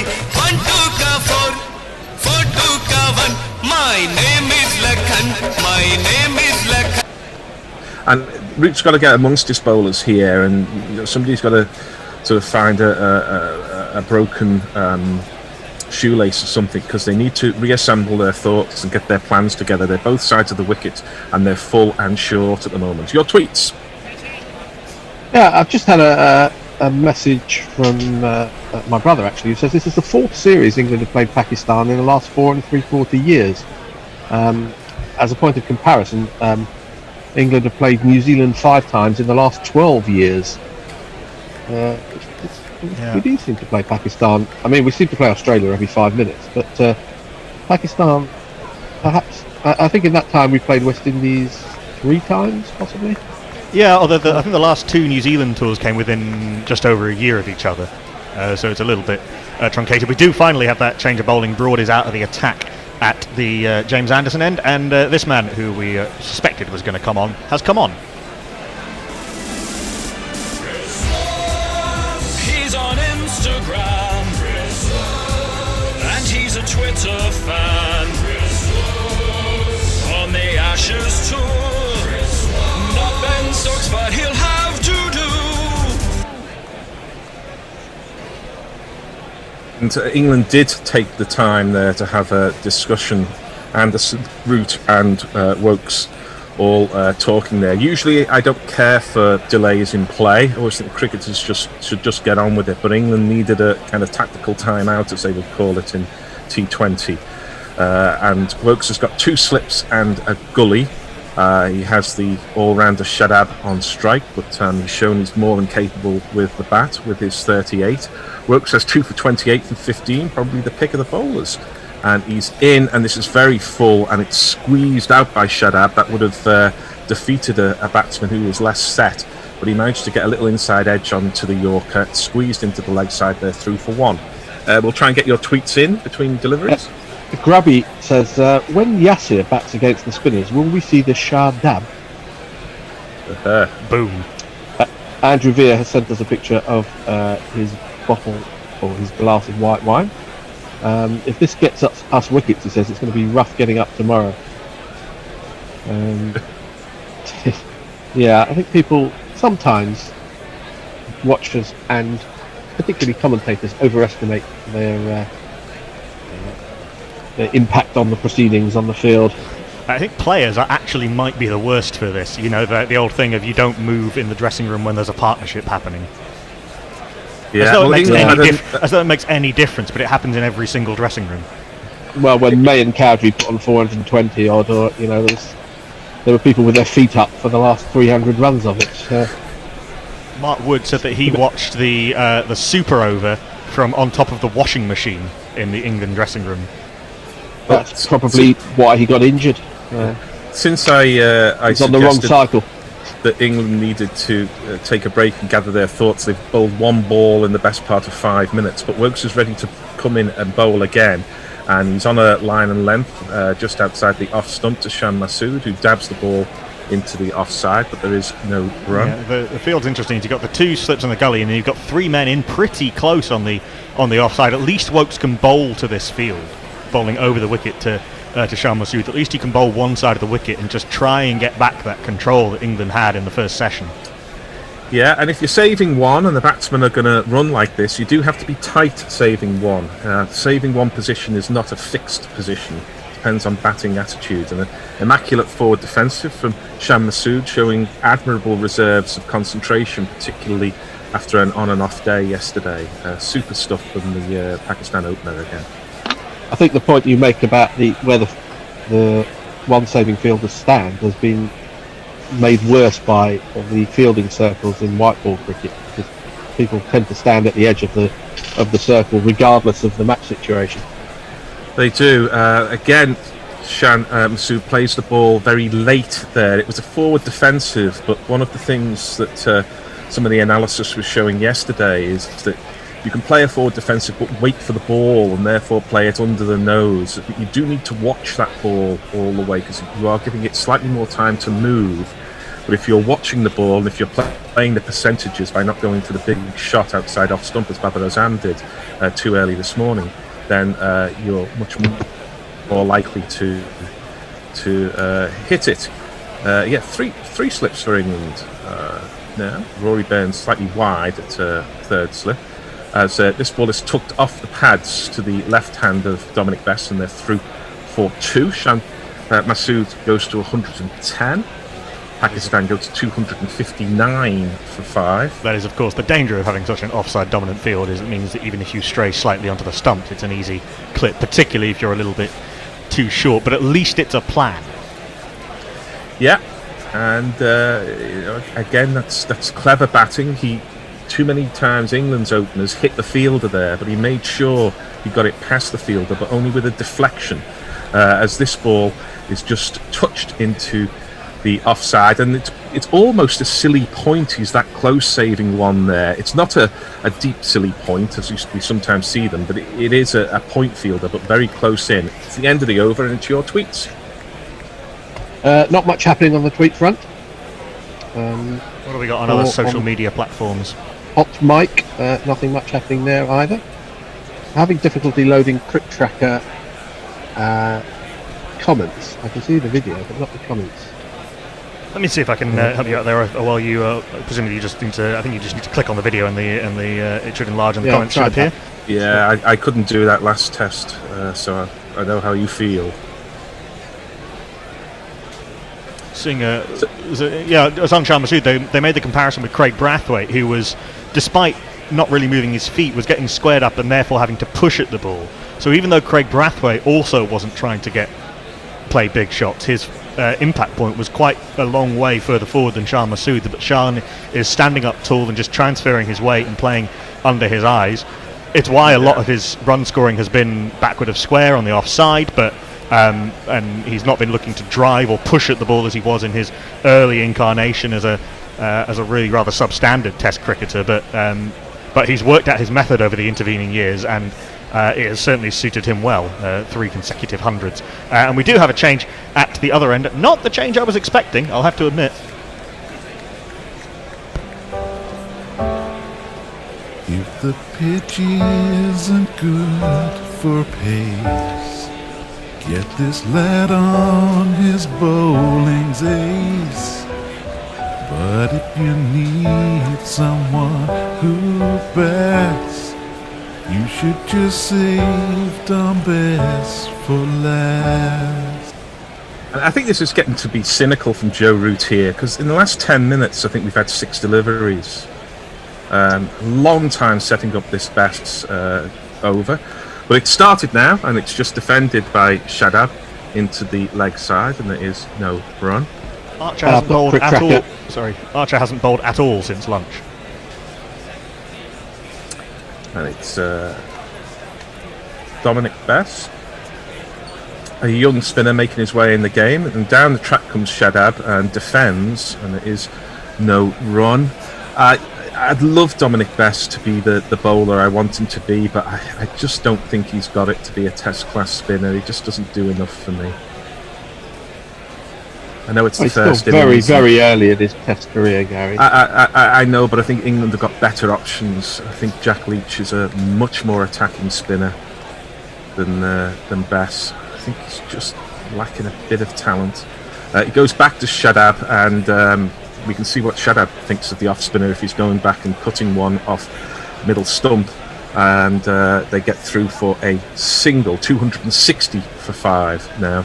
My name is Lakhan. My name is Lakhan. And Root's got to get amongst his bowlers here, and somebody's got to sort of find a broken shoelace or something, because they need to reassemble their thoughts and get their plans together. They're both sides of the wicket, and they're full and short at the moment. Your tweets? Yeah, I've just had a message from my brother, actually, who says this is the 4th series England have played Pakistan in the last 4 3/4 years. As a point of comparison, England have played New Zealand 5 times in the last 12 years. We do seem to play Pakistan. I mean, we seem to play Australia every 5 minutes, but Pakistan, perhaps, I think in that time we played West Indies 3 times, possibly. Yeah, although I think the last 2 New Zealand tours came within just over a year of each other, so it's a little bit truncated. We do finally have that change of bowling. Broad is out of the attack at the James Anderson end, and this man, who we suspected was going to come on, has come on. He's on Instagram, and he's a Twitter fan. On the Ashes tour. Not Ben Stokes, but he'll have to do. And England did take the time there to have a discussion. Anderson, Root and Wokes all talking there. Usually I don't care for delays in play. I always think cricketers should just get on with it, but England needed a kind of tactical timeout, as they would call it in T20. And Wokes has got 2 slips and a gully. He has the all-rounder Shadab on strike, but he's shown he's more than capable with the bat with his 38. Wokes has 2 for 28 from 15, probably the pick of the bowlers. And he's in, and this is very full, and it's squeezed out by Shadab. That would have defeated a batsman who was less set, but he managed to get a little inside edge onto the Yorker, squeezed into the leg side there, through for one. We'll try and get your tweets in between deliveries. Grubby says, when Yasir bats against the spinners, will we see the Shah dab? Boom. Andrew Veer has sent us a picture of his bottle or his glass of white wine. If this gets us wickets, he says, it's going to be rough getting up tomorrow. Yeah, I think people sometimes, watchers and particularly commentators, overestimate their impact on the proceedings on the field. I think players actually might be the worst for this. You know, the old thing of you don't move in the dressing room when there's a partnership happening. Yeah, as though it makes any difference, but it happens in every single dressing room. Well, when May and Cowdrey put on 420 odd, or there were people with their feet up for the last 300 runs of it. Mark Wood said that he watched the super over from on top of the washing machine in the England dressing room. That's probably why he got injured. Since I was on the wrong cycle, that England needed to take a break and gather their thoughts, they've bowled one ball in the best part of 5 minutes, but Wokes is ready to come in and bowl again, and he's on a line and length just outside the off stump to Shan Masood, who dabs the ball into the offside, but there is no run. Yeah, the field's interesting. You've got the two slips in the gully, and then you've got three men in pretty close on the offside. At least Wokes can bowl to this field, bowling over the wicket to Shan Masood. At least he can bowl one side of the wicket and just try and get back that control that England had in the first session. Yeah, and if you're saving one and the batsmen are going to run like this, you do have to be tight saving one. Saving one position is not a fixed position. It depends on batting attitude. And an immaculate forward defensive from Shan Masood, showing admirable reserves of concentration, particularly after an on and off day yesterday. Super stuff from the Pakistan opener again. I think the point you make about where the one saving fielders stand has been made worse by the fielding circles in white ball cricket, because people tend to stand at the edge of the circle regardless of the match situation. They do. Again, Shan Masood plays the ball very late there. It was a forward defensive, but one of the things that some of the analysis was showing yesterday is that you can play a forward defensive but wait for the ball and therefore play it under the nose. You do need to watch that ball all the way, because you are giving it slightly more time to move. But if you're watching the ball and if you're playing the percentages by not going for the big shot outside off stump as Babar Azam did too early this morning, then you're much more likely to hit it. Three slips for England now. Rory Burns slightly wide at third slip, as this ball is tucked off the pads to the left hand of Dominic Bess, and they're through for two. Shan Masood goes to 110. Pakistan go to 259 for 5. That is, of course, the danger of having such an offside dominant field, is it means that even if you stray slightly onto the stumps, it's an easy clip, particularly if you're a little bit too short, but at least it's a plan. Yeah, and again, that's clever batting. Too many times England's openers hit the fielder there, but he made sure he got it past the fielder, but only with a deflection, as this ball is just touched into the offside, and it's almost a silly point. He's that close saving one there. It's not a deep silly point as we sometimes see them, but it is a point fielder, but very close in. It's the end of the over, and it's your tweets. Not much happening on the tweet front. What have we got on other social media platforms? Hot Mike, nothing much happening there either. Having difficulty loading Crick Tracker comments. I can see the video, but not the comments. Let me see if I can help you out there. While you presumably you just need to. I think you just need to click on the video, and it should enlarge, and the comments should appear. Yeah, I couldn't do that last test, so I know how you feel. Seeing Azam Shan Masood, they made the comparison with Craig Brathwaite, who was, despite not really moving his feet, was getting squared up and therefore having to push at the ball. So even though Craig Brathwaite also wasn't trying to play big shots, his impact point was quite a long way further forward than Shan Masood, but Shan is standing up tall and just transferring his weight and playing under his eyes. It's why a lot of his run scoring has been backward of square on the offside, but and he's not been looking to drive or push at the ball as he was in his early incarnation as a really rather substandard Test cricketer. But he's worked out his method over the intervening years, and it has certainly suited him well. 3 consecutive hundreds, and we do have a change at the other end. Not the change I was expecting, I'll have to admit. If the pitch isn't good for pace, get this lad on his bowling's ace. But if you need someone who bats, you should just save Dom Bess for last. I think this is getting to be cynical from Joe Root here, because in the last 10 minutes I think we've had 6 deliveries. Long time setting up this Bess over, but it started now and it's just defended by Shadab into the leg side, and there is no run. Archer hasn't bowled at all. Sorry, Archer hasn't bowled at all since lunch. And it's Dominic Bess, a young spinner making his way in the game, and down the track comes Shadab and defends, and there is no run. I'd love Dominic Bess to be the bowler I want him to be, but I just don't think he's got it to be a Test class spinner. He just doesn't do enough for me. I know it's the first still very early in his Test career, Gary. I know, but I think England have got better options. I think Jack Leach is a much more attacking spinner than Bess. I think he's just lacking a bit of talent. It goes back to Shadab, and we can see what Shadab thinks of the off spinner if he's going back and cutting one off middle stump, and they get through for a single. 260 for 5 now.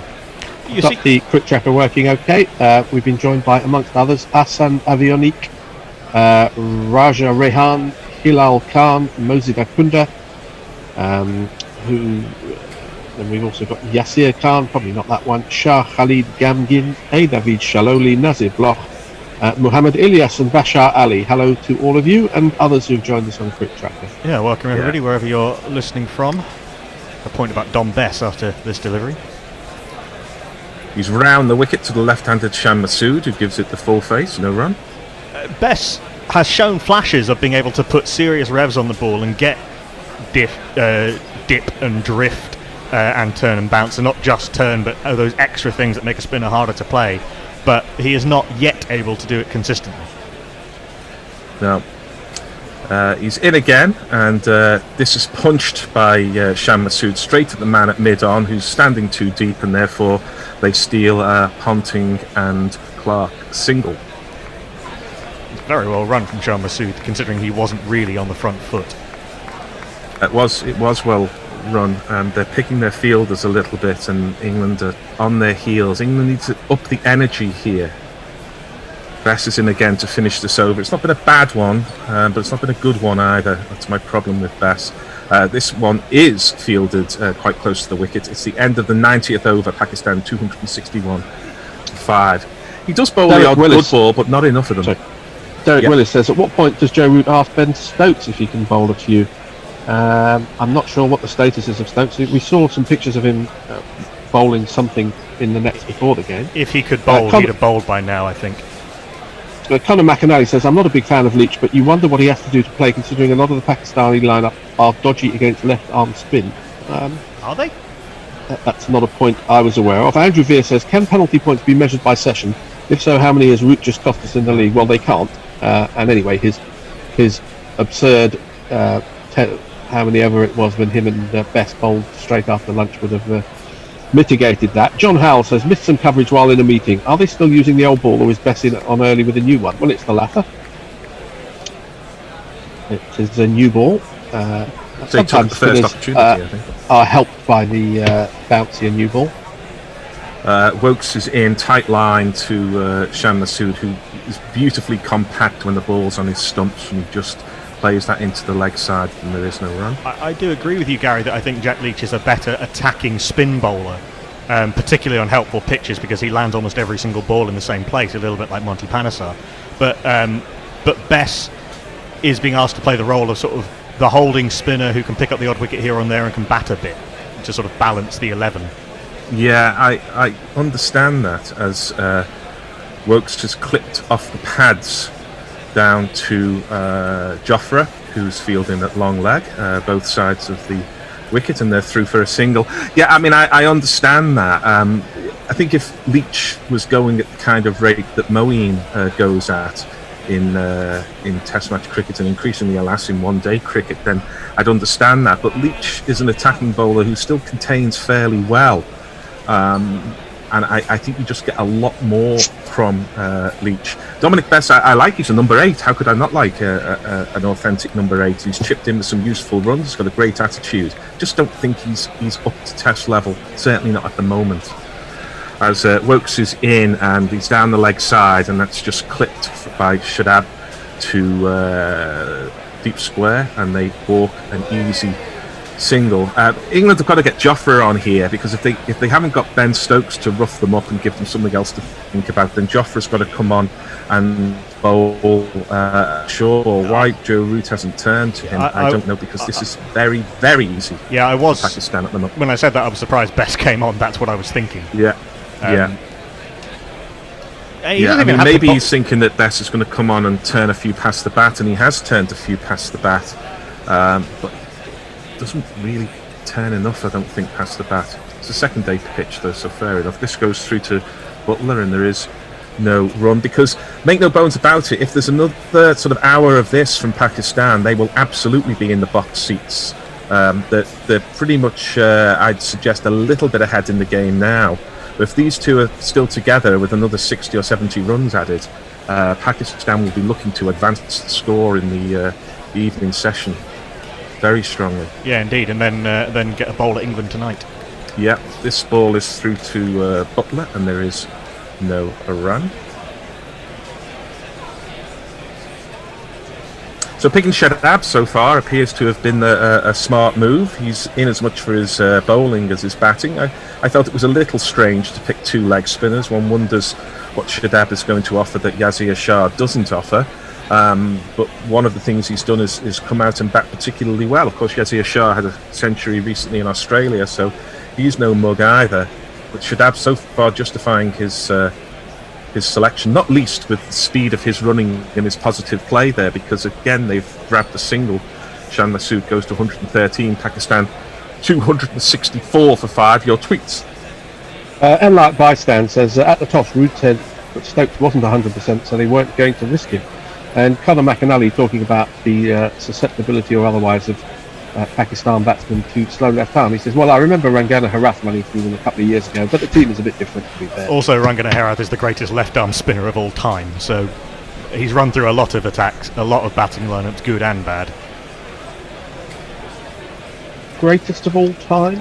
You got the quick tracker working okay. We've been joined by, amongst others, Hassan Avionik, Raja Rehan, Hilal Khan, Mozid Akunda, then we've also got Yasir Khan, probably not that one, Shah Khalid Gamgin, A. David Shaloli, Nazir Bloch, Muhammad Ilyas and Bashar Ali. Hello to all of you and others who've joined us on Quick Tracker. Yeah, welcome everybody, wherever you're listening from. A point about Dom Bess after this delivery. He's round the wicket to the left-handed Shan Masood, who gives it the full face, no run. Bess has shown flashes of being able to put serious revs on the ball and get dip and drift and turn and bounce, and not just turn, but those extra things that make a spinner harder to play. But he is not yet able to do it consistently. No. He's in again, and this is punched by Shan Masood straight at the man at mid-on, who's standing too deep, and therefore they steal Ponting and Clark single. Very well run from Shan Masood, considering he wasn't really on the front foot. It was well run, and they're picking their fielders a little bit, and England are on their heels. England needs to up the energy here. Bess is in again to finish this over. It's not been a bad one, but it's not been a good one either. That's my problem with Bess. This one is fielded quite close to the wicket. It's the end of the 90th over. Pakistan 261-5. He does bowl the odd good ball, but not enough of them. Sorry. Derek Willis says, at what point does Joe Root ask Ben Stokes if he can bowl a few? I'm not sure what the status is of Stokes. We saw some pictures of him bowling something in the nets before the game. If he could bowl, he'd have bowled by now, I think. Conor McAnally says, I'm not a big fan of Leach, but you wonder what he has to do to play, considering a lot of the Pakistani lineup are dodgy against left-arm spin. Are they? That's not a point I was aware of. Andrew Veer says, can penalty points be measured by session? If so, how many has Root just cost us in the league? Well, they can't. And anyway, his absurd, how many ever it was when him and Bess bowled straight after lunch would have mitigated that. John Howell says, missed some coverage while in a meeting. Are they still using the old ball, or is Bess in on early with a new one? Well, it's the latter. It is a new ball. So took the first opportunity, I think. Are helped by the bouncier new ball. Wokes is in tight line to Shan Masood, who is beautifully compact when the ball's on his stumps, and he just plays that into the leg side, and there is no run. I do agree with you, Gary, that I think Jack Leach is a better attacking spin bowler, particularly on helpful pitches, because he lands almost every single ball in the same place, a little bit like Monty Panesar. But Bess is being asked to play the role of sort of the holding spinner who can pick up the odd wicket here and there and can bat a bit to sort of balance the 11. Yeah, I understand that as Wokes just clipped off the pads down to Joffre, who's fielding at long leg, both sides of the wicket, and they're through for a single. Yeah, I mean, I understand that. I think if Leach was going at the kind of rate that Moeen goes at in Test match cricket and increasingly, alas, in one-day cricket, then I'd understand that. But Leach is an attacking bowler who still contains fairly well. And I think you just get a lot more from Leach. Dominic Bess, I like. He's a number 8. How could I not like an authentic number 8? He's chipped in with some useful runs. He's got a great attitude. Just don't think he's up to Test level. Certainly not at the moment. As Wokes is in and he's down the leg side, and that's just clipped by Shadab to deep square, and they walk an easy single. England have got to get Joffre on here, because if they haven't got Ben Stokes to rough them up and give them something else to think about, then Joffre's got to come on and bowl short or wide. Joe Root hasn't turned to him. I don't know, because this is very, very easy. Yeah, I was. Pakistan at the moment. When I said that, I was surprised Best came on. That's what I was thinking. Yeah. I mean, maybe he's thinking that Bess is going to come on and turn a few past the bat, and he has turned a few past the bat, but doesn't really turn enough, I don't think, past the bat. It's a second day pitch though, so fair enough. This goes through to Butler, and there is no run, because make no bones about it, if there's another sort of hour of this from Pakistan, they will absolutely be in the box seats. They're pretty much, I'd suggest, a little bit ahead in the game now. But if these two are still together with another 60 or 70 runs added, Pakistan will be looking to advance the score in the evening session very strongly. Yeah, indeed, and then get a bowl at England tonight. Yeah, this ball is through to Butler, and there is no run. So picking Shadab so far appears to have been a smart move. He's in as much for his bowling as his batting. I felt it was a little strange to pick two leg spinners. One wonders what Shadab is going to offer that Yazir Shah doesn't offer. But one of the things he's done is come out and bat particularly well. Of course, Yazir Shah had a century recently in Australia, so he's no mug either. But Shadab so far justifying his selection, not least with the speed of his running and his positive play there, because again they've grabbed a single. Shan Masood goes to 113, Pakistan 264 for 5. Your tweets. Enlight Bystand says at the toss, Root said that Stokes wasn't 100%, so they weren't going to risk him. And Conor McAnally talking about the susceptibility or otherwise of Pakistan batsmen to slow left arm. He says, well, I remember Rangana Herath running through them a couple of years ago, but the team is a bit different, to be fair. Also, Rangana Herath is the greatest left-arm spinner of all time, so he's run through a lot of attacks, a lot of batting lineups, good and bad. Greatest of all time?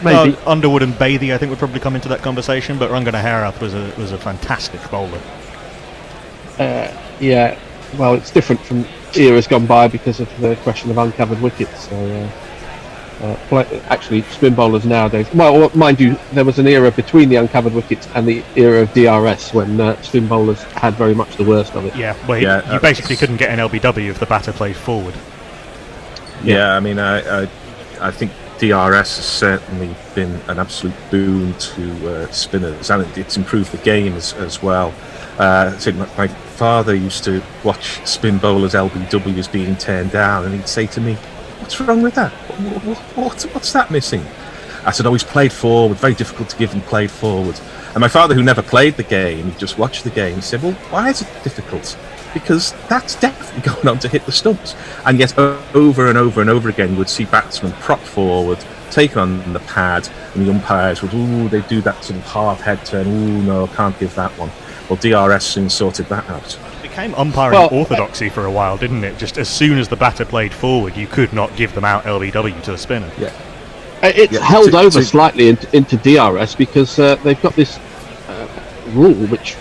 Maybe. Well, Underwood and Bathy, I think, would probably come into that conversation, but Rangana Herath was a fantastic bowler. Yeah, well, it's different from eras gone by because of the question of uncovered wickets. So, actually, spin bowlers nowadays. Well, mind you, there was an era between the uncovered wickets and the era of DRS when spin bowlers had very much the worst of it. Yeah, well, you basically couldn't get an LBW if the batter played forward. Yeah, I mean, I think DRS has certainly been an absolute boon to spinners, and it's improved the game as well. So my father used to watch spin bowlers' LBWs being turned down, and he'd say to me, "What's wrong with that? What's that missing?" I said, "Oh, he's played forward. Very difficult to give him played forward." And my father, who never played the game, just watched the game, said, "Well, why is it difficult? Because that's definitely going on to hit the stumps." And yet, over and over and over again, you would see batsmen propped forward, taken on the pad, and the umpires would, they do that sort of half head turn. No, can't give that one. Well, DRS soon sorted that out. It became umpiring orthodoxy for a while, didn't it? Just as soon as the batter played forward, you could not give them out LBW to the spinner. Yeah. It's held over slightly into DRS because they've got this rule which,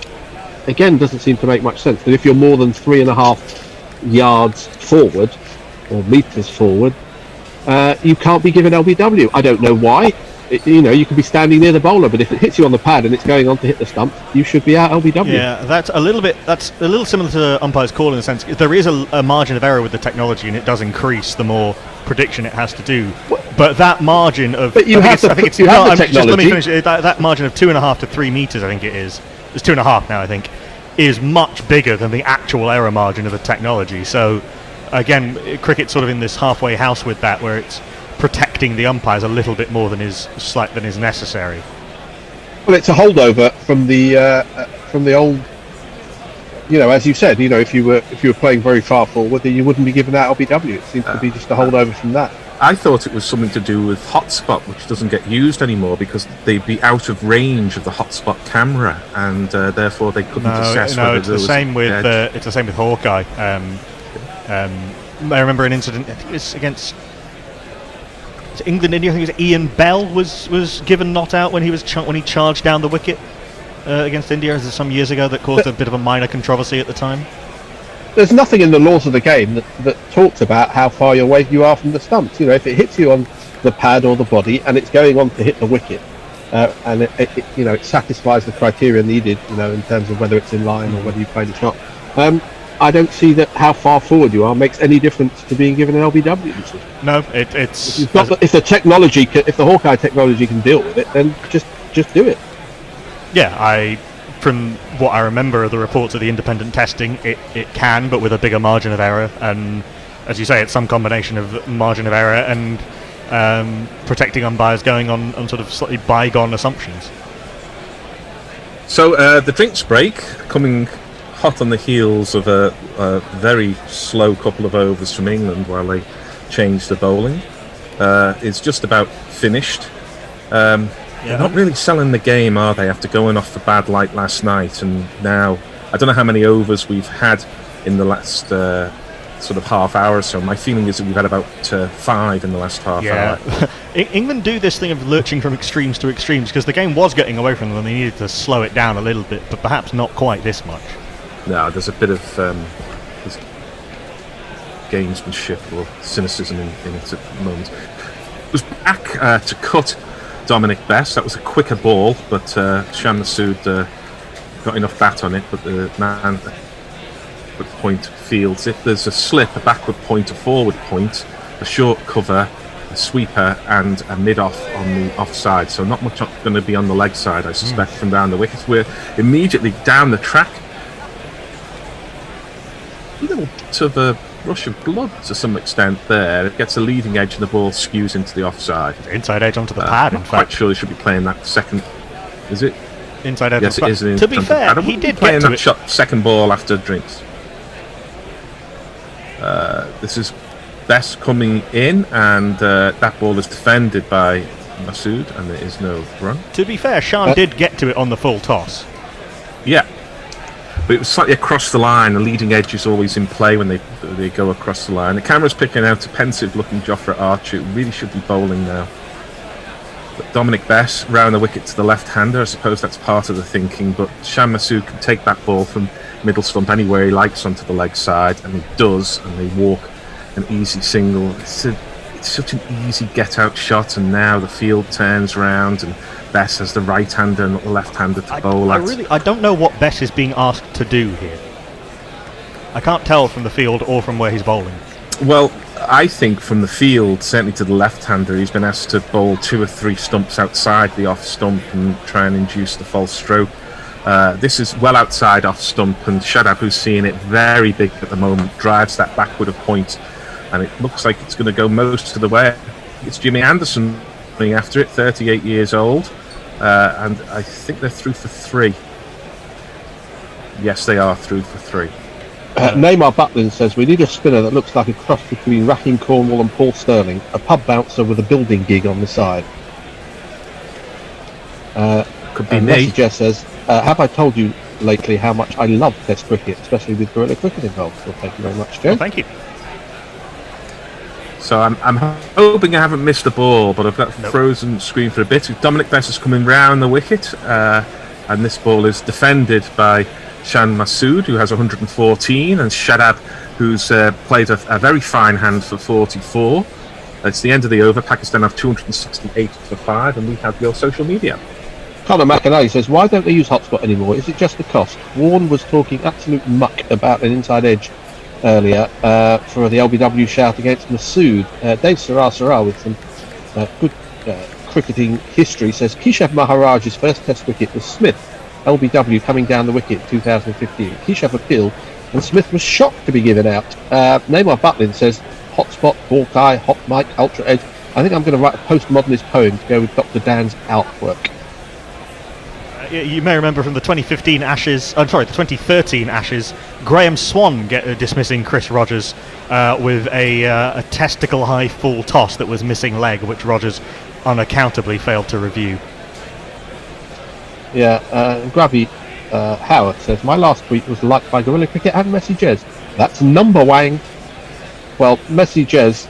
again, doesn't seem to make much sense. That if you're more than 3.5 yards forward, or metres forward, you can't be given LBW. I don't know why. You could be standing near the bowler, but if it hits you on the pad and it's going on to hit the stump, you should be out LBW. Yeah, that's a little similar to umpire's call in the sense there is a margin of error with the technology, and it does increase the more prediction it has to do. But that margin of But you have the technology. Let me finish. That margin of 2.5 to 3 meters, I think it is. It's 2.5 now, I think, is much bigger than the actual error margin of the technology. So, again, cricket's sort of in this halfway house with that, where it's protecting the umpires a little bit more than is necessary. Well, it's a holdover from the old. As you said, if you were playing very far forward, then you wouldn't be given that LBW. It seems to be just a holdover from that. I thought it was something to do with hotspot, which doesn't get used anymore because they'd be out of range of the hotspot camera, and therefore they couldn't assess. No, whether it's the same with it's the same with Hawkeye. I remember an incident. I think it was against England, India. I think it was Ian Bell was given not out when he charged down the wicket against India some years ago. That caused a bit of a minor controversy at the time. There's nothing in the laws of the game that talks about how far away you are from the stumps. If it hits you on the pad or the body and it's going on to hit the wicket, and it satisfies the criteria needed, in terms of whether it's in line or whether you played a shot. I don't see that how far forward you are makes any difference to being given an LBW decision. No, it's if the technology, if the Hawkeye technology can deal with it, then just do it. Yeah, from what I remember of the reports of the independent testing, it can, but with a bigger margin of error. And as you say, it's some combination of margin of error and protecting umpires going on sort of slightly bygone assumptions. So the drinks break, coming hot on the heels of a very slow couple of overs from England while they changed the bowling, is just about finished. They're not really selling the game, are they, after going off the bad light last night? And now, I don't know how many overs we've had in the last sort of half hour or so. My feeling is that we've had about 5 in the last half hour. England do this thing of lurching from extremes to extremes because the game was getting away from them and they needed to slow it down a little bit, but perhaps not quite this much. No, there's a bit of gamesmanship or cynicism in it at the moment. It was back to cut Dominic Bess. That was a quicker ball, but Shan Masood got enough bat on it, but the man at point fields. If there's a slip, a backward point, a forward point, a short cover, a sweeper, and a mid-off on the offside. So not much going to be on the leg side, I suspect, from down the wickets. We're immediately down the track. A little bit of a rush of blood to some extent there. It gets a leading edge and the ball skews into the offside. Inside edge onto the pad, in fact. Quite sure they should be playing that second. Is it? Inside edge. Yes, it is. To be fair, he did playing get to that it. shot second ball after drinks. This is Bess coming in, and that ball is defended by Masood, and there is no run. To be fair, Shan did get to it on the full toss. Yeah. But it was slightly across the line. The leading edge is always in play when they go across the line. The camera's picking out a pensive-looking Jofra Archer, who really should be bowling now. But Dominic Bess round the wicket to the left-hander. I suppose that's part of the thinking. But Shan Masood can take that ball from middle stump anywhere he likes onto the leg side, and he does. And they walk an easy single. It's such an easy get-out shot, and now the field turns round and Bess has the right-hander and not the left-hander to bowl at. I don't know what Bess is being asked to do here. I can't tell from the field or from where he's bowling. Well, I think from the field, certainly to the left-hander, he's been asked to bowl 2 or 3 stumps outside the off-stump and try and induce the false stroke. This is well outside off-stump, and Shadab, who's seeing it very big at the moment, drives that backward a point, and it looks like it's going to go most of the way. It's Jimmy Anderson running after it, 38 years old. And I think they're through for 3. Yes, they are through for 3. Neymar Butlin says we need a spinner that looks like a cross between Racking Cornwall and Paul Sterling, a pub bouncer with a building gig on the side. Could be me. Jess says, have I told you lately how much I love Test cricket, especially with guerrilla cricket involved? Well, thank you very much, Joe. Well, thank you. So I'm hoping I haven't missed the ball, but I've got frozen screen for a bit. Dominic Bess is coming round the wicket, and this ball is defended by Shan Masood, who has 114, and Shadab, who's played a very fine hand for 44. It's the end of the over. Pakistan have 268 for 5, and we have your social media. Conor McAnally says, why don't they use hotspot anymore? Is it just the cost? Warren was talking absolute muck about an inside edge earlier for the LBW shout against Masood. Dave Sarah with some good cricketing history, says Keshav Maharaj's first Test cricket was Smith, LBW coming down the wicket 2015. Keshav appealed and Smith was shocked to be given out. Neymar Butlin says Hotspot, Hawkeye, Hot Mike, Ultra Edge. I think I'm going to write a postmodernist poem to go with Dr. Dan's outwork. You may remember from the 2013 Ashes, Graham Swan dismissing Chris Rogers with a testicle high full toss that was missing leg, which Rogers unaccountably failed to review. Yeah, Gravy Howard says, my last tweet was liked by Gorilla Cricket and Messi Jez. That's number wang. Well, Messi Jez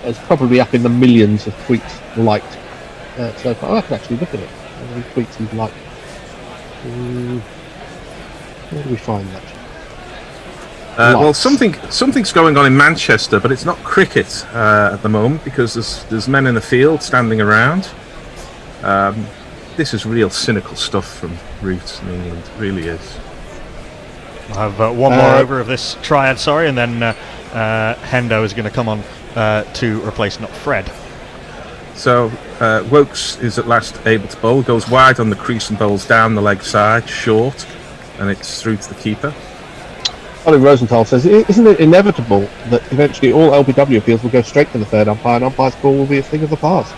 is probably up in the millions of tweets liked so far. I can actually look at it. How many tweets he's liked. Where do we find that? Well, something's going on in Manchester, but it's not cricket at the moment because there's men in the field standing around. This is real cynical stuff from Roots in England. It really is. I'll have one more over of this triad, and then Hendo is going to come on to replace not Fred. So Wokes is at last able to bowl, goes wide on the crease and bowls down the leg side, short, and it's through to the keeper. Ollie Rosenthal says, isn't it inevitable that eventually all LBW appeals will go straight to the third umpire and umpire's call will be a thing of the past?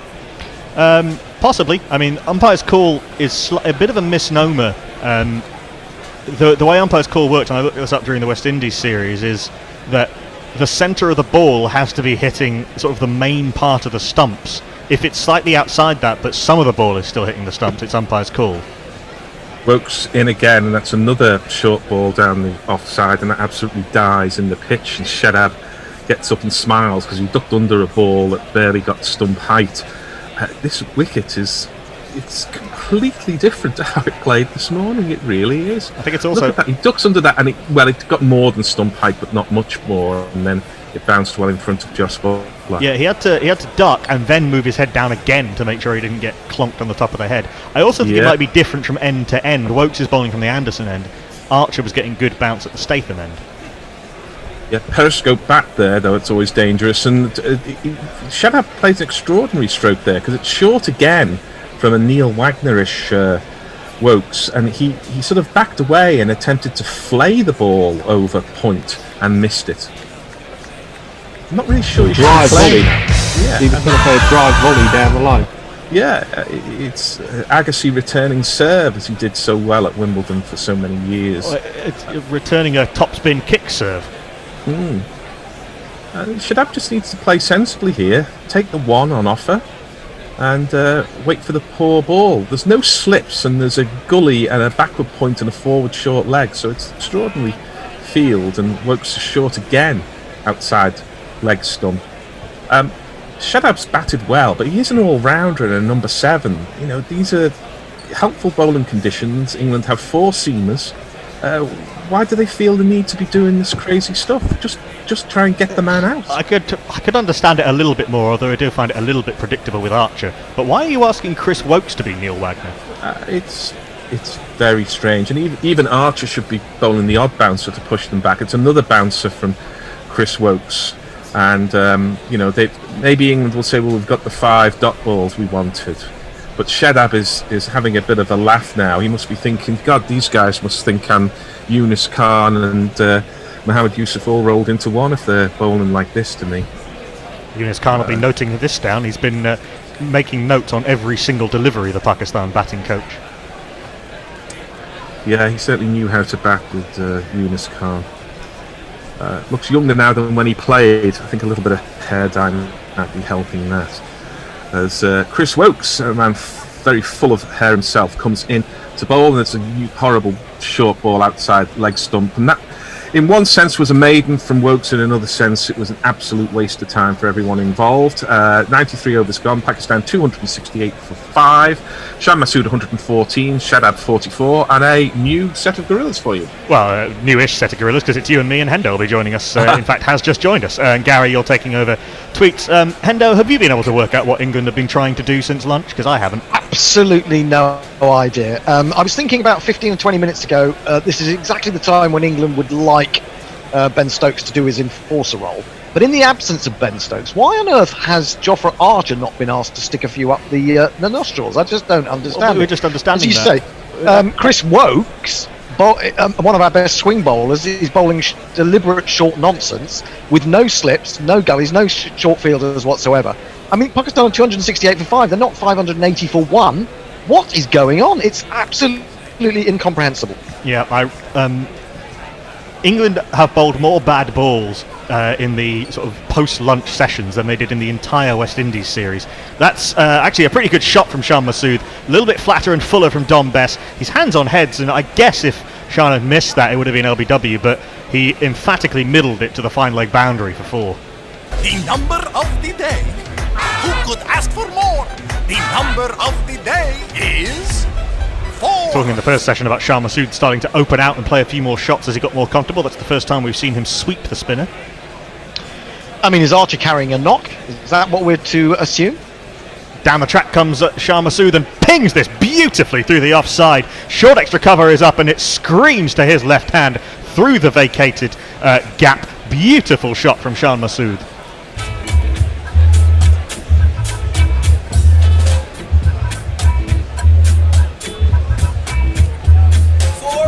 Possibly. I mean, umpire's call is a bit of a misnomer. The way umpire's call works, and I looked this up during the West Indies series, is that the centre of the ball has to be hitting sort of the main part of the stumps. If it's slightly outside that, but some of the ball is still hitting the stumps, it's umpire's call. Wokes in again, and that's another short ball down the offside, and that absolutely dies in the pitch. And Shedab gets up and smiles because he ducked under a ball that barely got stump height. This wicket it's completely different to how it played this morning. It really is. I think it's also... He ducks under that, and it got more than stump height, but not much more, and then it bounced well in front of Josh Butler. Yeah, he had to duck and then move his head down again to make sure he didn't get clonked on the top of the head. I also think it might be different from end to end. Wokes is bowling from the Anderson end. Archer was getting good bounce at the Statham end. Yeah, periscope back there, though, it's always dangerous. And Shadab plays an extraordinary stroke there because it's short again from a Neil Wagnerish Wokes, and he sort of backed away and attempted to flay the ball over point and missed it. I'm not really sure he should drive volley. Yeah, he was going to play a drive volley down the line. Yeah, it's Agassi returning serve as he did so well at Wimbledon for so many years. It's returning a topspin kick serve. Shadab just needs to play sensibly here, take the one on offer, and wait for the poor ball. There's no slips, and there's a gully and a backward point and a forward short leg, so it's extraordinary field, and Wokes is short again outside leg stump. Shadab's batted well, but he is an all-rounder and a number 7. You know, these are helpful bowling conditions. England have 4 seamers. Why do they feel the need to be doing this crazy stuff? Just try and get the man out. I could understand it a little bit more, although I do find it a little bit predictable with Archer. But why are you asking Chris Wokes to be Neil Wagner? It's very strange, and even Archer should be bowling the odd bouncer to push them back. It's another bouncer from Chris Wokes, and maybe England will say, well, we've got the 5 dot balls we wanted. But Shadab is having a bit of a laugh now. He must be thinking, God, these guys must think I'm Yunus Khan and Mohammed Yusuf all rolled into one if they're bowling like this to me. Yunus Khan will be noting this down. He's been making notes on every single delivery, the Pakistan batting coach. Yeah, he certainly knew how to bat with Yunus Khan. Looks younger now than when he played. I think a little bit of hair dye might be helping that. As Chris Wokes, a man very full of hair himself, comes in to bowl, and it's a horrible short ball outside leg stump, and that in one sense was a maiden from Wokes, in another sense it was an absolute waste of time for everyone involved. 93 overs gone, Pakistan 268 for 5, Shan Masood 114, Shadab 44, and a new set of gorillas for you. Well, newish set of gorillas, because it's you and me, and Hendo will be joining us. In fact, has just joined us. And Gary, you're taking over tweets. Hendo, have you been able to work out what England have been trying to do since lunch? Because I haven't. Absolutely no idea. I was thinking about 15 or 20 minutes ago, this is exactly the time when England would like Ben Stokes to do his enforcer role. But in the absence of Ben Stokes, why on earth has Jofra Archer not been asked to stick a few up the nostrils? I just don't understand. Well, we're just understanding As you say, Chris Wokes, one of our best swing bowlers, is bowling deliberate short nonsense with no slips, no gullies, no short fielders whatsoever. I mean, Pakistan are 268 for 5. They're not 580 for 1. What is going on? It's absolutely incomprehensible. Yeah, England have bowled more bad balls in the sort of post-lunch sessions than they did in the entire West Indies series. That's actually a pretty good shot from Shan Masood. A little bit flatter and fuller from Dom Bess. His hands on heads, and I guess if Shan had missed that, it would have been LBW, but he emphatically middled it to the fine leg boundary for 4. The number of the day. Who could ask for more? The number of the day is 4. Talking in the first session about Shan Masood starting to open out and play a few more shots as he got more comfortable. That's the first time we've seen him sweep the spinner. I mean, is Archer carrying a knock? Is that what we're to assume? Down the track comes Shan Masood and pings this beautifully through the offside. Short extra cover is up and it screams to his left hand through the vacated gap. Beautiful shot from Shan Masood.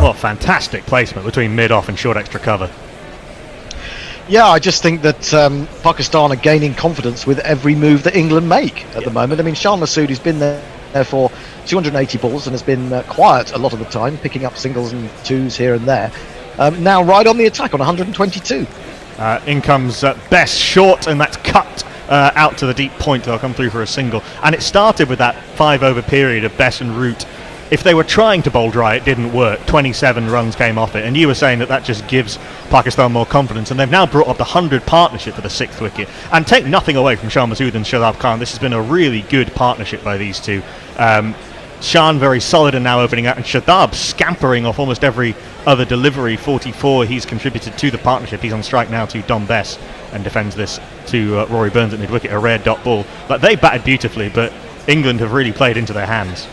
What fantastic placement between mid-off and short extra cover. Yeah, I just think that Pakistan are gaining confidence with every move that England make at the moment. I mean, Shan Masood has been there for 280 balls and has been quiet a lot of the time, picking up singles and twos here and there. Now right on the attack on 122. In comes Bess short, and that's cut out to the deep point. They'll come through for a single. And it started with that 5-over period of Bess and Root. If they were trying to bowl dry, it didn't work. 27 runs came off it, and you were saying that just gives Pakistan more confidence, and they've now brought up the 100 partnership for the 6th wicket. And take nothing away from Shan Masood and Shadab Khan, this has been a really good partnership by these two. Shan very solid and now opening out, and Shadab scampering off almost every other delivery. 44 he's contributed to the partnership. He's on strike now to Dom Bess and defends this to Rory Burns at mid-wicket, a rare dot ball. But they batted beautifully, but England have really played into their hands.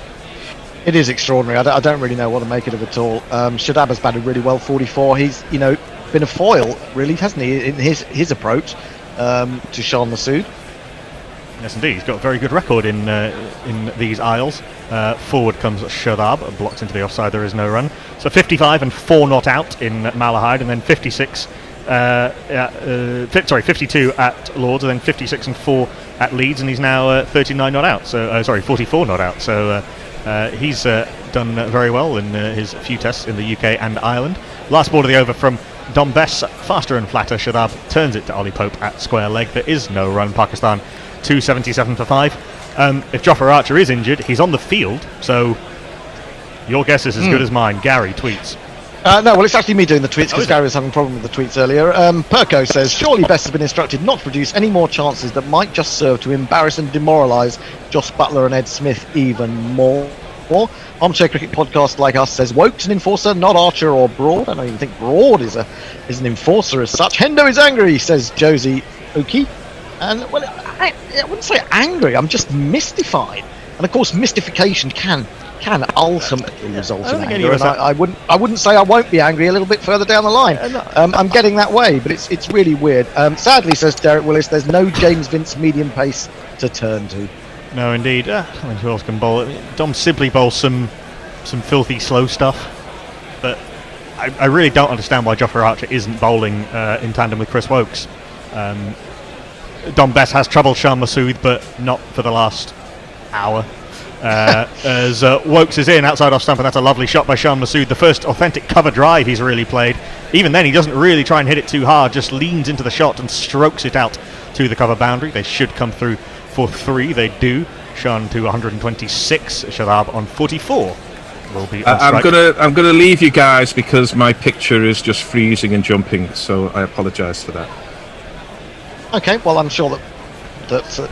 It is extraordinary. I don't really know what to make of it at all. Shadab has batted really well, 44. He's, been a foil, really, hasn't he, in his approach to Shan Masood. Yes, indeed. He's got a very good record in these isles. Forward comes Shadab, blocked into the offside. There is no run. So 55 and 4 not out in Malahide, and then 56. 52 at Lords, and then 56 and 4 at Leeds, and he's now 39 not out. So 44 not out. So. He's done very well in his few tests in the UK and Ireland. Last ball of the over from Dom Bess, faster and flatter. Shadab turns it to Ollie Pope at square leg. There is no run. Pakistan 277 for 5. If Jofra Archer is injured, he's on the field, so your guess is as good as mine. Gary tweets. No, well, it's actually me doing the tweets because Gary was having a problem with the tweets earlier. Perko says, surely Bess has been instructed not to produce any more chances that might just serve to embarrass and demoralise Joss Buttler and Ed Smith even more. Armchair Cricket Podcast like us says, Wokes an enforcer, not Archer or Broad. I don't even think Broad is an enforcer as such. Hendo is angry, says Josie Oki. And, well, I wouldn't say angry, I'm just mystified. And, of course, mystification can ultimately result in anger, and I wouldn't say I won't be angry a little bit further down the line. I'm getting that way, but it's really weird. Sadly, says Derek Willis, there's no James Vince medium pace to turn to. No, indeed. I mean, who else can bowl it? Dom Sibley bowls some filthy slow stuff, but I really don't understand why Jofra Archer isn't bowling in tandem with Chris Wokes. Dom Bess has troubled Shan Masood, but not for the last hour. As Wokes is in outside off stump, and that's a lovely shot by Shan Masood. The first authentic cover drive he's really played. Even then, he doesn't really try and hit it too hard, just leans into the shot and strokes it out to the cover boundary. They should come through for 3. They do. Shan to 126. Shadab on 44. Will be on strike. I'm gonna leave you guys because my picture is just freezing and jumping, so I apologise for that. Okay, well, I'm sure that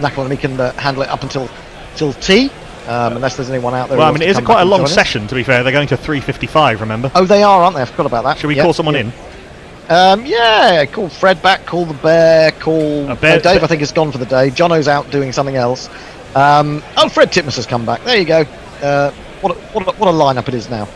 Nakul and me can handle it up until tea. Unless there's anyone out there. Well, I mean, it is quite a long session, to be fair. They're going to 3:55, remember? Oh, they are, aren't they? I forgot about that. Should we call someone in? Yeah, call Fred back, call the Bear, Dave, I think, is gone for the day. Jono's out doing something else. Fred Titmus has come back. There you go. What a lineup it is now.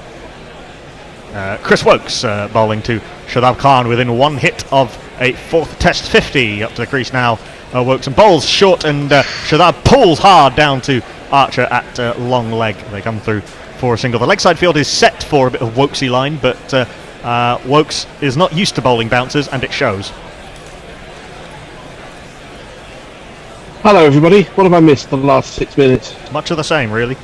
Chris Wokes bowling to Shadab Khan within one hit of a fourth Test 50 up to the crease now. Wokes and bowls short, and Shadab pulls hard down to Archer at long leg. They come through for a single. The leg side field is set for a bit of Wokesy line, but Wokes is not used to bowling bouncers, and it shows. Hello, everybody. What have I missed the last 6 minutes? Much of the same, really.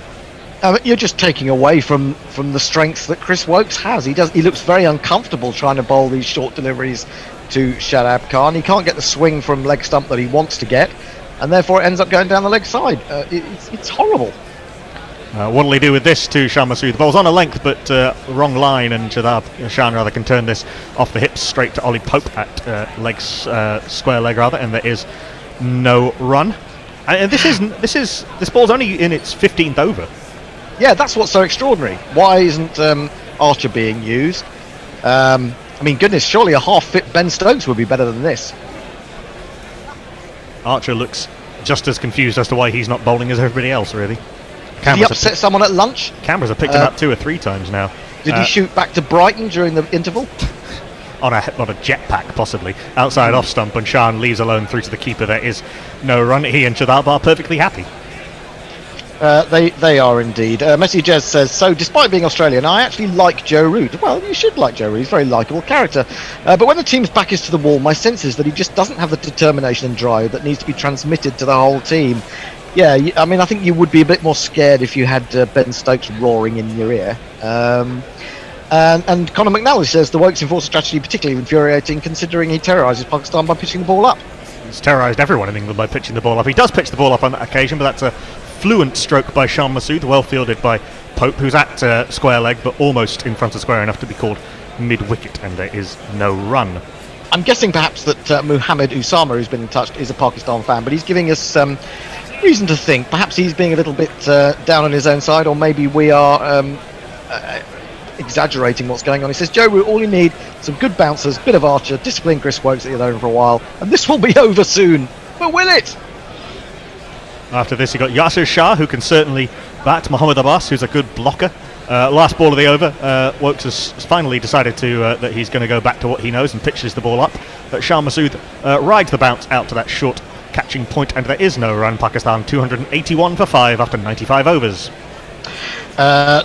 You're just taking away from the strength that Chris Wokes has. He looks very uncomfortable trying to bowl these short deliveries to Shadab Khan. He can't get the swing from leg stump that he wants to get, and therefore it ends up going down the leg side. It's horrible. What'll he do with this to Shah Massoud? The ball's on a length, but wrong line, and Shan rather can turn this off the hips straight to Ollie Pope at square leg rather, and there is no run. And this ball's only in its 15th over. Yeah, that's what's so extraordinary. Why isn't Archer being used? I mean, goodness, surely a half-fit Ben Stokes would be better than this. Archer looks just as confused as to why he's not bowling as everybody else, really. Did he upset someone at lunch? Cameras have picked him up 2 or 3 times now. Did he shoot back to Brighton during the interval? On a jetpack, possibly. Outside off stump, and Shan leaves alone through to the keeper. There is no run. He and Shadab are perfectly happy. They are indeed. Messi Jez says, so despite being Australian, I actually like Joe Root. Well, you should like Joe Root. He's a very likeable character. But when the team's back is to the wall, my sense is that he just doesn't have the determination and drive that needs to be transmitted to the whole team. Yeah, I mean, I think you would be a bit more scared if you had Ben Stokes roaring in your ear. And Conor McNally says the Wokes enforcer strategy particularly infuriating, considering he terrorises Pakistan by pitching the ball up. He's terrorised everyone in England by pitching the ball up. He does pitch the ball up on that occasion, but that's a fluent stroke by Shah Massoud, well fielded by Pope, who's at square leg, but almost in front of square enough to be called mid-wicket, and there is no run. I'm guessing perhaps that Muhammad Usama, who's been in touch, is a Pakistan fan, but he's giving us reason to think perhaps he's being a little bit down on his own side, or maybe we are exaggerating what's going on. He says, Joe Root, all you need, some good bouncers, bit of Archer, discipline Chris Wokes at the other end for a while, and this will be over soon. But will it? After this, you got Yasir Shah, who can certainly bat. Mohammad Abbas, who's a good blocker. Last ball of the over, Wokes has finally decided that he's going to go back to what he knows and pitches the ball up. But Shah Massoud rides the bounce out to that short catching point, and there is no run. Pakistan 281 for 5 after 95 overs.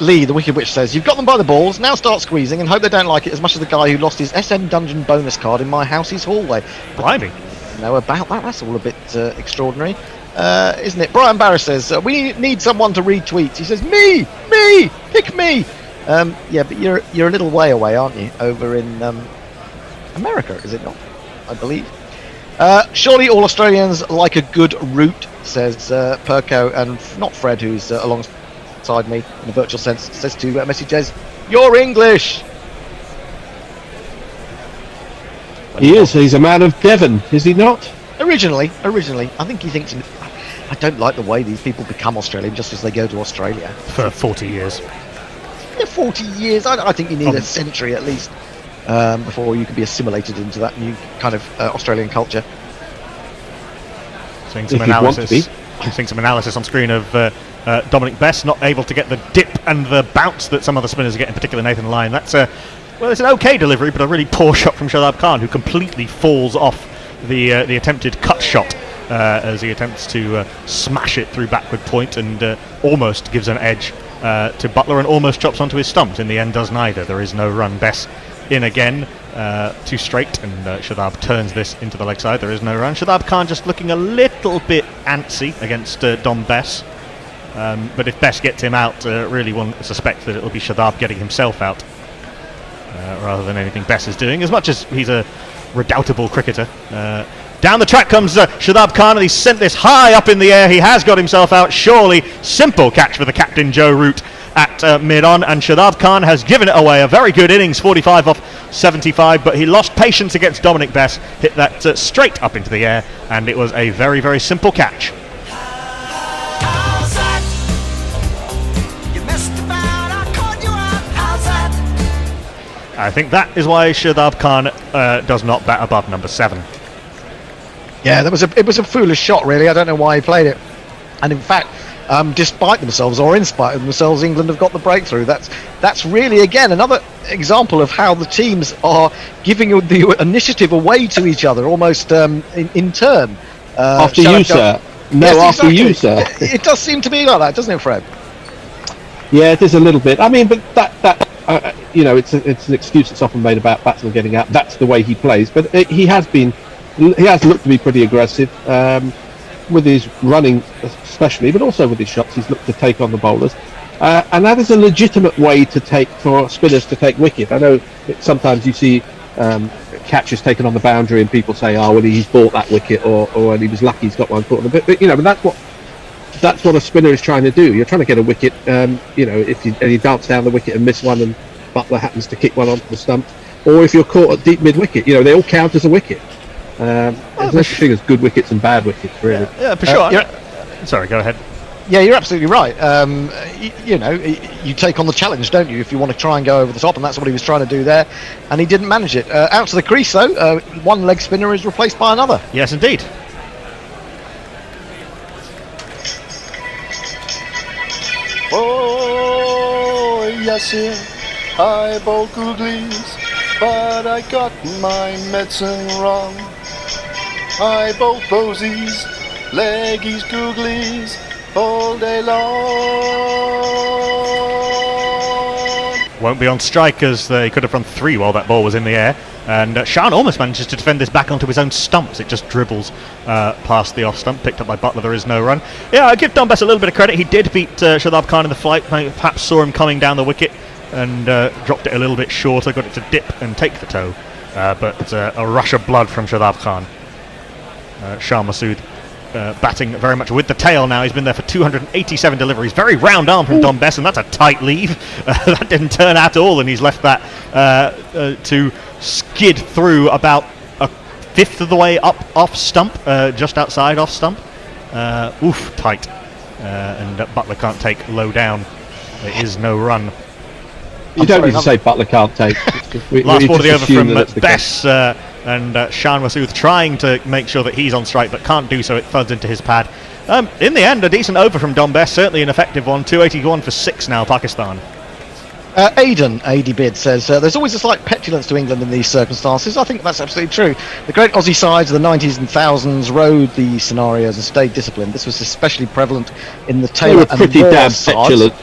Lee, the Wicked Witch, says, you've got them by the balls, now start squeezing and hope they don't like it as much as the guy who lost his SM Dungeon bonus card in my house's hallway. Blimey. Know about that, that's all a bit extraordinary, isn't it? Brian Barris says, we need someone to read tweets. He says, me, pick me. Yeah, but you're a little way away, aren't you, over in America, is it not? I believe. Surely all Australians like a good route, says Perko, and not Fred, who's alongside me in a virtual sense, says to Messi Jez, you're English. He is. He's a man of Devon, is he not? Originally, I think he thinks. I don't like the way these people become Australian just as they go to Australia. For 40 years. Yeah, 40 years. I think you need a century at least before you can be assimilated into that new kind of Australian culture. Seeing some analysis on screen of Dominic Bess not able to get the dip and the bounce that some other spinners are getting, particularly Nathan Lyon. That's it's an okay delivery, but a really poor shot from Shadab Khan, who completely falls off the attempted cut shot as he attempts to smash it through backward point, and almost gives an edge to Butler and almost chops onto his stumps. In the end, does neither. There is no run. Bess in again, 2 straight, and Shadab turns this into the leg side. There is no run. Shadab Khan just looking a little bit antsy against Dom Bess. But if Bess gets him out, really one suspect that it'll be Shadab getting himself out rather than anything Bess is doing, as much as he's a redoubtable cricketer. Down the track comes Shadab Khan, and he's sent this high up in the air. He has got himself out, surely. Simple catch for the captain, Joe Root, at mid-on, and Shadab Khan has given it away. A very good innings, 45 off 75, but he lost patience against Dominic Bess, hit that straight up into the air, and it was a very, very simple catch. I think that is why Shadab Khan does not bat above number 7. Yeah, it was a foolish shot, really. I don't know why he played it. And in fact, despite themselves, or in spite of themselves, England have got the breakthrough. That's really, again, another example of how the teams are giving the initiative away to each other, almost in turn. After you, sir. No, yes, after exactly. you, sir. It does seem to be like that, doesn't it, Fred? Yeah, it is a little bit. I mean, but that it's an excuse that's often made about batsmen getting out. That's the way he plays. But he has looked to be pretty aggressive with his running, especially, but also with his shots. He's looked to take on the bowlers, and that is a legitimate way for spinners to take wicket. I know sometimes you see catches taken on the boundary, and people say, "Oh, well, he's bought that wicket," or "He was lucky he's got one caught." But that's what a spinner is trying to do. You're trying to get a wicket. If you dance down the wicket and miss one, and Butler happens to kick one onto the stump, or if you're caught at deep mid wicket, they all count as a wicket. There's no such thing as good wickets and bad wickets, really. Yeah, for sure. Sorry, go ahead. Yeah, you're absolutely right. You take on the challenge, don't you, if you want to try and go over the top, and that's what he was trying to do there, and he didn't manage it. Out to the crease, though, one leg spinner is replaced by another. Yes, indeed. Oh, yes, I bowled googlies, but I got my medicine wrong. I bowled posies, leggies, googlies, all day long. Won't be on strike as they could have run 3 while that ball was in the air. And Shan almost manages to defend this back onto his own stumps. It just dribbles past the off stump, picked up by Butler. There is no run. Yeah, I give Don Bess a little bit of credit. He did beat Shadab Khan in the flight. Perhaps saw him coming down the wicket and dropped it a little bit shorter. Got it to dip and take the toe. But a rush of blood from Shadab Khan. Shah Masood batting very much with the tail now. He's been there for 287 deliveries. Very round arm from Don Bess, and that's a tight leave. That didn't turn at all, and he's left that to skid through about a fifth of the way up off stump, just outside off stump. Tight. And Butler can't take low down. There is no run. You don't need to say Butler can't take. Last ball of the over from Bess. And Shan Masood trying to make sure that he's on strike, but can't do so. It thuds into his pad. In the end, a decent over from Don Bess, certainly an effective one. 281 for 6 now, Pakistan. Aidan, AD Bid, says, there's always a slight petulance to England in these circumstances. I think that's absolutely true. The great Aussie sides of the 90s and thousands rode these scenarios and stayed disciplined. This was especially prevalent in the Taylor and pretty Moore damn sides. petulant.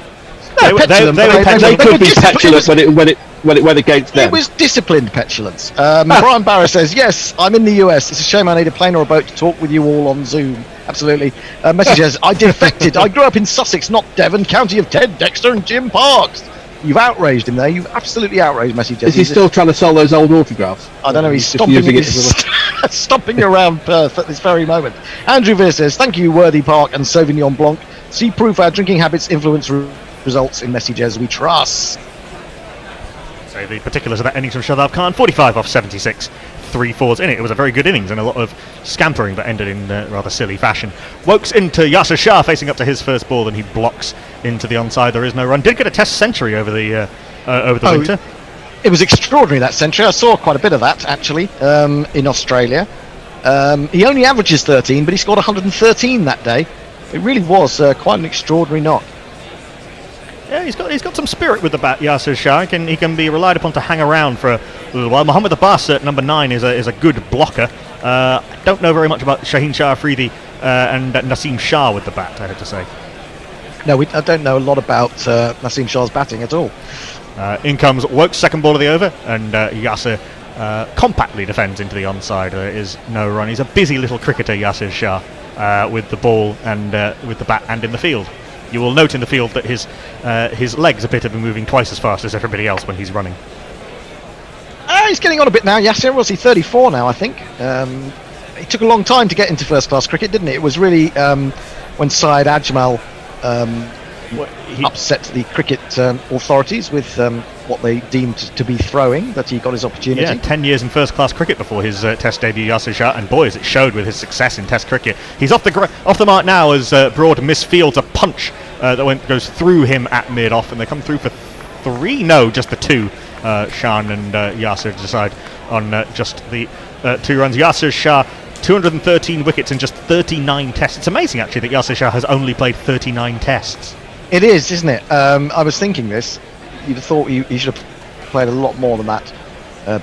They could be petulant when it went against them. It was disciplined petulance. Brian Barrow says, yes, I'm in the US. It's a shame I need a plane or a boat to talk with you all on Zoom. Absolutely. Messages, I defected. I grew up in Sussex, not Devon, county of Ted, Dexter and Jim Parks. You've outraged him there. You've absolutely outraged Messages. Is he still trying to sell those old autographs? I don't know. He's stomping around Perth at this very moment. Andrew Veer says, thank you, Worthy Park and Sauvignon Blanc. See proof our drinking habits influence results in Messages we trust. So the particulars of that innings from Shadab Khan, 45 off 76, 3 fours in it. It was a very good innings and a lot of scampering that ended in rather silly fashion. Wokes into Yasir Shah facing up to his first ball, and he blocks into the onside. There is no run. Did get a test century over the winter. It was extraordinary, that century. I saw quite a bit of that actually in Australia. He only averages 13, but he scored 113 that day. It really was quite an extraordinary knock. Yeah, he's got some spirit with the bat, Yasir Shah. He can be relied upon to hang around for a little while. Mohammed Abbas at number 9 is a good blocker. I don't know very much about Shaheen Shah Afridi and Naseem Shah with the bat, I have to say. No, I don't know a lot about Naseem Shah's batting at all. In comes Woke's second ball of the over, and Yasir compactly defends into the onside. There is no run. He's a busy little cricketer, Yasir Shah, with the ball and with the bat and in the field. You will note in the field that his legs appear to be moving twice as fast as everybody else when he's running. He's getting on a bit now, Yasir. Was he 34 now, I think? It took a long time to get into first-class cricket, didn't it? It was really when Syed Ajmal upset the cricket authorities with what they deemed to be throwing, that he got his opportunity. Yeah, 10 years in first-class cricket before his test debut, Yasir Shah, and boy, as it showed with his success in test cricket. He's off the mark now as Broad misfields a punch that goes through him at mid-off, and they come through for 3? No, just the 2. Shan and Yasir decide on just the 2 runs. Yasir Shah, 213 wickets in just 39 tests. It's amazing, actually, that Yasir Shah has only played 39 tests. It is, isn't it? I was thinking this. You'd have thought he should have played a lot more than that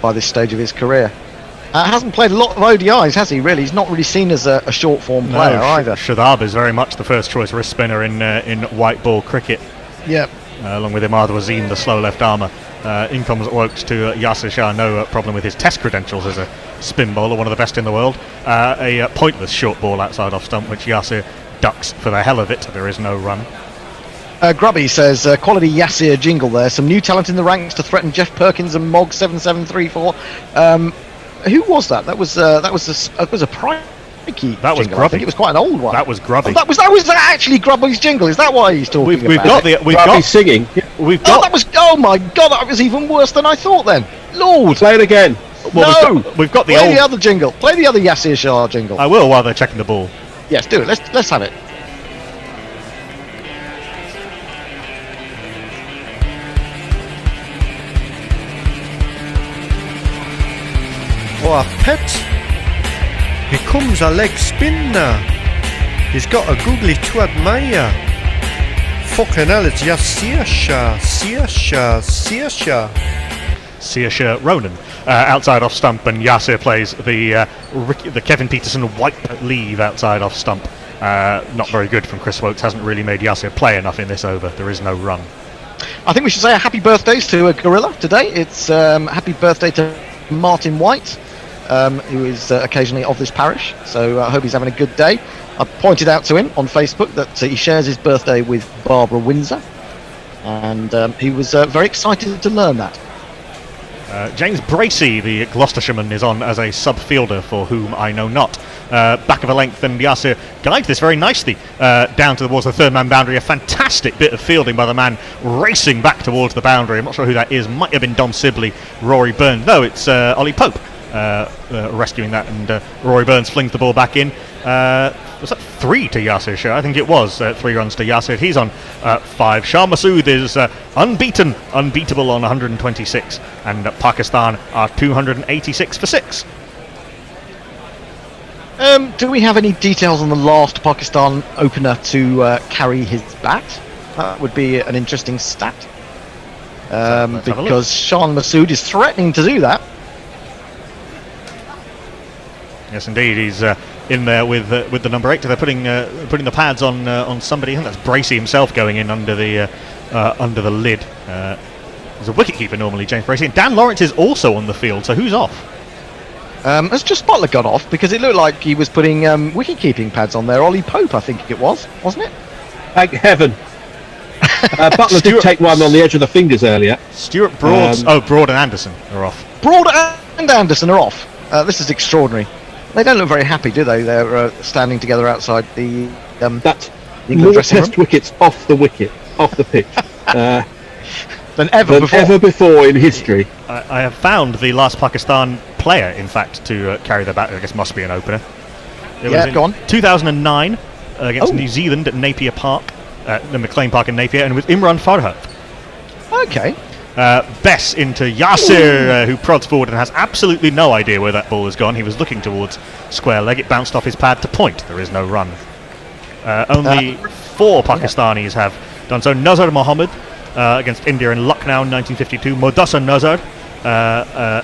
by this stage of his career. Hasn't played a lot of ODIs, has he? Really, he's not really seen as a short form player either. Shadab is very much the first choice wrist spinner in white ball cricket. Yep. Along with Imad Wazim, the slow left armour. In comes Oakes to Yasir Shah, no problem with his test credentials as a spin bowler, one of the best in the world. A pointless short ball outside off stump, which Yasir ducks for the hell of it. There is no run. Grubby says, quality Yasir jingle there. Some new talent in the ranks to threaten Jeff Perkins and Mog 7734. Who was that? That was a Prikey That was jingle. Grubby. I think it was quite an old one. That was Grubby. Oh, that was actually Grubby's jingle. Is that why he's talking about? We've got singing. Oh my god, that was even worse than I thought. Then, Lord, play it again. Well, we've got the Play the other jingle. Play the other Yasir Shah jingle. I will while they're checking the ball. Yes, do it. Let's have it. Oh, a pet. Here comes a leg spinner. He's got a googly to admire. Fucking hell, it's Yasir Shah. Saoirse Ronan outside off stump, and Yasir plays the Kevin Peterson wipe leave outside off stump. Not very good from Chris Wokes. Hasn't really made Yasir play enough in this over. There is no run. I think we should say a happy birthdays to a gorilla today. It's happy birthday to Martin White, who is occasionally of this parish. So I hope he's having a good day. I pointed out to him on Facebook that he shares his birthday with Barbara Windsor, and he was very excited to learn that. James Bracey, the Gloucestershireman, is on as a sub-fielder for whom I know not. Back of a length, and Yasir guides this very nicely down towards the third man boundary. A fantastic bit of fielding by the man racing back towards the boundary. I'm not sure who that is. Might have been Dom Sibley, Rory Burns. No, it's Ollie Pope rescuing that, and Rory Burns flings the ball back in. Was that 3 to Yasir Shah? I think it was 3 runs to Yasir. He's on 5. Shah Massoud is unbeatable on 126, and Pakistan are 286 for 6. Do we have any details on the last Pakistan opener to carry his bat? That would be an interesting stat. Because Shan Massoud is threatening to do that. Yes, indeed, he's in there with the number 8. They're putting the pads on somebody. I think that's Bracey himself going in under the lid. There's a wicketkeeper normally, James Bracey. And Dan Lawrence is also on the field. So who's off? Has just Butler got off because it looked like he was putting wicket-keeping pads on there. Ollie Pope, I think it was, wasn't it? Thank heaven. Butler did take one on the edge of the fingers earlier. Stuart Broad. Broad and Anderson are off. Broad and Anderson are off. This is extraordinary. They don't look very happy, do they? They're standing together outside the That's England more dressing test room. wickets off the pitch. than ever before in history. I have found the last Pakistan player, in fact, to carry their bat. I guess must be an opener. It was in go on. 2009 against New Zealand at Napier Park, the McLean Park in Napier, and it was Imran Farhat. Okay. Bess into Yasir, who prods forward and has absolutely no idea where that ball has gone. He was looking towards square leg. It bounced off his pad to point. There is no run. Only 4 Pakistanis have done so. Nazar Mohammed against India in Lucknow in 1952. Modassar Nazar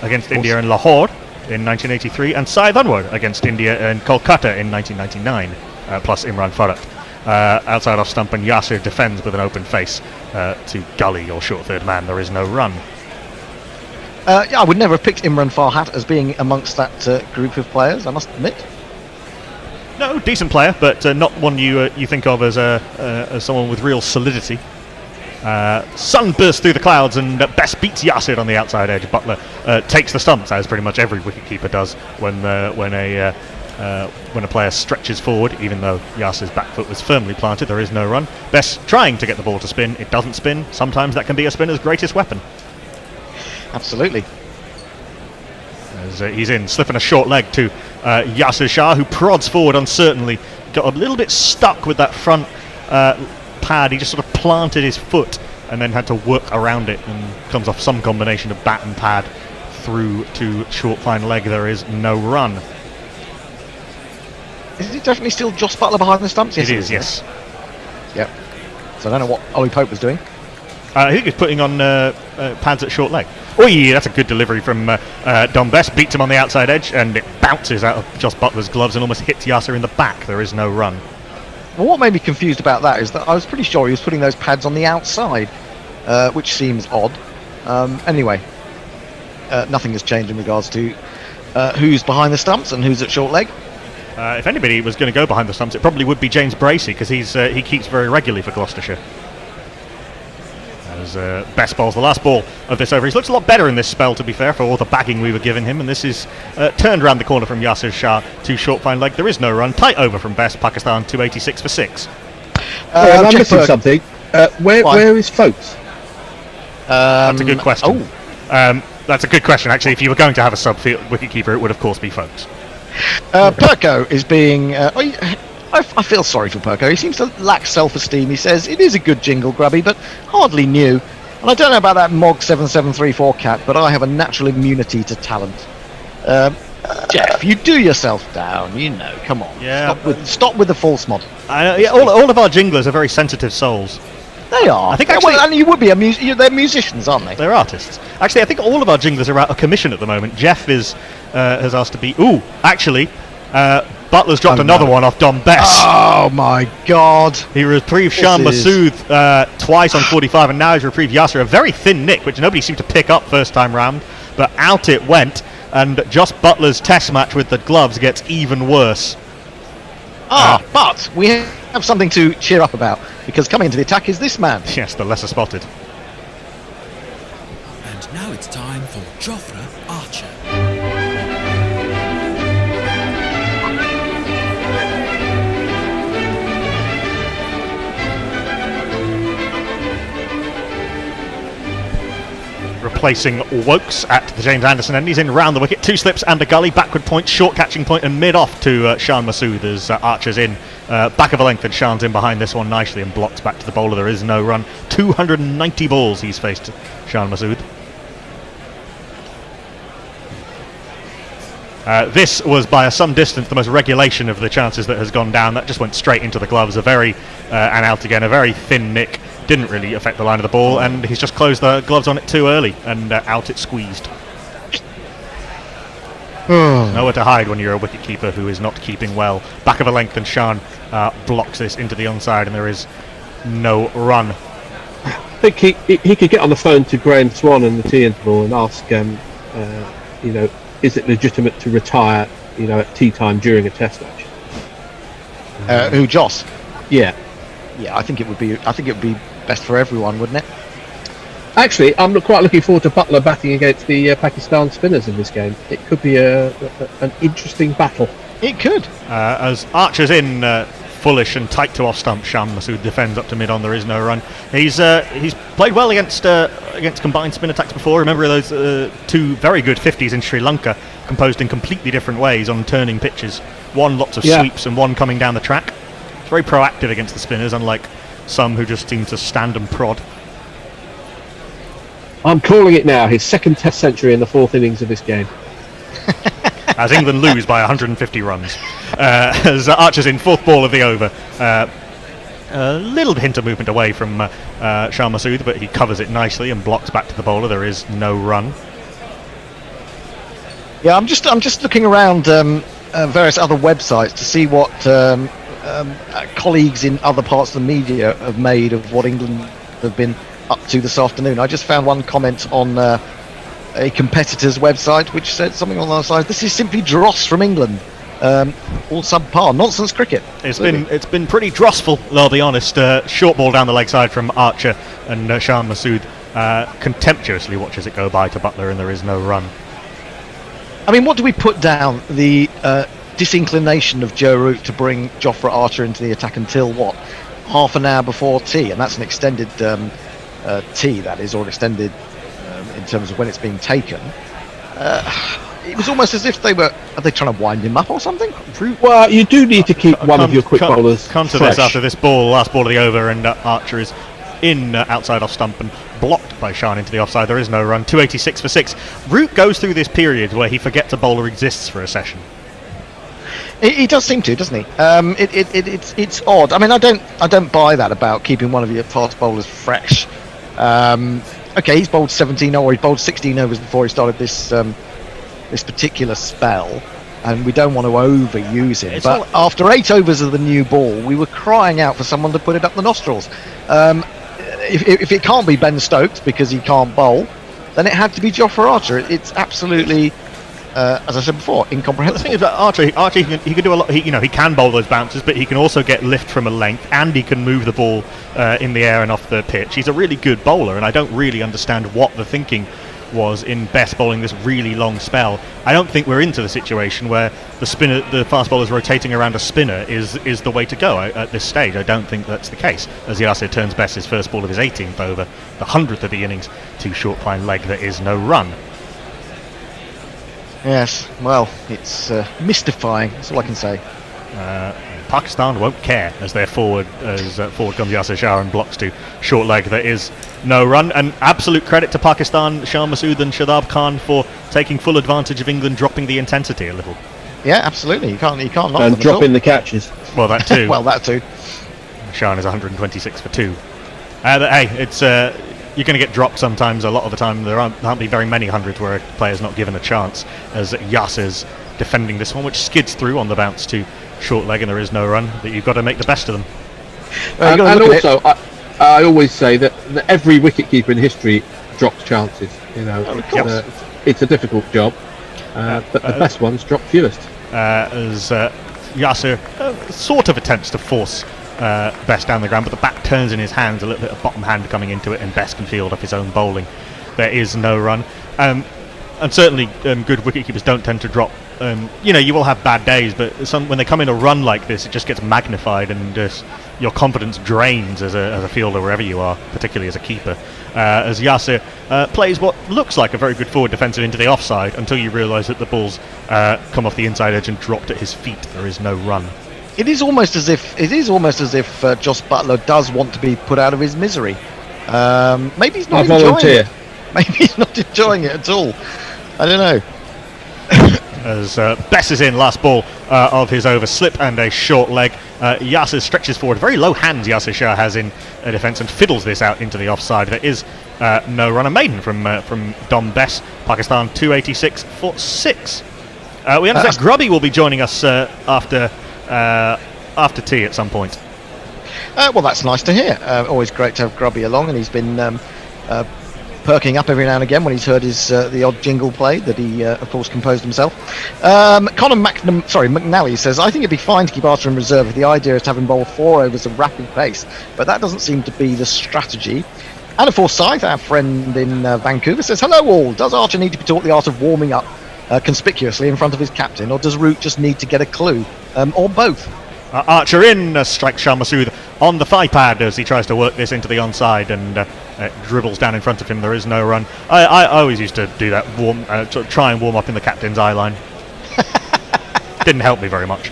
against India in Lahore in 1983. And Syed Anwar against India in Kolkata in 1999, plus Imran Farhat. Outside off stump, and Yasir defends with an open face to gully or short third man. There is no run. I would never have picked Imran Farhat as being amongst that group of players, I must admit. No, decent player, but not one you think of as someone with real solidity. Sun bursts through the clouds, and Bess beats Yasir on the outside edge. Butler takes the stumps, as pretty much every wicketkeeper does when a player stretches forward. Even though Yasir's back foot was firmly planted, there is no run. Bess trying to get the ball to spin. It doesn't spin. Sometimes that can be a spinner's greatest weapon. Absolutely. As he's in, slipping a short leg to Yasir Shah, who prods forward uncertainly. Got a little bit stuck with that front pad. He just sort of planted his foot and then had to work around it, and comes off some combination of bat and pad through to short fine leg. There is no run. Is it definitely still Joss Butler behind the stumps? Yes, it is, yes. Yep. So I don't know what Ollie Pope was doing. I think he's putting on pads at short leg. Oh yeah, that's a good delivery from Dom Best. Beats him on the outside edge, and it bounces out of Joss Butler's gloves and almost hits Yasser in the back. There is no run. Well, what made me confused about that is that I was pretty sure he was putting those pads on the outside, which seems odd. Anyway, nothing has changed in regards to who's behind the stumps and who's at short leg. If anybody was going to go behind the stumps, it probably would be James Bracey, because he keeps very regularly for Gloucestershire. As Best bowls the last ball of this over. He looks a lot better in this spell, to be fair, for all the bagging we were giving him. And this is turned around the corner from Yasser Shah to short fine leg. There is no run. Tight over from Best. Pakistan 286 for 6. I'm missing something. Where is Folks? That's a good question. That's a good question, actually. If you were going to have a sub-field wicketkeeper, it would, of course, be Folks. Perko is being... I feel sorry for Perko. He seems to lack self-esteem. He says it is a good jingle, Grubby, but hardly new. And I don't know about that Mog 7734 cat, but I have a natural immunity to talent. Jeff, you do yourself down, you know. Come on. Yeah. Stop with the false model. All of our jinglers are very sensitive souls. They are. I think actually, and you would be they're musicians, aren't they? They're artists. Actually, I think all of our jinglers are out of commission at the moment. Jeff has asked to be. Butler's dropped another one off Dom Bess. Oh my God! He reprieved Shan Masood twice on 45, and now he's reprieved Yasser. A very thin nick, which nobody seemed to pick up first time round, but out it went. And Joss Butler's test match with the gloves gets even worse. But we have something to cheer up about, because coming into the attack is this man. Yes, the lesser spotted. And now it's time for Jofra Archer. Replacing Wokes at the James Anderson end. He's in round the wicket. 2 slips and a gully. Backward point, short catching point, and mid off to Shan Masood as Archer's in. Back of a length, and Shan's in behind this one nicely and blocks back to the bowler. There is no run. 290 balls he's faced Shan Masood. This was by some distance the most regulation of the chances that has gone down. That just went straight into the gloves. And out again, a very thin nick. Didn't really affect the line of the ball, and he's just closed the gloves on it too early, and out it squeezed. Nowhere to hide when you're a wicketkeeper who is not keeping well. Back of a length, and Shan blocks this into the onside, and there is no run. I think he could get on the phone to Graham Swan in the tea interval and ask, is it legitimate to retire, at tea time during a test match? Who, Joss? Yeah. Yeah, I think it would be best for everyone, wouldn't it? Actually, I'm quite looking forward to Butler batting against the Pakistan spinners in this game. It could be an interesting battle. It could. As Archer's in fullish and tight to off stump, Shan Masood defends up to mid on. There is no run. He's played well against combined spin attacks before. Remember those 2 very good 50s in Sri Lanka, composed in completely different ways on turning pitches. One lots of sweeps and one coming down the track. It's very proactive against the spinners, unlike some who just seem to stand and prod. I'm calling it now. His second test century in the 4th innings of this game. As England lose by 150 runs. As Archer's in 4th ball of the over. A little hint of movement away from Shan Masood, but he covers it nicely and blocks back to the bowler. There is no run. Yeah, I'm just looking around various other websites to see what colleagues in other parts of the media have made of what England have been up to this afternoon. I just found one comment on a competitor's website which said something on the side. This is simply dross from England. All subpar nonsense cricket. It's been pretty drossful, I'll be honest. Short ball down the leg side from Archer, and Shan Masood contemptuously watches it go by to Butler, and there is no run. I mean, what do we put down? The disinclination of Joe Root to bring Jofra Archer into the attack until what, half an hour before tea, and that's an extended tea, that is, or extended in terms of when it's being taken. It was almost as if are they trying to wind him up or something? Well, you do need to keep one of your quick bowlers come to fresh. This after this ball, last ball of the over, and Archer is in outside off stump and blocked by Shan into the offside. There is no run. 286 for 6. Root goes through this period where he forgets a bowler exists for a session. He does seem to, doesn't he? It's odd. I mean, I don't buy that about keeping one of your fast bowlers fresh. Okay, he's bowled 17 or he bowled 16 overs before he started this this particular spell, and we don't want to overuse him. But after 8 overs of the new ball, we were crying out for someone to put it up the nostrils. If it can't be Ben Stokes because he can't bowl, then it had to be Jofra Archer. It's absolutely, as I said before, incomprehensible. The thing is that Archer he can do a lot. He can bowl those bounces, but he can also get lift from a length, and he can move the ball in the air and off the pitch. He's a really good bowler, and I don't really understand what the thinking was in Best bowling this really long spell. I don't think we're into the situation where the fast bowlers rotating around a spinner is the way to go at this stage. I don't think that's the case, as Yasir turns Best his first ball of his 18th over, the 100th of the innings, to short fine leg. There is no run. Yes, well, it's mystifying. That's all I can say. Pakistan won't care as forward comes Yasir Shah and blocks to short leg. There is no run, and absolute credit to Pakistan, Shah Masood and Shadab Khan for taking full advantage of England dropping the intensity a little. Yeah, absolutely. You can't knock and them dropping the catches. Well, that too. Well, that too. Shah is 126 for 2. Hey, it's you're going to get dropped sometimes. A lot of the time, there aren't be very many hundreds where a player's not given a chance. As Yasir's defending this one, which skids through on the bounce to short leg, and there is no run. That you've got to make the best of them. And also, I always say that every wicketkeeper in history drops chances. You know, it's a difficult job, but the best ones drop fewest. As Yasir sort of attempts to force Best down the ground, but the bat turns in his hands, a little bit of bottom hand coming into it, and Best can field off his own bowling. There is no run. And certainly good wicketkeepers don't tend to drop. You will have bad days, but when they come in a run like this, it just gets magnified, and your confidence drains as a fielder wherever you are, particularly as a keeper. As Yasir plays what looks like a very good forward defensive into the offside, until you realise that the ball's come off the inside edge and dropped at his feet. There is no run. It is almost as if Jos Buttler does want to be put out of his misery. Maybe he's not enjoying it. Maybe he's not enjoying it at all. I don't know. As Bess is in, last ball of his over, slip and a short leg. Yasir stretches forward, very low hands Yasir Shah has in defence, and fiddles this out into the offside. There is no run. A maiden from Dom Bess. Pakistan 286 for 6. We understand Grubby will be joining us after tea at some point. Well, that's nice to hear. Always great to have Grubby along, and he's been perking up every now and again when he's heard the odd jingle played that he, of course, composed himself. Conor McNally says, I think it'd be fine to keep Archer in reserve if the idea is to have him bowl 4 overs of rapid pace, but that doesn't seem to be the strategy. Anna Forsyth, our friend in Vancouver, says, hello all, does Archer need to be taught the art of warming up conspicuously in front of his captain, or does Root just need to get a clue, or both? Archer in, strikes Shah Masood on the thigh pad as he tries to work this into the onside, and dribbles down in front of him. There is no run. I always used to do that, try and warm up in the captain's eye line. Didn't help me very much.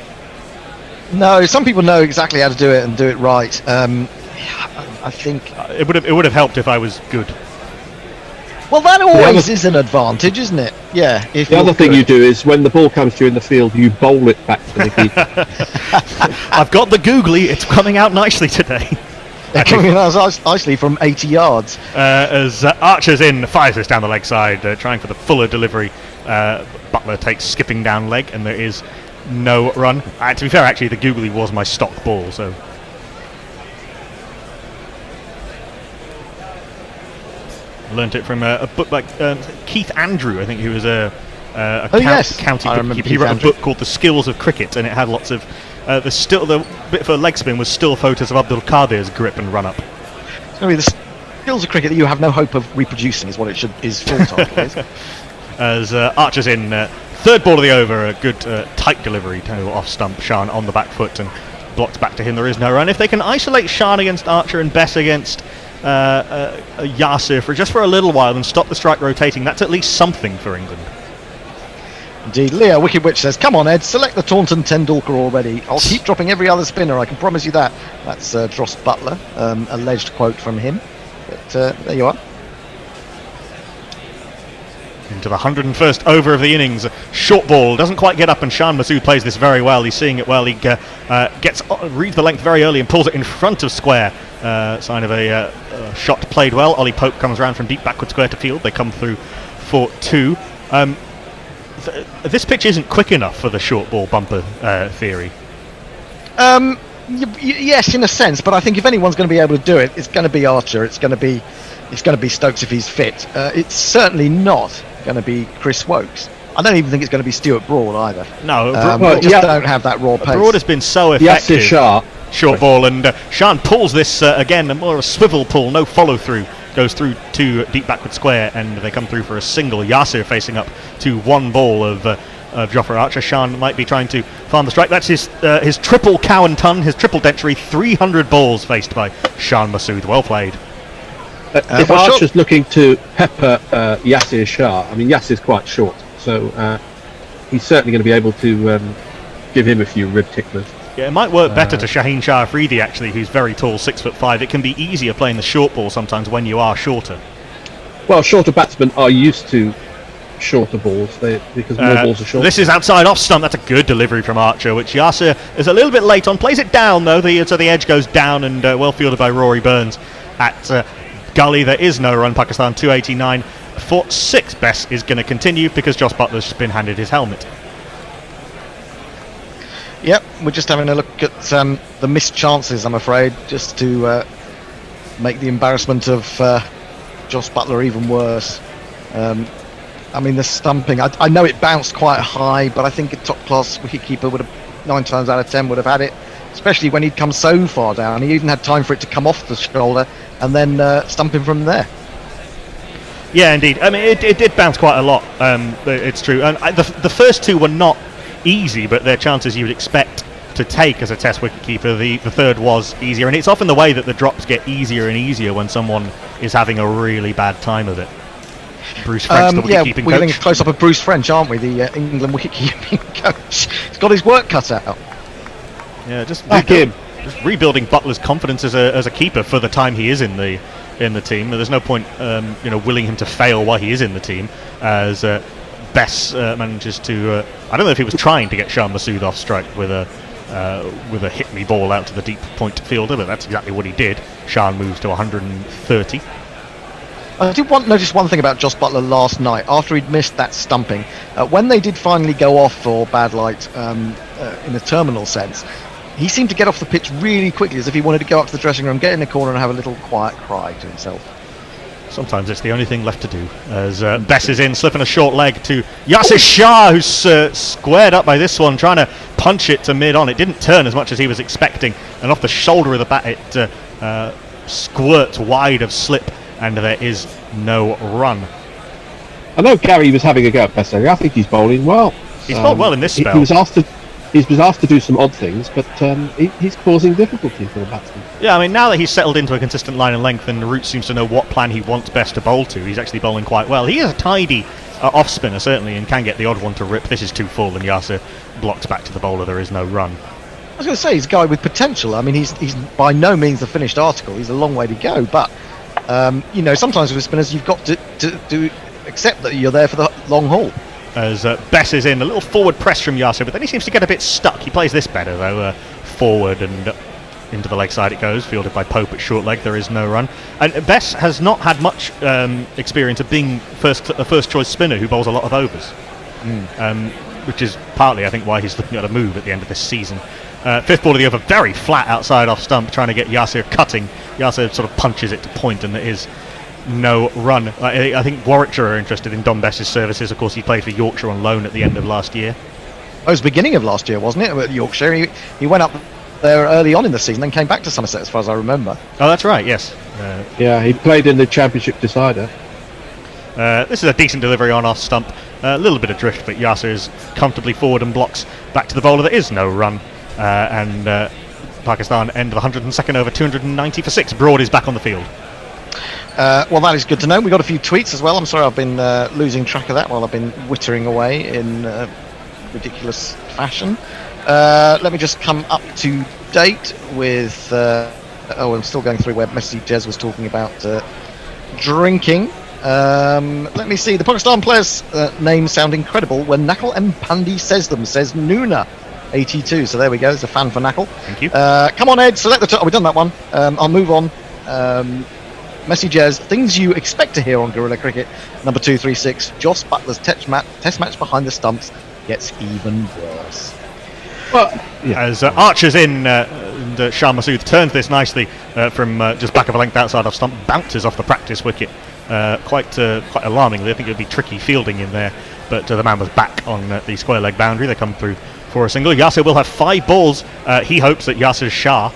No, some people know exactly how to do it and do it right. I think it would have helped if I was good. Well, that always is an advantage, isn't it? Yeah. The other thing you do is when the ball comes to you in the field, you bowl it back to the keeper. I've got the googly. It's coming out nicely today. Coming out nicely from 80 yards. As Archer's in, fires this down the leg side, trying for the fuller delivery. Butler takes skipping down leg, and there is no run. To be fair, actually, the googly was my stock ball, so. Learnt it from a book like Keith Andrew, I think, who was a county bookkeeper. He wrote a book called The Skills of Cricket, and it had lots of the bit for leg spin was still photos of Abdul Qadir's grip and run up. It's going to be the skills of cricket that you have no hope of reproducing, is what his full title is. As Archer's in, third ball of the over, a good tight delivery to off stump. Shan on the back foot and blocked back to him. There is no run. If they can isolate Shan against Archer and Bess against Yasir for a little while and stop the strike rotating, that's at least something for England. Indeed. Leo Wicked Witch says, come on Ed, select the Taunton Tendulkar already. I'll keep dropping every other spinner, I can promise you that. That's Jos Buttler, alleged quote from him. But there you are. Into the 101st over of the innings. Short ball doesn't quite get up, and Shan Masood plays this very well. He's seeing it well. He reads the length very early and pulls it in front of square. Sign of a shot played well. Ollie Pope comes around from deep backward square to field. They come through for 2. This pitch isn't quick enough for the short ball bumper theory. Yes, in a sense, but I think if anyone's going to be able to do it, it's going to be Archer. It's going to be Stokes if he's fit. It's certainly not going to be Chris Wokes. I don't even think it's going to be Stuart Broad either. No, don't have that raw pace. Broad has been so effective. Short ball, and Shan pulls this again, more of a swivel pull, no follow through. Goes through to deep backward square, and they come through for a single. Yasir facing up to 1 ball of Jofra Archer. Shan might be trying to farm the strike. That's his triple Cowan ton, his triple dentary. 300 balls faced by Shan Masood. Well played. If Archer's looking to pepper Yasir Shah, I mean, Yasir's quite short, so he's certainly going to be able to give him a few rib ticklers. Yeah, it might work better to Shaheen Shah Afridi, actually, who's very tall, 6'5". It can be easier playing the short ball sometimes when you are shorter. Well, shorter batsmen are used to shorter balls because more balls are short. This is outside off stump. That's a good delivery from Archer, which Yasir is a little bit late on. Plays it down, though, so the edge goes down, and well fielded by Rory Burns at Gully. There is no run. Pakistan 289 for 6. Bess is going to continue because Josh Butler's been handed his helmet. Yep, we're just having a look at the missed chances, I'm afraid, just to make the embarrassment of Josh Butler even worse. I mean, the stumping, I know it bounced quite high, but I think a top-class wicketkeeper would have, 9 times out of 10, would have had it, especially when he'd come so far down. He even had time for it to come off the shoulder and then stump him from there. Yeah, indeed. I mean, it did bounce quite a lot, it's true. And the first 2 were not easy, but they're chances you would expect to take as a test wicketkeeper. The third was easier, and it's often the way that the drops get easier and easier when someone is having a really bad time of it. Bruce French, the wicket-keeping coach. We're getting a close-up of Bruce French, aren't we, the England wicket-keeping coach. He's got his work cut out. Yeah, just rebuilding Butler's confidence as a keeper for the time he is in the team. There's no point willing him to fail while he is in the team, as Bess manages to. I don't know if he was trying to get Shan Masood off strike with a hit me ball out to the deep point fielder, but that's exactly what he did. Shan moves to 130. I did notice one thing about Josh Butler last night. After he'd missed that stumping, when they did finally go off for bad light in a terminal sense, he seemed to get off the pitch really quickly, as if he wanted to go up to the dressing room, get in the corner and have a little quiet cry to himself. Sometimes it's the only thing left to do, as Bess is in, slipping a short leg to Yasir Shah, who's squared up by this one, trying to punch it to mid-on. It didn't turn as much as he was expecting, and off the shoulder of the bat it squirts wide of slip, and there is no run. I know Gary was having a go at Bess. I think he's bowling well. He's bowled well in this spell. He was asked to do some odd things, but he's causing difficulty for the batsman. Yeah, I mean, now that he's settled into a consistent line and length, and Root seems to know what plan he wants best to bowl to, he's actually bowling quite well. He is a tidy off-spinner, certainly, and can get the odd one to rip. This is too full, and Yasir blocks back to the bowler. There is no run. I was going to say, he's a guy with potential. I mean, he's by no means the finished article. He's a long way to go, but, sometimes with spinners, you've got to accept that you're there for the long haul. As Bess is in, a little forward press from Yasir, but then he seems to get a bit stuck. He plays this better, though, forward and into the leg side it goes, fielded by Pope at short leg. There is no run. And Bess has not had much experience of being a first-choice spinner who bowls a lot of overs, which is partly, I think, why he's looking at a move at the end of this season. Fifth ball of the over, very flat outside off stump, trying to get Yasir cutting. Yasir sort of punches it to point, and there is no run. I think Warwickshire are interested in Don Bess's services. Of course, he played for Yorkshire on loan at the end of last year. It was the beginning of last year, wasn't it, at Yorkshire? He went up there early on in the season, then came back to Somerset, as far as I remember. Oh, that's right, yes. Yeah, he played in the Championship decider. This is a decent delivery on off stump. A little bit of drift, but Yasir is comfortably forward and blocks back to the bowler. There is no run. And Pakistan end of the 102nd over, 290 for 6. Broad is back on the field. Well, that is good to know. We got a few tweets as well. I'm sorry I've been losing track of that while I've been wittering away in ridiculous fashion. Let me just come up to date with... I'm still going through where Messi Jez was talking about drinking. Let me see. The Pakistan players' names sound incredible when Nakul M. Pandi says them. Says Noona 82. So there we go. There's a fan for Nakul. Thank you. Come on, Ed. Select the. We've done that one. I'll move on. Messages, things you expect to hear on Guerrilla Cricket. Number 236. Joss Butler's test match behind the stumps gets even worse. Well, as Archer's in, and Shah Massoud turns this nicely from just back of a length outside of stump, bounces off the practice wicket. Quite alarmingly. I think it would be tricky fielding in there, but the man was back on the square leg boundary. They come through for a single. Yasir will have 5 balls. He hopes that Yasir Shah.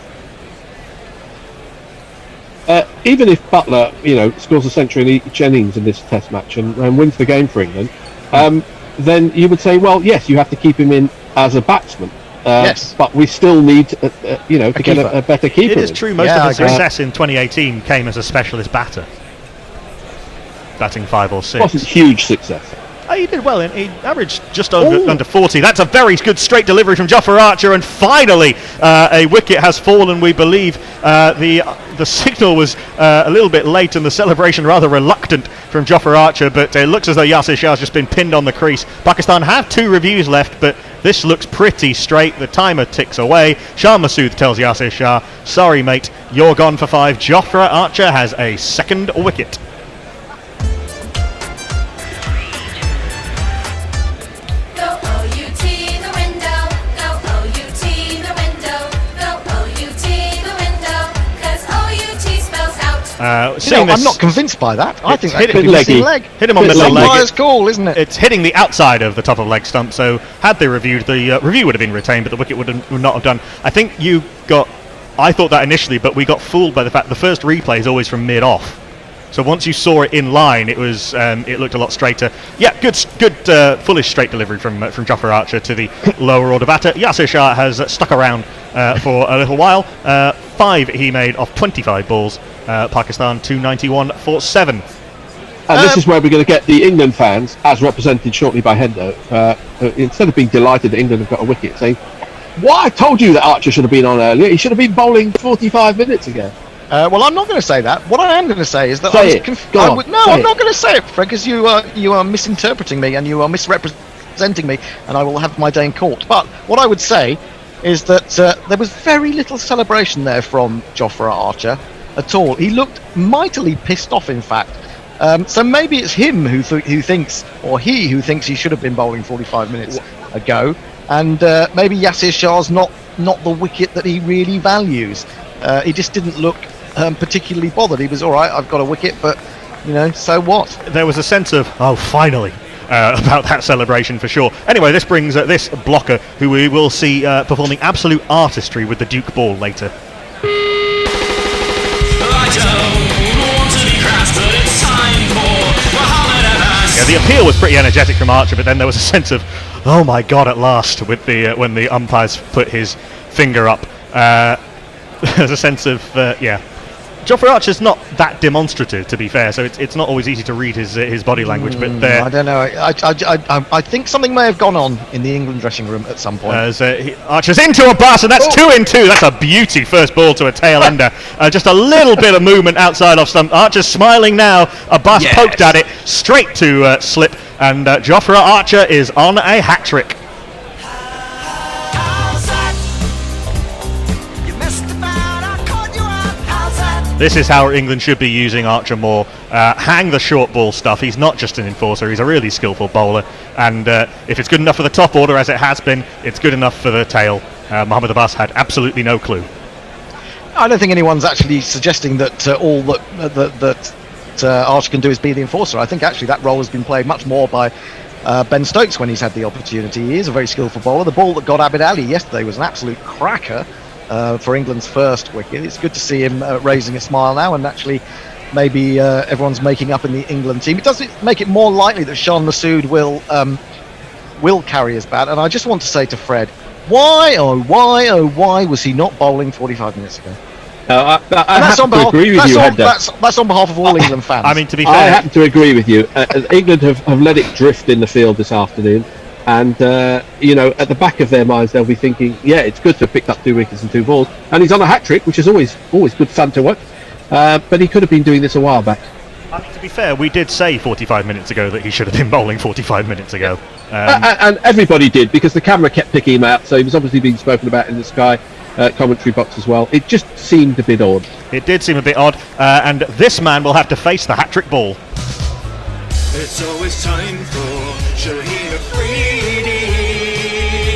Even if Butler, scores a century in each innings in this Test match and wins the game for England, then you would say, well, yes, you have to keep him in as a batsman. Yes, but we still need, to get a better keeper. It is true. Most of his success in 2018 came as a specialist batter, batting 5 or 6. Wasn't huge success. He did well. He averaged just under 40. That's a very good straight delivery from Jofra Archer, and finally a wicket has fallen. We believe the signal was a little bit late and the celebration rather reluctant from Jofra Archer, but it looks as though Yasir Shah has just been pinned on the crease. Pakistan have 2 reviews left, but this looks pretty straight. The timer ticks away. Shah Massoud tells Yasir Shah, sorry mate, you're gone for 5. Jofra Archer has a 2nd wicket. I'm not convinced by that. I think that could be leggy. missing leg. Hit him on middle leg. It's cool, isn't it? It's hitting the outside of the top of leg stump, so had they reviewed, the review would have been retained, but the wicket would not have done. I think I thought that initially, but we got fooled by the fact the first replay is always from mid-off. So once you saw it in line, it looked a lot straighter. Yeah, good, fullish straight delivery from Jofra Archer to the lower order batter. Yasir Shah has stuck around for a little while. 5 he made off 25 balls. Pakistan 291 for 7. And this is where we're going to get the England fans, as represented shortly by Hendo, instead of being delighted that England have got a wicket, saying, "Why I told you that Archer should have been on earlier. He should have been bowling 45 minutes ago." Well, I'm not going to say that. What I am going to say is that I'm not going to say it, Fred, because you are misinterpreting me and you are misrepresenting me, and I will have my day in court. But what I would say is that there was very little celebration there from Jofra Archer at all. He looked mightily pissed off, in fact. So maybe it's him who thinks he should have been bowling 45 minutes ago, and maybe Yasir Shah's not the wicket that he really values. He just didn't look particularly bothered. He was all right. I've got a wicket, but so what? There was a sense of finally. About that celebration for sure. Anyway, this brings this blocker, who we will see performing absolute artistry with the Duke ball later. Yeah, the appeal was pretty energetic from Archer, but then there was a sense of, oh my god, at last, with the when the umpires put his finger up. There's a sense of, Jofra Archer's not that demonstrative, to be fair, so it's not always easy to read his body language. But I don't know. I think something may have gone on in the England dressing room at some point. As Archer's into a bus, and that's 2 in 2. That's a beauty first ball to a tail ender. Just a little bit of movement outside of stump. Archer's smiling now. A bus poked at it, straight to slip, and Jofra Archer is on a hat trick. This is how England should be using Archer more. Hang the short ball stuff. He's not just an enforcer, he's a really skillful bowler. And if it's good enough for the top order, as it has been, it's good enough for the tail. Mohammad Abbas had absolutely no clue. I don't think anyone's actually suggesting that all that Archer can do is be the enforcer. I think actually that role has been played much more by Ben Stokes when he's had the opportunity. He is a very skillful bowler. The ball that got Abid Ali yesterday was an absolute cracker. For England's first wicket. It's good to see him raising a smile now, and actually maybe everyone's making up in the England team. It does make it more likely that Shah Massoud will carry his bat, and I just want to say to Fred, why was he not bowling 45 minutes ago? I have to agree with you, that's on behalf of all England fans. I mean, to be fair, I happen to agree with you. England have let it drift in the field this afternoon. And, at the back of their minds, they'll be thinking, it's good to have picked up 2 wickets and 2 balls. And he's on a hat-trick, which is always good fun to watch. But he could have been doing this a while back. To be fair, we did say 45 minutes ago that he should have been bowling 45 minutes ago. And everybody did, because the camera kept picking him out, so he was obviously being spoken about in the Sky commentary box as well. It just seemed a bit odd. It did seem a bit odd, and this man will have to face the hat-trick ball. It's always time for Shaheen Afridi.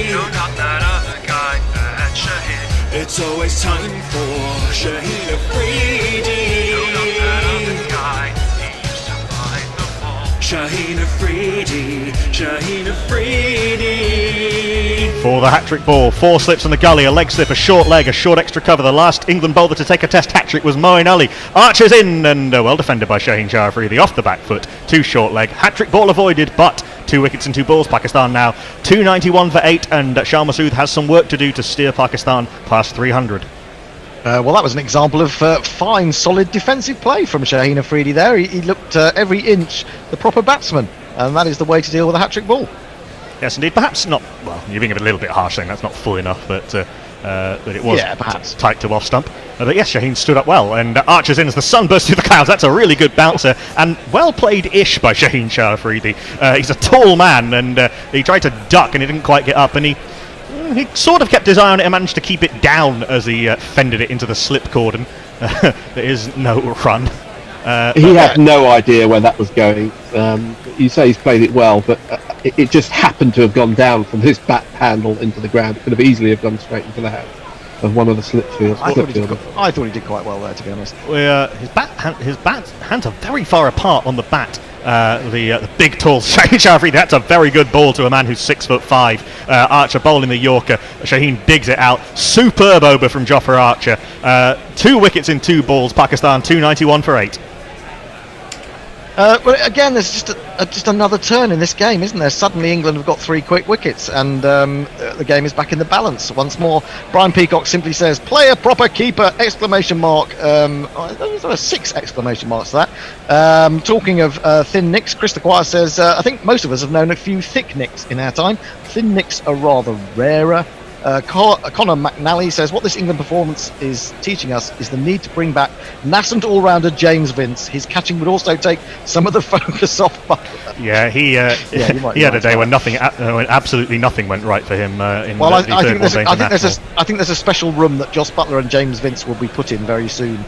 No, not that other guy, that's Shaheen. It's always time for Shaheen Afridi. No, not that other guy, he used to find the ball. Shaheen Afridi, Shaheen Afridi. For the hat-trick ball, 4 slips on the gully, a leg slip, a short leg, a short extra cover. The last England bowler to take a test hat-trick was Moeen Ali. Archer's in, and well defended by Shaheen Shah Afridi off the back foot. 2 short leg, hat-trick ball avoided, but 2 wickets and 2 balls. Pakistan now 291 for 8, and Shah Masood has some work to do to steer Pakistan past 300. Well, that was an example of fine, solid defensive play from Shaheen Afridi there. He looked every inch the proper batsman, and that is the way to deal with a hat-trick ball. Yes, indeed. Perhaps not. Well, you're being a little bit harsh saying that's not full enough, but it was tight to off stump. But yes, Shaheen stood up well, and Archer's in as the sun bursts through the clouds. That's a really good bouncer, and well played-ish by Shaheen Shah Afridi. He's a tall man, and he tried to duck, and he didn't quite get up, and he sort of kept his eye on it and managed to keep it down as he fended it into the slip cordon. There is no run. He had no idea where that was going. You say he's played it well, but it just happened to have gone down from his bat handle into the ground. It could have easily have gone straight into the hand of one of the slip fields. I thought he did quite well there, to be honest. His bat hands are very far apart on the bat. The big, tall Shaheen Shah Afridi. That's a very good ball to a man who's 6'5". Archer bowling the Yorker. Shaheen digs it out. Superb over from Jofra Archer. 2 wickets in 2 balls. Pakistan 291 for 8. Well, again, there's just another turn in this game, isn't there? Suddenly England have got 3 quick wickets, and the game is back in the balance once more. Brian Peacock simply says, "Play a proper keeper!" Exclamation mark. There are 6 exclamation marks to that. Talking of thin nicks, Chris Acquire says, "I think most of us have known a few thick nicks in our time. Thin nicks are rather rarer." Connor McNally says, "What this England performance is teaching us is the need to bring back nascent all-rounder James Vince. His catching would also take some of the focus off Butler." Yeah, he had a day when when absolutely nothing went right for him. I think there's a special room that Jos Buttler and James Vince will be put in very soon.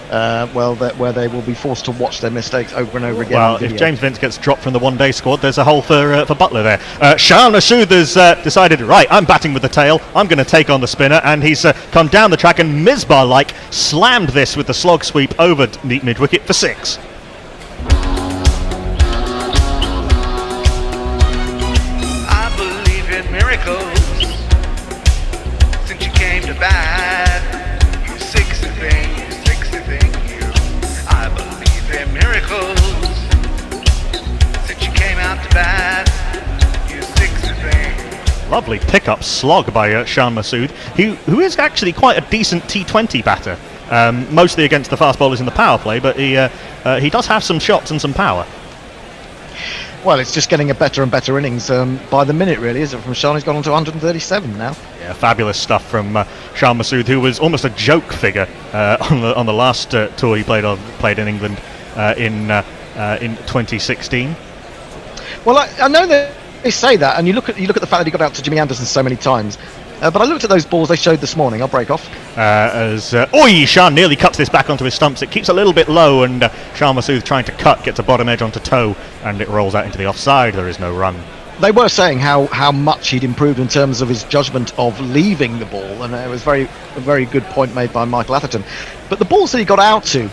Where they will be forced to watch their mistakes over and over again. Well, if James Vince gets dropped from the one-day squad, there's a hole for Buttler there. Shah Masood has decided, right, I'm batting with the tail, I'm going to take on the spinner, and he's come down the track and Misbah-like slammed this with the slog sweep over the mid-wicket for 6. I believe in miracles since you came to bat. You 60 thing. I believe in miracles since you came out to bat. You 60 thing. Lovely pick-up slog by Shah Masood, who is actually quite a decent T20 batter, mostly against the fast bowlers in the power play, but he does have some shots and some power. Well, it's just getting a better and better innings by the minute, really, is it? From Shah, he's gone on to 137 now. Yeah, fabulous stuff from Shah Masood, who was almost a joke figure on the last tour he played in England in 2016. Well, I know that they say that, and you look at the fact that he got out to Jimmy Anderson so many times. But I looked at those balls they showed this morning. I'll break off. Shah nearly cuts this back onto his stumps. It keeps a little bit low, and Shah Masood trying to cut, gets a bottom edge onto toe, and it rolls out into the offside. There is no run. They were saying how much he'd improved in terms of his judgment of leaving the ball, and it was a very good point made by Michael Atherton. But the balls that he got out to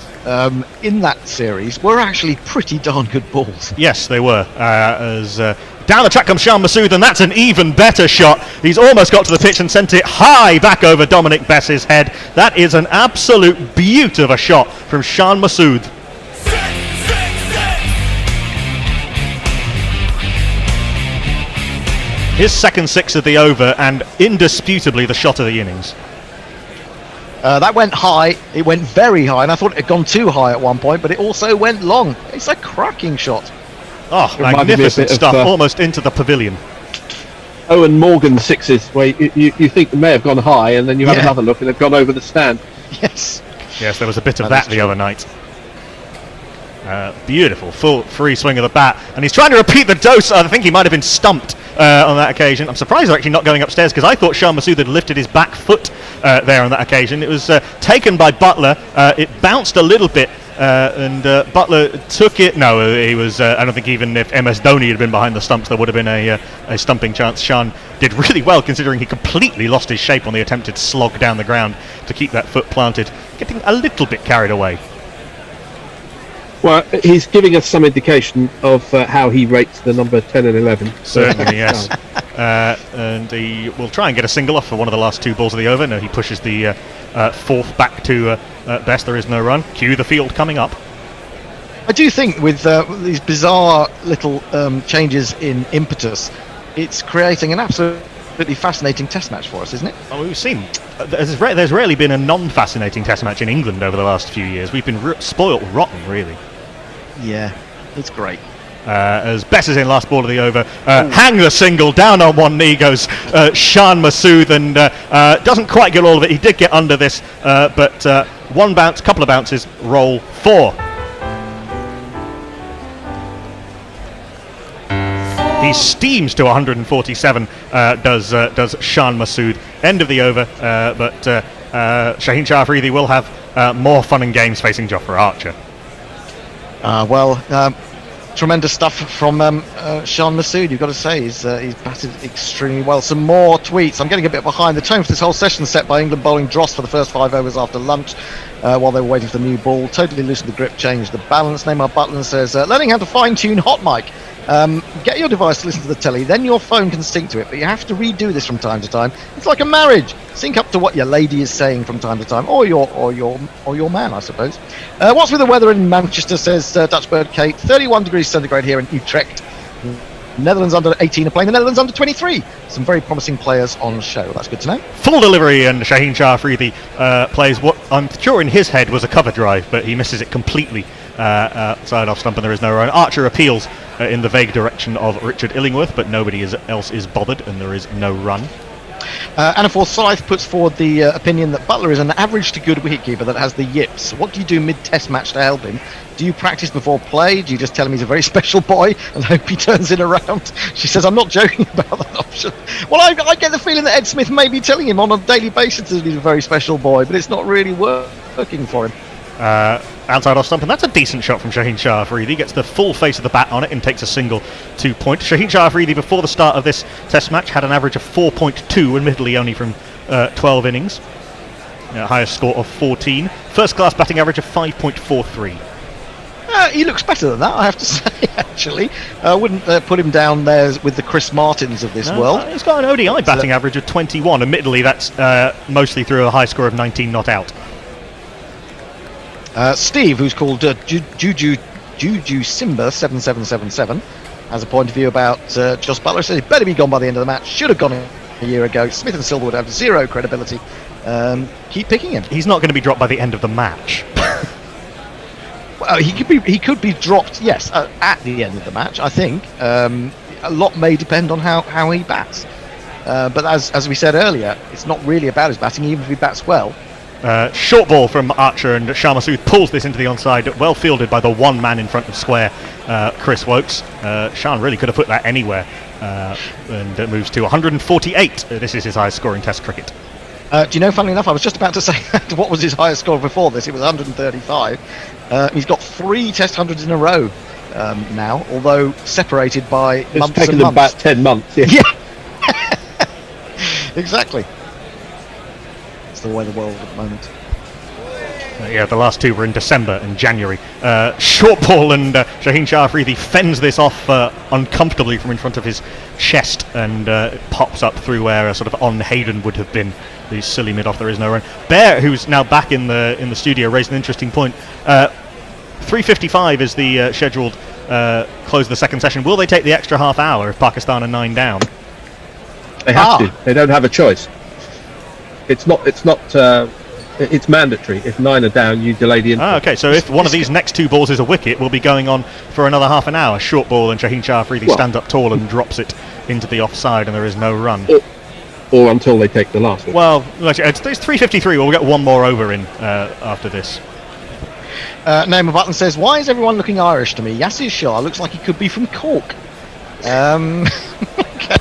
in that series were actually pretty darn good balls. Yes, they were. Down the track comes Shah Masood, and that's an even better shot. He's almost got to the pitch and sent it high back over Dominic Bess's head. That is an absolute beaut of a shot from Shah Masood. His second 6 of the over, and indisputably the shot of the innings. That went high. It went very high, and I thought it had gone too high at one point, but it also went long. It's a cracking shot. Oh, magnificent stuff, almost into the pavilion. Owen Morgan 6s, where you think they may have gone high, and then you have another look and they've gone over the stand. Yes. Yes, there was a bit of that the other night. Beautiful full free swing of the bat, and he's trying to repeat the dose. I think he might have been stumped on that occasion. I'm surprised they're actually not going upstairs, because I thought Shah Massoud had lifted his back foot there on that occasion. It was taken by Butler. It bounced a little bit, and Butler took it. No, he was. I don't think even if MS Dhoni had been behind the stumps, there would have been a stumping chance. Shan did really well, considering he completely lost his shape on the attempted slog down the ground to keep that foot planted, getting a little bit carried away. Well, he's giving us some indication of how he rates the number 10 and 11. Certainly, yes. And he will try and get a single off for one of the last 2 balls of the over. No, he pushes the fourth back to Best. There is no run. Cue the field coming up. I do think with these bizarre little changes in impetus, it's creating an absolutely fascinating test match for us, isn't it? Oh, we've seen. There's rarely been a non-fascinating test match in England over the last few years. We've been spoilt rotten, really. Yeah, it's great. As Bess is in last ball of the over, hang the single, down on one knee goes Shan Massoud, and doesn't quite get all of it. He did get under this, but one bounce, couple of bounces, roll 4. He steams to 147, does Shan Massoud. End of the over, but Shaheen Shah Afridi will have more fun and games facing Jofra Archer. Tremendous stuff from Shan Massoud, you've got to say. He's batted extremely well. Some more tweets. I'm getting a bit behind. The tone for this whole session set by England bowling dross for the first 5 overs after lunch while they were waiting for the new ball. Totally loosened the grip, changed the balance. Neymar Butland says, learning how to fine-tune hot mic. Get your device to listen to the telly, then your phone can sync to it, but you have to redo this from time to time. It's like a marriage. Sync up to what your lady is saying from time to time, or your man, I suppose. What's with the weather in Manchester, says Dutch Bird Kate. 31 degrees centigrade here in Utrecht. Netherlands under 18 are playing the Netherlands under 23. Some very promising players on show. That's good to know. Full delivery, and Shaheen Shah Afridi plays what I'm sure in his head was a cover drive, but he misses it completely side off stump, and there is no run. Archer appeals in the vague direction of Richard Illingworth, but nobody else is bothered, and there is no run. Anna Forsyth puts forward the opinion that Butler is an average to good wicketkeeper that has the yips. What do you do mid-test match to help him? Do you practice before play? Do you just tell him he's a very special boy and hope he turns it around? She says, I'm not joking about that option. Well, I get the feeling that Ed Smith may be telling him on a daily basis that he's a very special boy, but it's not really working for him. Outside off stump, and that's a decent shot from Shaheen Shah Afridi. Gets the full face of the bat on it and takes a single 2 point. Shaheen Shah Afridi, before the start of this test match, had an average of 4.2, admittedly only from 12 innings. Highest score of 14. First class batting average of 5.43. He looks better than that, I have to say, actually. I wouldn't put him down there with the Chris Martins of this world. He's got an ODI batting average of 21. Admittedly, that's mostly through a high score of 19 not out. Steve, who's called Juju Simba 7777, has a point of view about Jos Butler. Says he better be gone by the end of the match. Should have gone a year ago. Smith and Silverwood have zero credibility. Keep picking him. He's not going to be dropped by the end of the match. Well, he could be dropped. Yes, at the end of the match. I think a lot may depend on how he bats. But as we said earlier, it's not really about his batting, even if he bats well. Short ball from Archer, and Shah Massoud pulls this into the onside, well fielded by the one man in front of square, Chris Wokes. Shan really could have put that anywhere, and it moves to 148. This is his highest scoring test cricket. Do you know, funnily enough, I was just about to say what was his highest score before this. It was 135. He's got 3 test hundreds in a row now, although separated by months and months. It's taken them about 10 months. Yeah. Exactly. It's the way the world at the moment. The last 2 were in December and January. Short ball, and Shaheen Shah Afridi fends this off uncomfortably from in front of his chest, and it pops up through where a sort of on Hayden would have been. The silly mid-off, there is no run. Bear, who's now back in the studio, raised an interesting point. 3:55 is the scheduled close of the second session. Will they take the extra half hour if Pakistan are 9 down? They have to. They don't have a choice. It's mandatory. If 9 are down, you delay the input. Okay, so if one of these next 2 balls is a wicket, we'll be going on for another half an hour. Short ball, and Shaheen Shah Afridi stands up tall and drops it into the offside, and there is no run. Or until they take the last one. Well, it's 3:53. We'll get one more over in after this. Naima Button says, why is everyone looking Irish to me? Yassir Shah looks like he could be from Cork. Okay.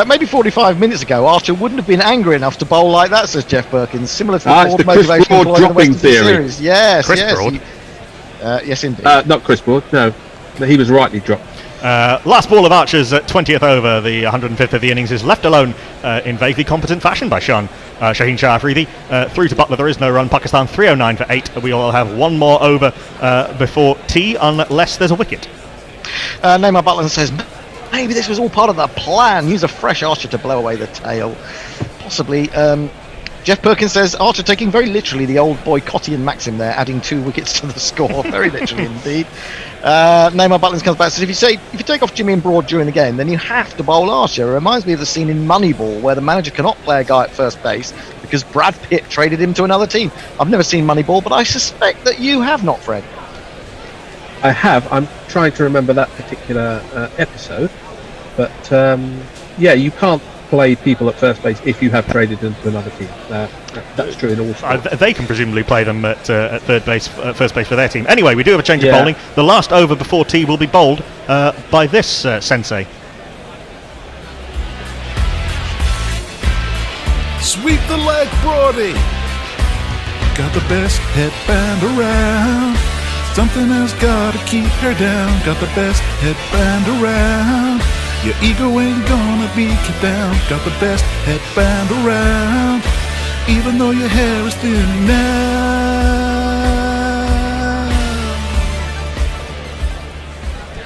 Maybe 45 minutes ago, Archer wouldn't have been angry enough to bowl like that, says Jeff Perkins. Similar to the it's the Broad Chris motivation Broad employed in the dropping Western theory. Series. Yes, Chris yes. Broad? Yes, indeed. Not Chris Broad, no. He was rightly dropped. Last ball of Archer's 20th over, the 105th of the innings, is left alone in vaguely competent fashion by Shaheen Shah Afridi. Through to Butler, there is no run. Pakistan 309 for 8. We will have one more over before tea, unless there's a wicket. Neymar Butland says, maybe this was all part of the plan. Use a fresh Archer to blow away the tail. Possibly. Jeff Perkins says, Archer taking very literally the old boycottian maxim there, adding 2 wickets to the score. Very literally indeed. Neymar Butland comes back and says, if you take off Jimmy and Broad during the game, then you have to bowl Archer. It reminds me of the scene in Moneyball where the manager cannot play a guy at first base because Brad Pitt traded him to another team. I've never seen Moneyball, but I suspect that you have not, Fred. I have. I'm trying to remember that particular episode. But, yeah, you can't play people at first base if you have traded them to another team. That's true in all sports. They can presumably play them at third base, first base for their team. Anyway, we do have a change of bowling. The last over before tea will be bowled by this sensei. Sweep the leg, Brody. Got the best headband around. Something has got to keep her down. Got the best headband around. Your ego ain't gonna be kept down. Got the best headband around. Even though your hair is thinning now.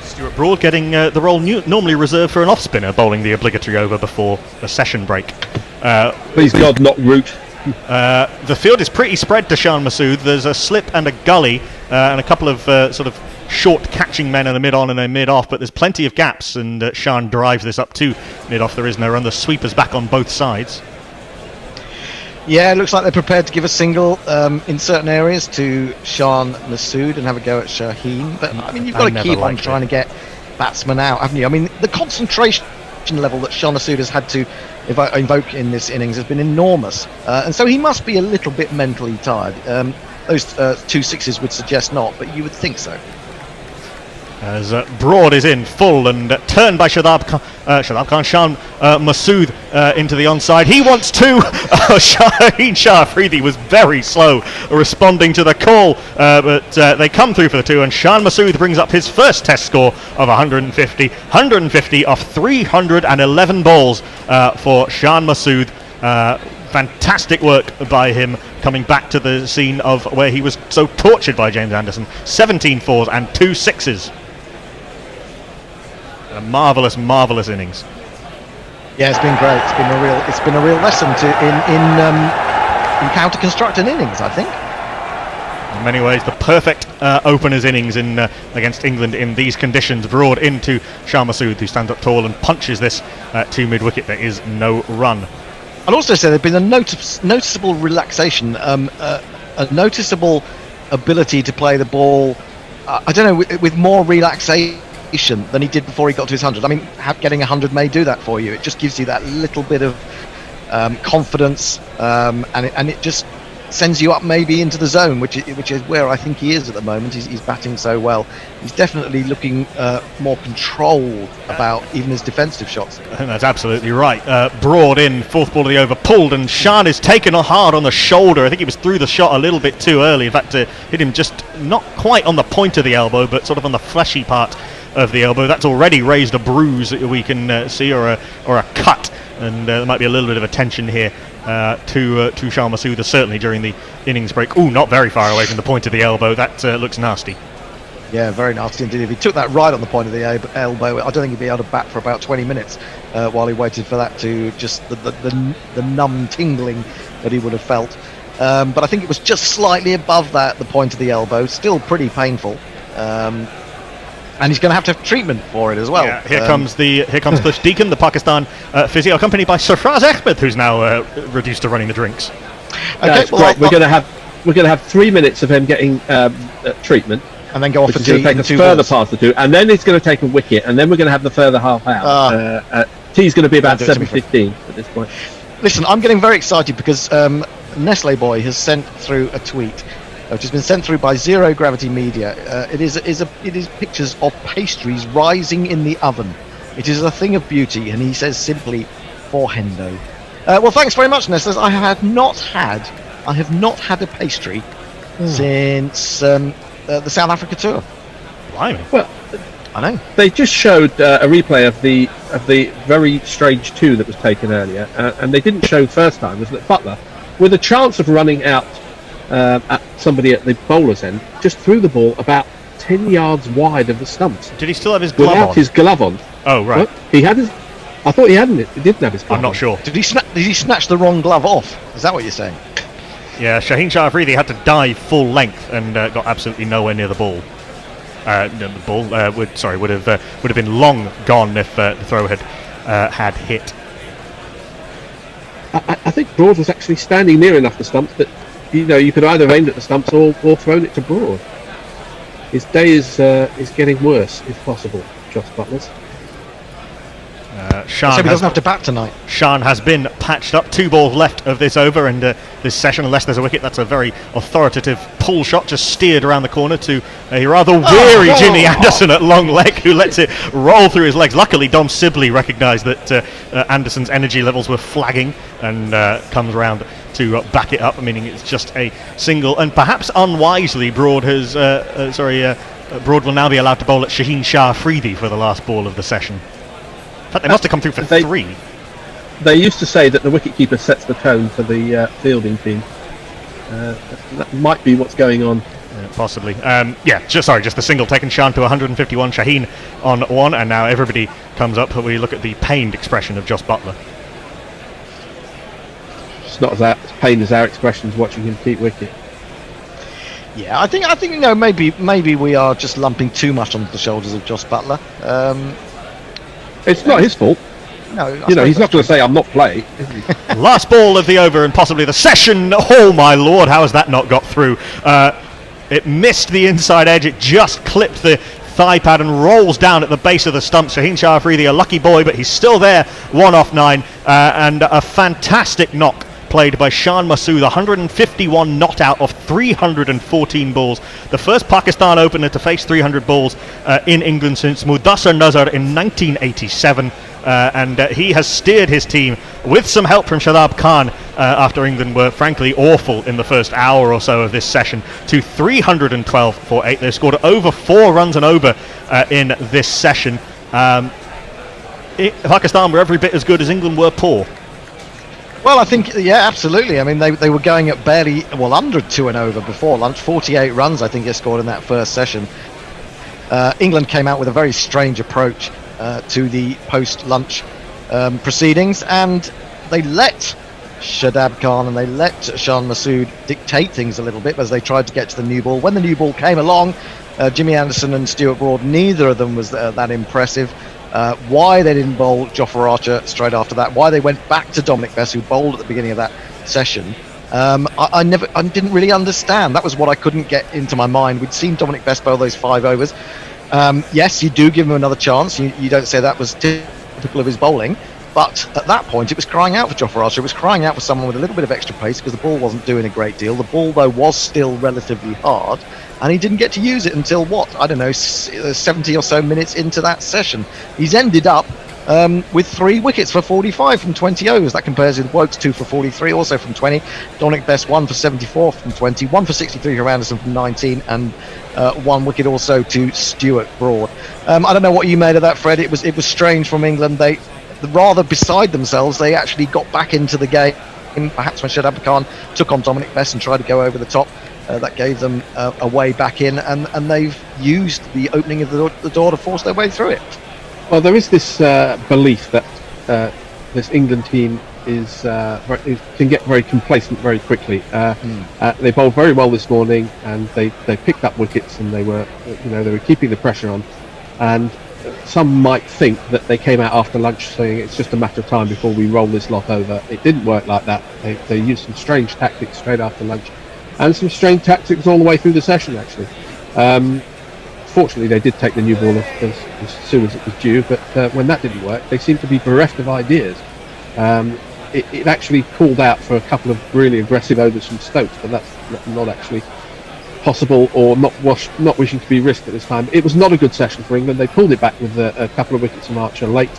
Stuart Broad getting the role normally reserved for an off-spinner, bowling the obligatory over before a session break. Please God, not Root. The field is pretty spread to Shan Masood. There's a slip and a gully and a couple of sort of short catching men in the mid-on and a mid-off, but there's plenty of gaps, and Shan drives this up to mid-off. There is no run. The sweeper's back on both sides. Yeah, it looks like they're prepared to give a single in certain areas to Shan Masood and have a go at Shaheen. But, I mean, you've got to keep on trying to get batsmen out, haven't you? I mean, the concentration level that Shan Masood has had to invoke in this innings has been enormous. And so he must be a little bit mentally tired. Those 2 sixes would suggest not, but you would think so. As Broad is in full and turned by Shadab Khan, Shan Masood into the onside. He wants 2. Shaheen Shah Afridi was very slow responding to the call, but they come through for the 2, and Shan Masood brings up his first test score of 150 off 311 balls for Shan Masood. Fantastic work by him coming back to the scene of where he was so tortured by James Anderson. 17 fours and 2 sixes. A marvellous innings. Yeah, it's been great. It's been a real lesson in how to construct an innings, I think. In many ways, the perfect opener's innings against England in these conditions. Broad into Shah Masood, who stands up tall and punches this to mid-wicket. There is no run. I'd also say there's been a noticeable relaxation, a noticeable ability to play the ball, I don't know, with more relaxation than he did before he got to his 100. I mean, getting 100 may do that for you. It just gives you that little bit of confidence, and it just sends you up maybe into the zone, which is where I think he is at the moment. He's batting so well. He's definitely looking more controlled about even his defensive shots. I think that's absolutely right. Broad in, 4th ball of the over, pulled, and Shan is taken hard on the shoulder. I think he was through the shot a little bit too early. In fact, hit him just not quite on the point of the elbow, but sort of on the fleshy part of the elbow. That's already raised a bruise that we can see, or a cut, and there might be a little bit of attention here to Shah Masood, certainly during the innings break. Ooh, not very far away from the point of the elbow. That looks nasty. Yeah, very nasty indeed. If he took that right on the point of the elbow, I don't think he'd be able to bat for about 20 minutes while he waited for that to just the numb tingling that he would have felt. But I think it was just slightly above that, the point of the elbow. Still pretty painful. And he's going to have treatment for it as well. Yeah, here comes Cliff Deacon, the Pakistan physio, accompanied by Sarfraz Ahmed, who's now reduced to running the drinks. Okay, that's great. We're going to have 3 minutes of him getting treatment, and then go off for tea. Take a further pass to 2, and then he's going to take a wicket, and then we're going to have the further half out. Tea's going to be about 7:15 at this point. Listen, I'm getting very excited because Nestle Boy has sent through a tweet which has been sent through by Zero Gravity Media. It is pictures of pastries rising in the oven. It is a thing of beauty, and he says simply, for Hendo. Well, thanks very much, Nestlers. I have not had a pastry since the South Africa tour. Blimey. Well, I know. They just showed a replay of the very strange 2 that was taken earlier, and they didn't show first time. Was that Butler, with a chance of running out at somebody at the bowler's end, just threw the ball about 10 yards wide of the stumps. Did he still have his glove without on? his glove on? Oh, right. What? He had his. I thought he hadn't. He didn't have his glove. I'm not sure. Did he snatch the wrong glove off? Is that what you're saying? Yeah, Shaheen Shah Afridi had to dive full length and got absolutely nowhere near the ball. The ball would have been long gone if the throw had hit. I think Broad was actually standing near enough the stumps that you could either have aimed at the stumps or thrown it to Broad. His day is getting worse, if possible, Josh Butler's. So he doesn't have to bat tonight. Shan has been patched up. 2 balls left of this over and this session. Unless there's a wicket, that's a very authoritative pull shot, just steered around the corner to a rather weary Jimmy Anderson at long leg, who lets it roll through his legs. Luckily, Dom Sibley recognised that Anderson's energy levels were flagging and comes round to back it up, meaning it's just a single. And perhaps unwisely, Broad will now be allowed to bowl at Shaheen Shah Afridi for the last ball of the session. In fact, they must have come through for 3. They used to say that the wicketkeeper sets the tone for the fielding team. That might be what's going on. Possibly. Just the single taken. Shan to 151, Shaheen on 1, and now everybody comes up. We look at the pained expression of Joss Butler. It's not as pained as our expressions watching him keep wicket. Yeah, I think maybe we are just lumping too much onto the shoulders of Joss Butler. It's not his fault. No, he's not going to say I'm not playing. Last ball of the over and possibly the session. Oh my lord, how has that not got through? It missed the inside edge. It just clipped the thigh pad and rolls down at the base of the stump. Shaheen Shah Afridi, a lucky boy, but he's still there. 1 off 9, and a fantastic knock played by Shan Masood, 151 not out of 314 balls. The first Pakistan opener to face 300 balls in England since Mudassar Nazar in 1987. And he has steered his team with some help from Shadab Khan after England were frankly awful in the first hour or so of this session to 312 for 8. They scored over 4 runs and over in this session. Pakistan were every bit as good as England were poor. Well, I think, yeah, absolutely. I mean, they were going at under 2 and over before lunch. 48 runs, I think, they scored in that first session. England came out with a very strange approach to the post-lunch proceedings, and they let Shadab Khan and they let Shan Masood dictate things a little bit as they tried to get to the new ball. When the new ball came along, Jimmy Anderson and Stuart Broad, neither of them was that impressive. Why they didn't bowl Jofra Archer straight after that, why they went back to Dominic Bess, who bowled at the beginning of that session, I didn't really understand. That was what I couldn't get into my mind. We'd seen Dominic Bess bowl those 5 overs. Yes, you do give him another chance. You don't say that was typical of his bowling, but at that point it was crying out for Jofra Archer. It was crying out for someone with a little bit of extra pace because the ball wasn't doing a great deal. The ball, though, was still relatively hard, and he didn't get to use it until 70 or so minutes into that session. He's ended up with 3 wickets for 45 from 20 overs. That compares with Woke's 2 for 43, also from 20. Dominic Bess 1 for 74 from 20, 1 for 63 from Anderson from 19, and 1 wicket also to Stuart Broad. I don't know what you made of that, Fred. It was strange from England. They, rather beside themselves, they actually got back into the game. Perhaps when Shadab Khan took on Dominic Bess and tried to go over the top, that gave them a way back in, and they've used the opening of the door to force their way through it. Well, there is this belief that this England team can get very complacent very quickly. They bowled very well this morning, and they picked up wickets, and they were keeping the pressure on. And some might think that they came out after lunch saying it's just a matter of time before we roll this lot over. It didn't work like that. They used some strange tactics straight after lunch, and some strange tactics all the way through the session, actually. Fortunately, they did take the new ball as soon as it was due, but when that didn't work, they seemed to be bereft of ideas. It actually called out for a couple of really aggressive overs from Stokes, but that's not actually possible or not wishing to be risked at this time. It was not a good session for England. They pulled it back with a couple of wickets from Archer late.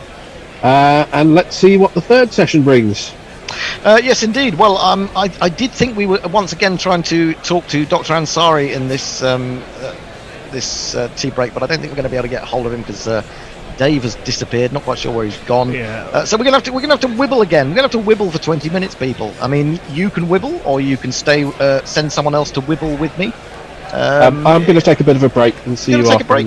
And let's see what the third session brings. Yes, indeed. Well, I did think we were once again trying to talk to Dr. Ansari in this tea break, but I don't think we're going to be able to get hold of him because Dave has disappeared. Not quite sure where he's gone. Yeah. So we're gonna have to wibble again. We're gonna have to wibble for 20 minutes, people. I mean, you can wibble, or you can stay. Send someone else to wibble with me. I'm going to take a bit of a break and see you take a break.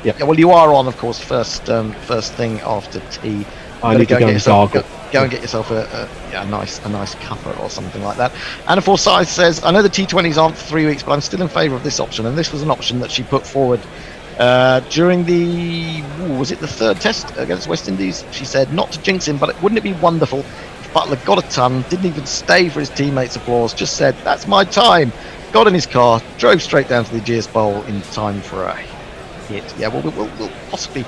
Yeah. Well, you are on, of course, first thing after tea. I need to go and gargle. Go and get yourself a nice cuppa or something like that. And of course, Scythe says, I know the T20s aren't for 3 weeks, but I'm still in favour of this option. And this was an option that she put forward during the third test against West Indies. She said, not to jinx him, but wouldn't it be wonderful if Butler got a ton, didn't even stay for his teammates' applause, just said, that's my time, got in his car, drove straight down to the Ageas Bowl in time for a hit. Yeah, we'll possibly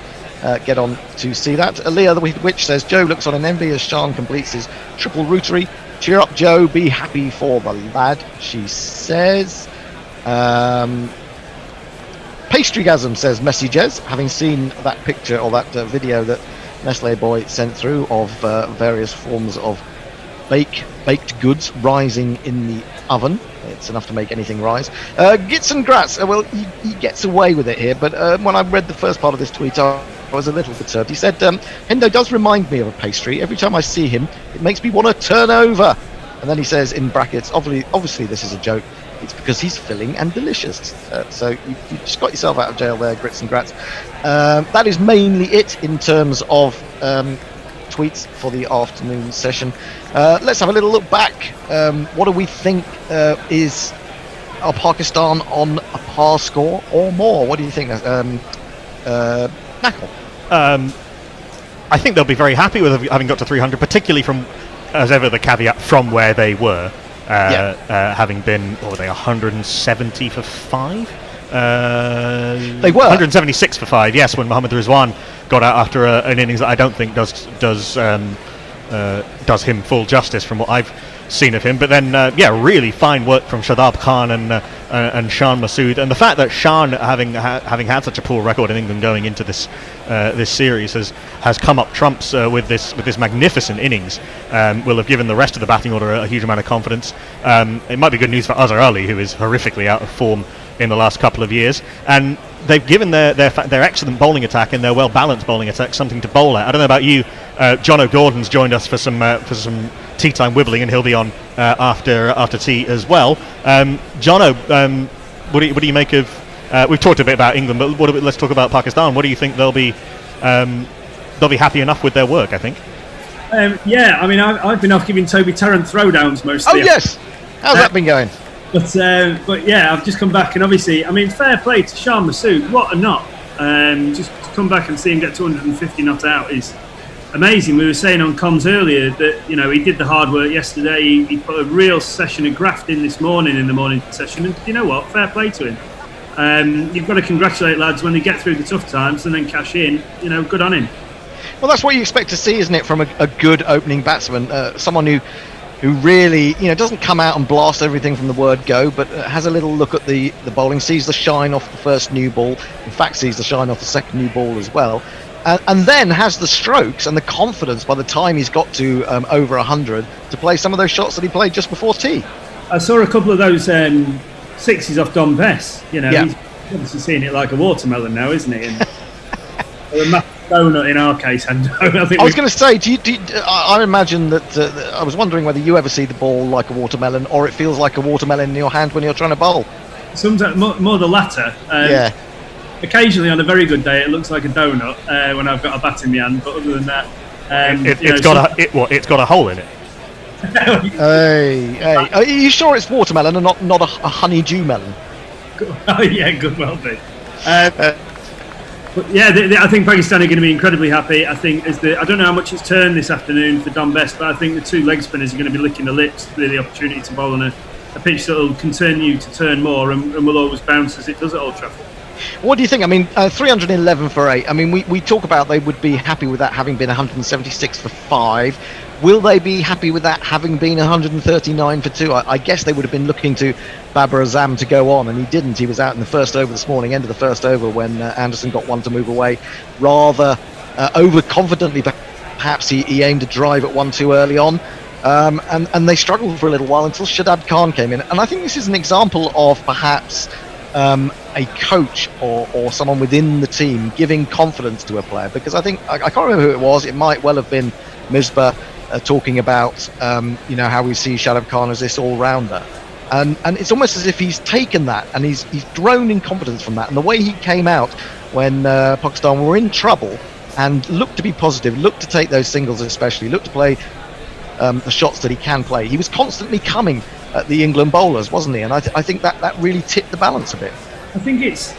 get on to see that. Leah the Witch says, Joe looks on in envy as Sean completes his triple rotary. Cheer up, Joe, be happy for the lad, she says. Pastrygasm says Messages, having seen that picture or that video that Nestle Boy sent through of various forms of baked goods rising in the oven. It's enough to make anything rise. Gits and Grats, well, he gets away with it here, but when I read the first part of this tweet, I was a little perturbed. He said, Hendo does remind me of a pastry. Every time I see him, it makes me want to turn over. And then he says, in brackets, obviously this is a joke. It's because he's filling and delicious. So you just got yourself out of jail there, Grits and Grats. That is mainly it in terms of tweets for the afternoon session. Let's have a little look back. What do we think is Pakistan on a par score or more? What do you think, Knackle? I think they'll be very happy with having got to 300, particularly from, as ever, the caveat from where they were. Having been, what were they, 170 for 5? They were 176 for 5. Yes, when Mohammad Rizwan got out after an innings that I don't think does him full justice from what I've seen of him. But then, really fine work from Shadab Khan and Shan Masood, and the fact that Shan, having had such a poor record in England going into this series, has come up trumps with this magnificent innings, will have given the rest of the batting order a huge amount of confidence. It might be good news for Azhar Ali, who is horrifically out of form in the last couple of years, and they've given their excellent bowling attack and their well balanced bowling attack something to bowl at. I don't know about you, John O'Gordon's joined us for some tea time wibbling, and he'll be on after tea as well. Jono, what do you make of? We've talked a bit about England, but let's talk about Pakistan. What do you think they'll be happy enough with their work? I think. I mean, I've been off giving Toby Tarrant throwdowns mostly. Oh yes, how's that been going? But yeah, I've just come back, and obviously, I mean, fair play to Shan Masood. What a knot! Just to come back and see him get 250 not out is amazing. We were saying on comms earlier that he did the hard work yesterday. He put a real session of graft in this morning in the morning session, and you know what? Fair play to him. You've got to congratulate lads when they get through the tough times and then cash in. Good on him. Well, that's what you expect to see, isn't it, from a good opening batsman, someone who really doesn't come out and blast everything from the word go, but has a little look at the bowling, sees the shine off the first new ball, in fact sees the shine off the second new ball as well, and then has the strokes and the confidence by the time he's got to over 100 to play some of those shots that he played just before tea. I saw a couple of those sixes off Don Bess. He's obviously seeing it like a watermelon now, isn't he? And or a massive donut in our case, and I was going to say, I imagine that I was wondering whether you ever see the ball like a watermelon, or it feels like a watermelon in your hand when you're trying to bowl. Sometimes more the latter. Occasionally, on a very good day, it looks like a donut when I've got a bat in my hand. But other than that, it's got a hole in it. Hey, are you sure it's watermelon and not a honeydew melon? Oh yeah, good well be. But yeah, I think Pakistan are going to be incredibly happy. I think I don't know how much it's turned this afternoon for Don Best, but I think the two leg spinners are going to be licking the lips for the opportunity to bowl on a pitch that will continue to turn more and will always bounce as it does at Old Trafford. What do you think? I mean, 311 for 8. I mean, we talk about they would be happy with that having been 176 for 5. Will they be happy with that having been 139 for 2? I guess they would have been looking to Babar Azam to go on, and he didn't. He was out in the first over this morning, end of the first over, when Anderson got one to move away. Rather overconfidently, perhaps he aimed a drive at one too early on. And they struggled for a little while until Shadab Khan came in. And I think this is an example of perhaps a coach or someone within the team giving confidence to a player, because I think I can't remember who it was. It might well have been Misbah talking about how we see Shadab Khan as this all-rounder, and it's almost as if he's taken that and he's grown in confidence from that. And the way he came out when Pakistan were in trouble and looked to be positive, looked to take those singles especially, looked to play the shots that he can play. He was constantly coming at the England bowlers, wasn't he? And I think that really tipped the balance a bit. I think it's,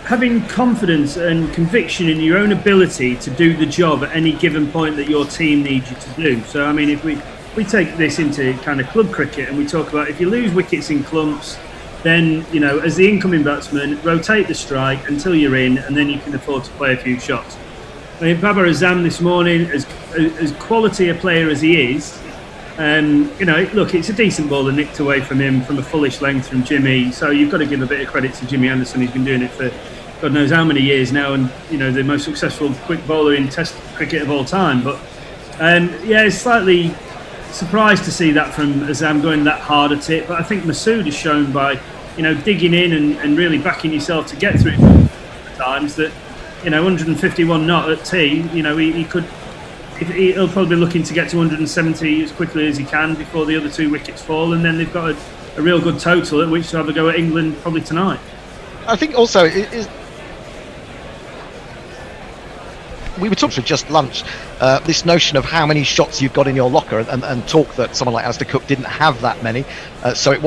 having confidence and conviction in your own ability to do the job at any given point that your team needs you to do. So, I mean, if we take this into kind of club cricket and we talk about if you lose wickets in clumps, then, as the incoming batsman, rotate the strike until you're in, and then you can afford to play a few shots. I mean, Babar Azam this morning, as quality a player as he is, look, it's a decent ball that nicked away from him from a fullish length from Jimmy. So you've got to give a bit of credit to Jimmy Anderson. He's been doing it for God knows how many years now, and the most successful quick bowler in Test cricket of all time. But slightly surprised to see that from Azam going that hard at it. But I think Masood has shown by digging in and really backing yourself to get through times that 151 not at tee. He could. He'll probably be looking to get to 170 as quickly as he can before the other two wickets fall, and then they've got a real good total at which to have a go at England probably tonight. I think also we were talking for just lunch, this notion of how many shots you've got in your locker, and talk that someone like Asda Cook didn't have that many, so it